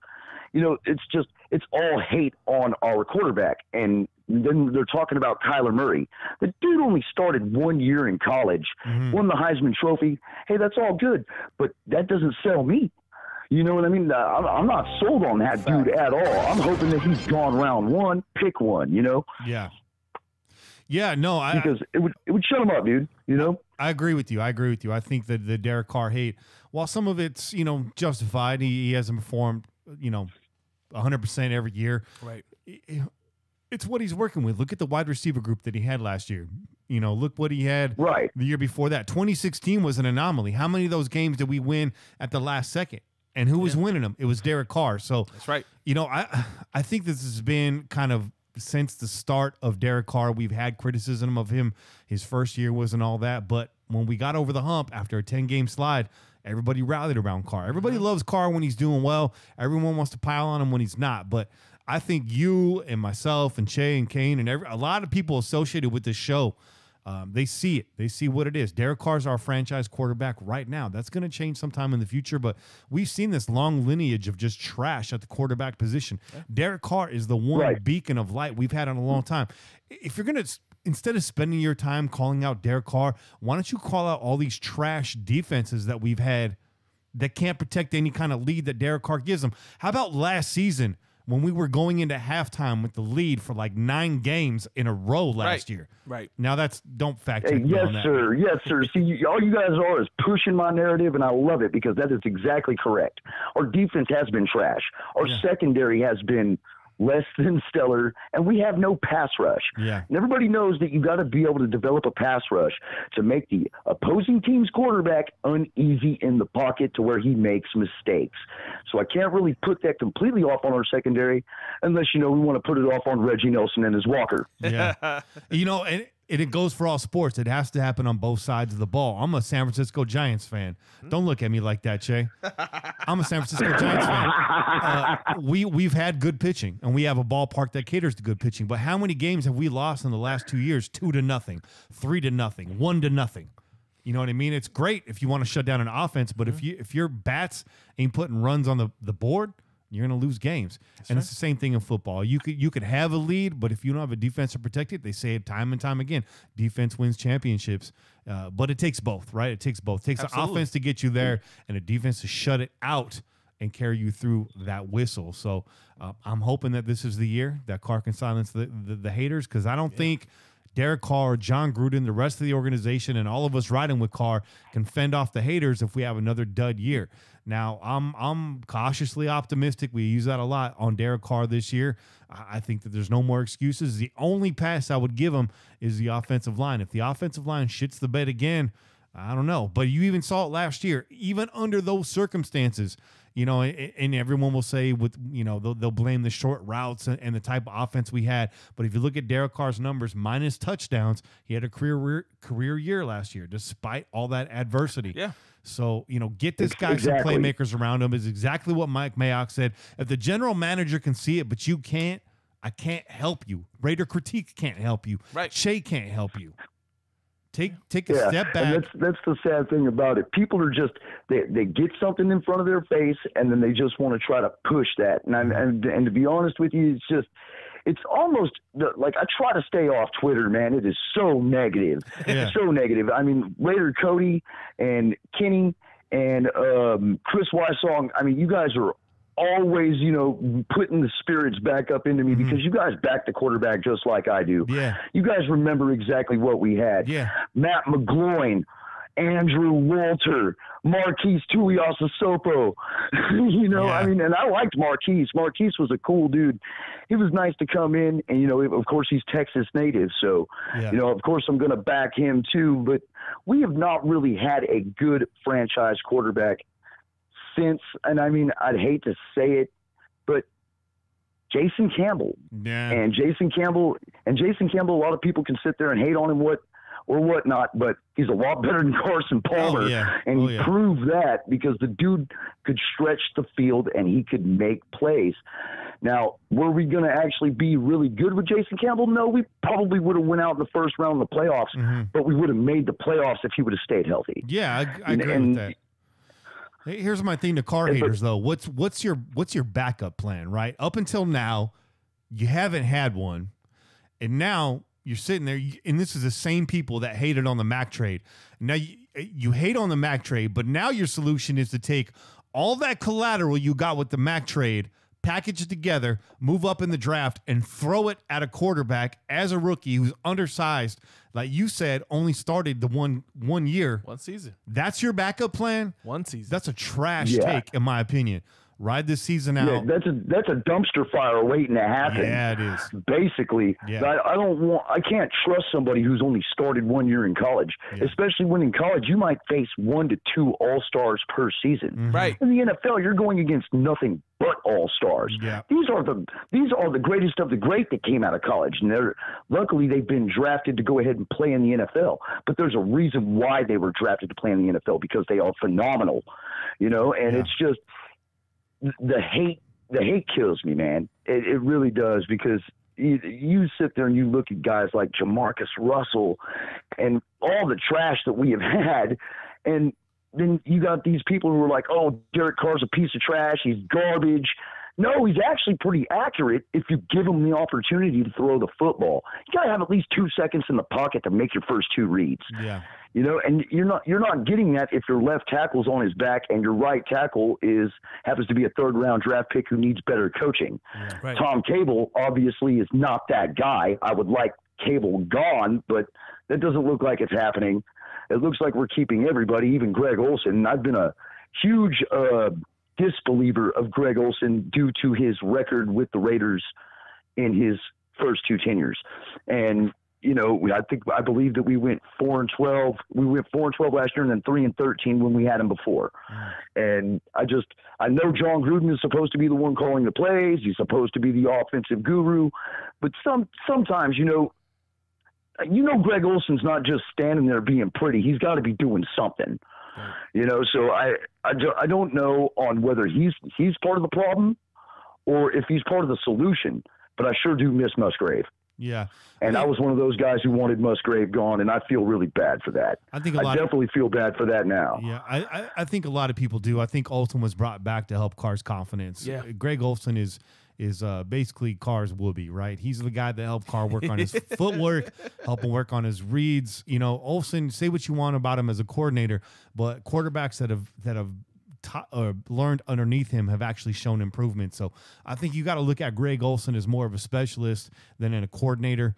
it's all hate on our quarterback. And then they're talking about Kyler Murray. The dude only started 1 year in college, won the Heisman Trophy. Hey, that's all good. But that doesn't sell me. You know what I mean? I'm not sold on that dude at all. I'm hoping that he's gone round one, pick one, Yeah. Yeah, no, because it would shut him up, dude. I agree with you. I think that the Derek Carr hate, while some of it's justified, he hasn't performed 100% every year. Right. It's what he's working with. Look at the wide receiver group that he had last year. Look what he had the year before that. 2016 was an anomaly. How many of those games did we win at the last second? And who was winning them? It was Derek Carr. So that's right. I think this has been kind of since the start of Derek Carr. We've had criticism of him. His first year wasn't all that, but when we got over the hump after a 10-game slide, everybody rallied around Carr. Everybody loves Carr when he's doing well. Everyone wants to pile on him when he's not. But I think you and myself and Che and Kane and a lot of people associated with this show, they see it. They see what it is. Derek Carr's our franchise quarterback right now. That's going to change sometime in the future, but we've seen this long lineage of just trash at the quarterback position. Yeah. Derek Carr is the one beacon of light we've had in a long time. If you're going to, instead of spending your time calling out Derek Carr, why don't you call out all these trash defenses that we've had that can't protect any kind of lead that Derek Carr gives them? How about last season when we were going into halftime with the lead for like 9 games in a row last year? Right. Now don't fact check me yes, on that. sir. Yes, sir. See, all you guys are is pushing my narrative, and I love it because that is exactly correct. Our defense has been trash. Our secondary has been less than stellar, and we have no pass rush. Yeah. And everybody knows that you got to be able to develop a pass rush to make the opposing team's quarterback uneasy in the pocket to where he makes mistakes. So I can't really put that completely off on our secondary unless, we want to put it off on Reggie Nelson and his Walker. Yeah. And it goes for all sports. It has to happen on both sides of the ball. I'm a San Francisco Giants fan. Don't look at me like that, Che. I'm a San Francisco Giants fan. We've had good pitching, and we have a ballpark that caters to good pitching. But how many games have we lost in the last 2 years? 2-0, 3-0, 1-0. You know what I mean? It's great if you want to shut down an offense, but if your bats ain't putting runs on the board, you're going to lose games. That's It's the same thing in football. You could have a lead, but if you don't have a defense to protect it, they say it time and time again, defense wins championships. But it takes both, right? It takes both. It takes an offense to get you there and a defense to shut it out and carry you through that whistle. So I'm hoping that this is the year that Carr can silence the haters, because I don't think Derek Carr, John Gruden, the rest of the organization, and all of us riding with Carr can fend off the haters if we have another dud year. Now, I'm cautiously optimistic. We use that a lot on Derek Carr this year. I think that there's no more excuses. The only pass I would give him is the offensive line. If the offensive line shits the bed again, I don't know. But you even saw it last year. Even under those circumstances, and everyone will say they'll blame the short routes and the type of offense we had. But if you look at Derek Carr's numbers, minus touchdowns, he had a career year last year, despite all that adversity. Yeah. So, get this guy some playmakers around him is exactly what Mike Mayock said. If the general manager can see it, but you can't, I can't help you. Raider Critique can't help you. Right. Shea can't help you. Take a step back. And that's the sad thing about it. People are just they get something in front of their face, and then they just want to try to push that. And to be honest with you, it's almost like I try to stay off Twitter, man. It is so negative. Yeah. So negative. I mean, Raider Cody and Kenny, and Chris Wysong. I mean, you guys are always, putting the spirits back up into me because you guys back the quarterback just like I do. Yeah. You guys remember exactly what we had. Yeah. Matt McGloin, Andrew Walter, Marquise Tuiasosopo. I mean, and I liked Marquise. Marquise was a cool dude. He was nice to come in, and, of course, he's Texas native. So, of course, I'm going to back him too. But we have not really had a good franchise quarterback since, and I mean, I'd hate to say it, but Jason Campbell. Yeah. And Jason Campbell, a lot of people can sit there and hate on him whatnot, but he's a lot better than Carson Palmer. And he proved that because the dude could stretch the field and he could make plays. Now, were we going to actually be really good with Jason Campbell? No, we probably would have went out in the first round of the playoffs, but we would have made the playoffs if he would have stayed healthy. Yeah, I agree with that. Hey, here's my thing to car haters, though. What's your backup plan, right? Up until now, you haven't had one, and now you're sitting there, and this is the same people that hated on the Mac trade. Now you hate on the Mac trade, but now your solution is to take all that collateral you got with the Mac trade, package it together, move up in the draft, and throw it at a quarterback as a rookie who's undersized. Like you said, only started the one year. One season. That's your backup plan? One season. That's a trash take, in my opinion. Ride this season out. Yeah, that's a dumpster fire waiting to happen. Yeah, it is. Basically, I can't trust somebody who's only started 1 year in college, especially when in college you might face 1 to 2 all-stars per season. Right. In the NFL, you're going against nothing but all-stars. Yeah. These are the greatest of the great that came out of college, and luckily they've been drafted to go ahead and play in the NFL. But there's a reason why they were drafted to play in the NFL, because they are phenomenal, and it's just the hate kills me, man. It really does, because you sit there and you look at guys like Jamarcus Russell and all the trash that we have had, and then you got these people who are like, oh, Derek Carr's a piece of trash, he's garbage. No, he's actually pretty accurate if you give him the opportunity to throw the football. You got to have at least 2 seconds in the pocket to make your first 2 reads. Yeah. And you're not getting that if your left tackle's on his back and your right tackle happens to be a 3rd round draft pick who needs better coaching. Yeah, right. Tom Cable obviously is not that guy. I would like Cable gone, but that doesn't look like it's happening. It looks like we're keeping everybody, even Greg Olsen. And I've been a huge disbeliever of Greg Olsen due to his record with the Raiders in his first 2 tenures. And I believe that we went 4-12. We went 4-12 last year, and then 3-13 when we had him before. And I know John Gruden is supposed to be the one calling the plays. He's supposed to be the offensive guru, but sometimes Greg Olsen's not just standing there being pretty. He's got to be doing something. So I don't know on whether he's part of the problem or if he's part of the solution. But I sure do miss Musgrave. Yeah. And I was one of those guys who wanted Musgrave gone, and I feel really bad for that. I definitely feel bad for that now. Yeah, I think a lot of people do. I think Olsen was brought back to help Carr's confidence. Yeah. Greg Olsen is basically Carr's Whoopi, right? He's the guy that helped Carr work on his footwork, help him work on his reads. Olsen, say what you want about him as a coordinator, but quarterbacks that have learned underneath him have actually shown improvement. So I think you got to look at Greg Olsen as more of a specialist than a coordinator.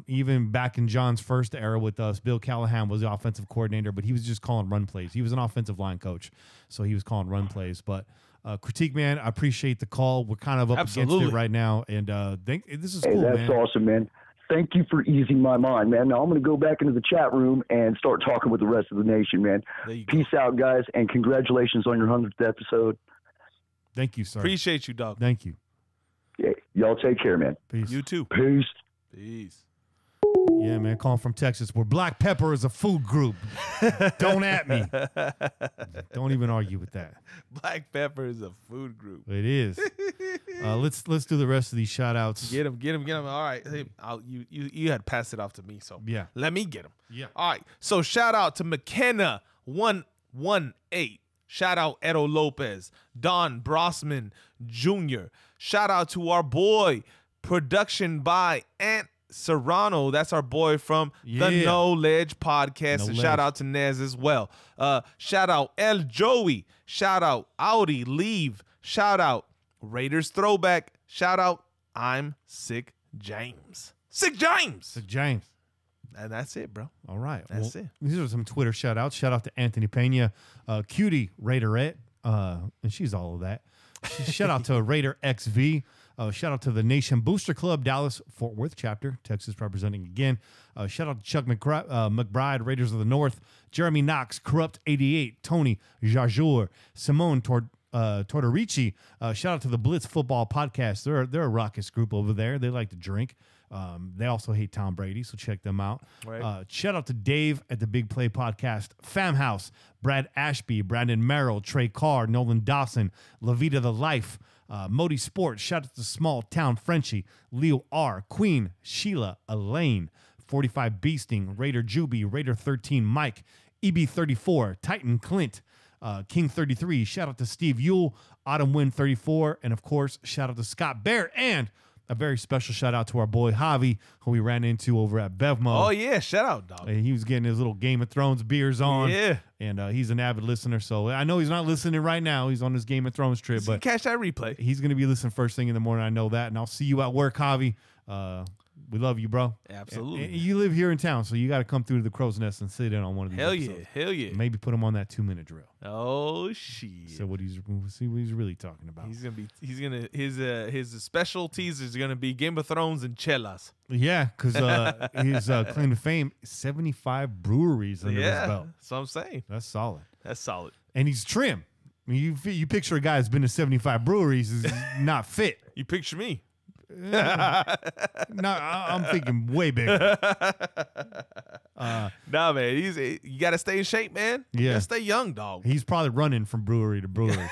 Even back in John's first era with us, Bill Callahan was the offensive coordinator, but he was just calling run plays. He was an offensive line coach, so he was calling run plays. But Critique Man, I appreciate the call. We're kind of up against it right now, and this is cool, that's man. Awesome, man. Thank you for easing my mind, man. Now I'm going to go back into the chat room and start talking with the rest of the nation, man. Peace out, guys, and congratulations on your 100th episode. Thank you, sir. Appreciate you, dog. Thank you. Yeah, y'all take care, man. Peace. You too. Peace. Peace. Yeah, man, calling from Texas, where black pepper is a food group. Don't at me. Don't even argue with that. Black pepper is a food group. It is. Let's do the rest of these shout outs. Get him. All right. Hey, you had passed it off to me, so yeah. Let me get him. Yeah. All right. So shout out to McKenna 118. Shout out Edo Lopez, Don Brossman Jr. Shout out to our boy, production by Ant Serrano. That's our boy from the No Ledge Podcast. And shout out to Nez as well. Shout out El Joey. Shout out Audi Leave. Shout out Raiders Throwback. Shout out I'm Sick James. Sick James. Sick James. And that's it, bro. All right. That's it. These are some Twitter shout outs. Shout out to Anthony Pena, Cutie Raiderette, and she's all of that. Shout out to Raider XV. Shout out to the Nation Booster Club, Dallas, Fort Worth chapter, Texas representing again. Shout out to Chuck McBride, Raiders of the North, Jeremy Knox, Corrupt 88, Tony Jajour, Simone Tortorici. Shout out to the Blitz Football Podcast. They're a raucous group over there. They like to drink. They also hate Tom Brady, so check them out. Right. Shout out to Dave at the Big Play Podcast, Fam House, Brad Ashby, Brandon Merrill, Trey Carr, Nolan Dawson, Lavita the Life, Modi Sports. Shout out to Small Town Frenchie, Leo R, Queen, Sheila, Elaine, 45 Beasting, Raider Juby, Raider 13 Mike, EB34, Titan Clint, King 33. Shout out to Steve Yule, Autumn Wind 34, and of course, shout out to Scott Bair, and a very special shout out to our boy Javi, who we ran into over at Bevmo. Oh, yeah. Shout out, dog. And he was getting his little Game of Thrones beers on. Yeah. And he's an avid listener. So I know he's not listening right now. He's on his Game of Thrones trip. But catch that replay. He's going to be listening first thing in the morning. I know that. And I'll see you at work, Javi. We love you, bro. Absolutely. And you live here in town, so you got to come through to the Crow's Nest and sit in on one of these episodes. Hell yeah. Maybe put him on that 2-minute drill. Oh shit. So we'll see what he's really talking about. His specialties is gonna be Game of Thrones and chelas. Yeah, because his claim to fame, 75 breweries under his belt. That's what I'm saying. That's solid. And he's trim. I mean, you picture a guy who's been to 75 breweries is not fit. You picture me. No, I'm thinking way bigger. Nah, man, you gotta stay in shape, man. Yeah, you gotta stay young, dog. He's probably running from brewery to brewery,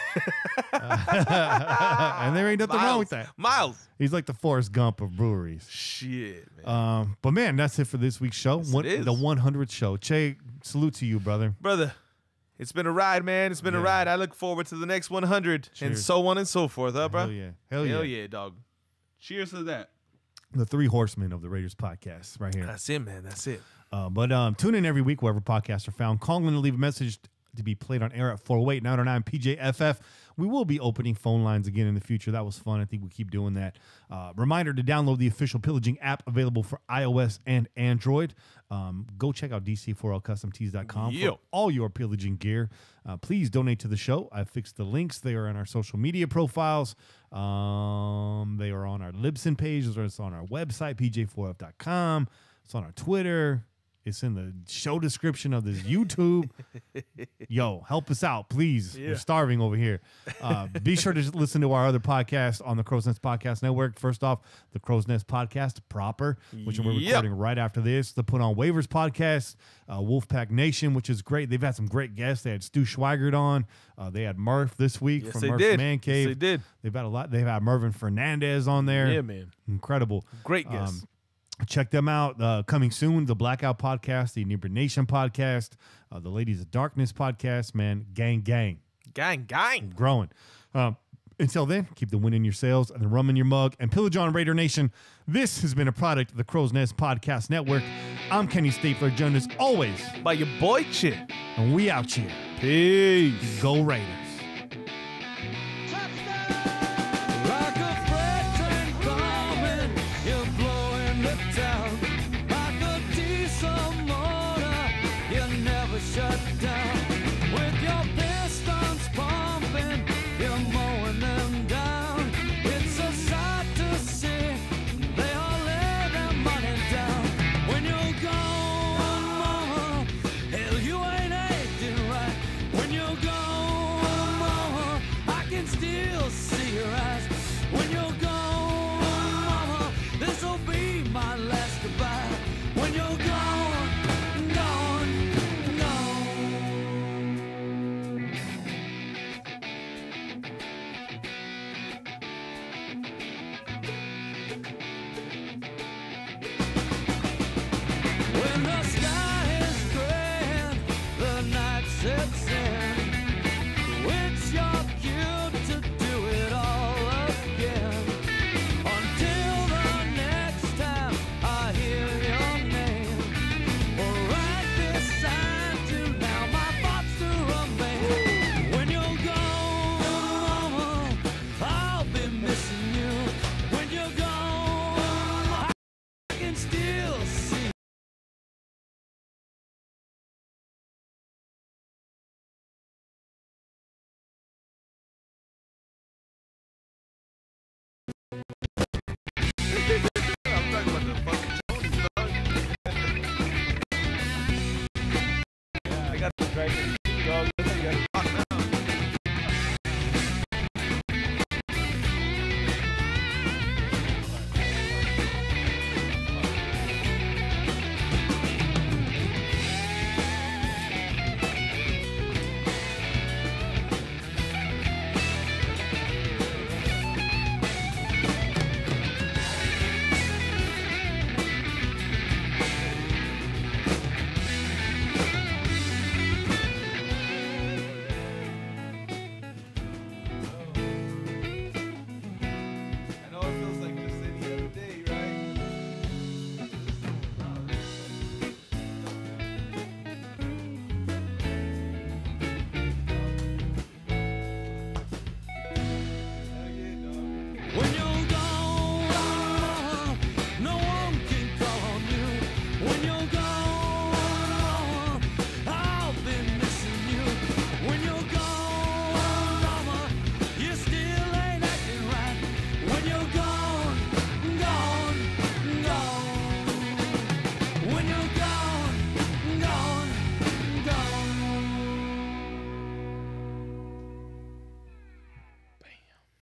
and there ain't nothing wrong with that. Miles, he's like the Forrest Gump of breweries. Shit, man. But man, that's it for this week's show. Yes, it is. The 100th show. Che, salute to you, brother. It's been a ride, man. It's been a ride. I look forward to the next 100 and so on and so forth, bro. Hell yeah, dog. Cheers to that. The 3 horsemen of the Raiders podcast right here. That's it, man. That's it. But tune in every week wherever podcasts are found. Call in and leave a message to be played on air at 408-909-PJFF. We will be opening phone lines again in the future. That was fun. I think we'll keep doing that. Reminder to download the official Pillaging app available for iOS and Android. Go check out DC4LCustomTees.com for all your Pillaging gear. Please donate to the show. I fixed the links. They are in our social media profiles. They are on our Libsyn page. It's on our website, pj4f.com. It's on our Twitter. It's in the show description of this YouTube. Yo, help us out, please. We're starving over here. Be sure to listen to our other podcast on the Crow's Nest Podcast Network. First off, the Crow's Nest Podcast proper, which we're recording right after this. The Put on Waivers Podcast, Wolfpack Nation, which is great. They've had some great guests. They had Stu Schweigert on. They had Murph this week from Murph's Man Cave. Yes, they did. They've had a lot. They've had Mervin Fernandez on there. Yeah, man. Incredible. Great guests. Check them out. Coming soon, the Blackout Podcast, the Inebriation Podcast, the Ladies of Darkness Podcast. Man, gang. Growing. Until then, keep the wind in your sails and the rum in your mug. And pillage on, Raider Nation. This has been a product of the Crow's Nest Podcast Network. I'm Kenny Stapler, joined as always by your boy Chip. And we out here. Peace. Go Raiders. Shut down with your pistons pumping, you're mowing them down. It's a sight to see. They all lay their money down. When you're gone, mama, hell, you ain't acting right. When you're gone. standing still.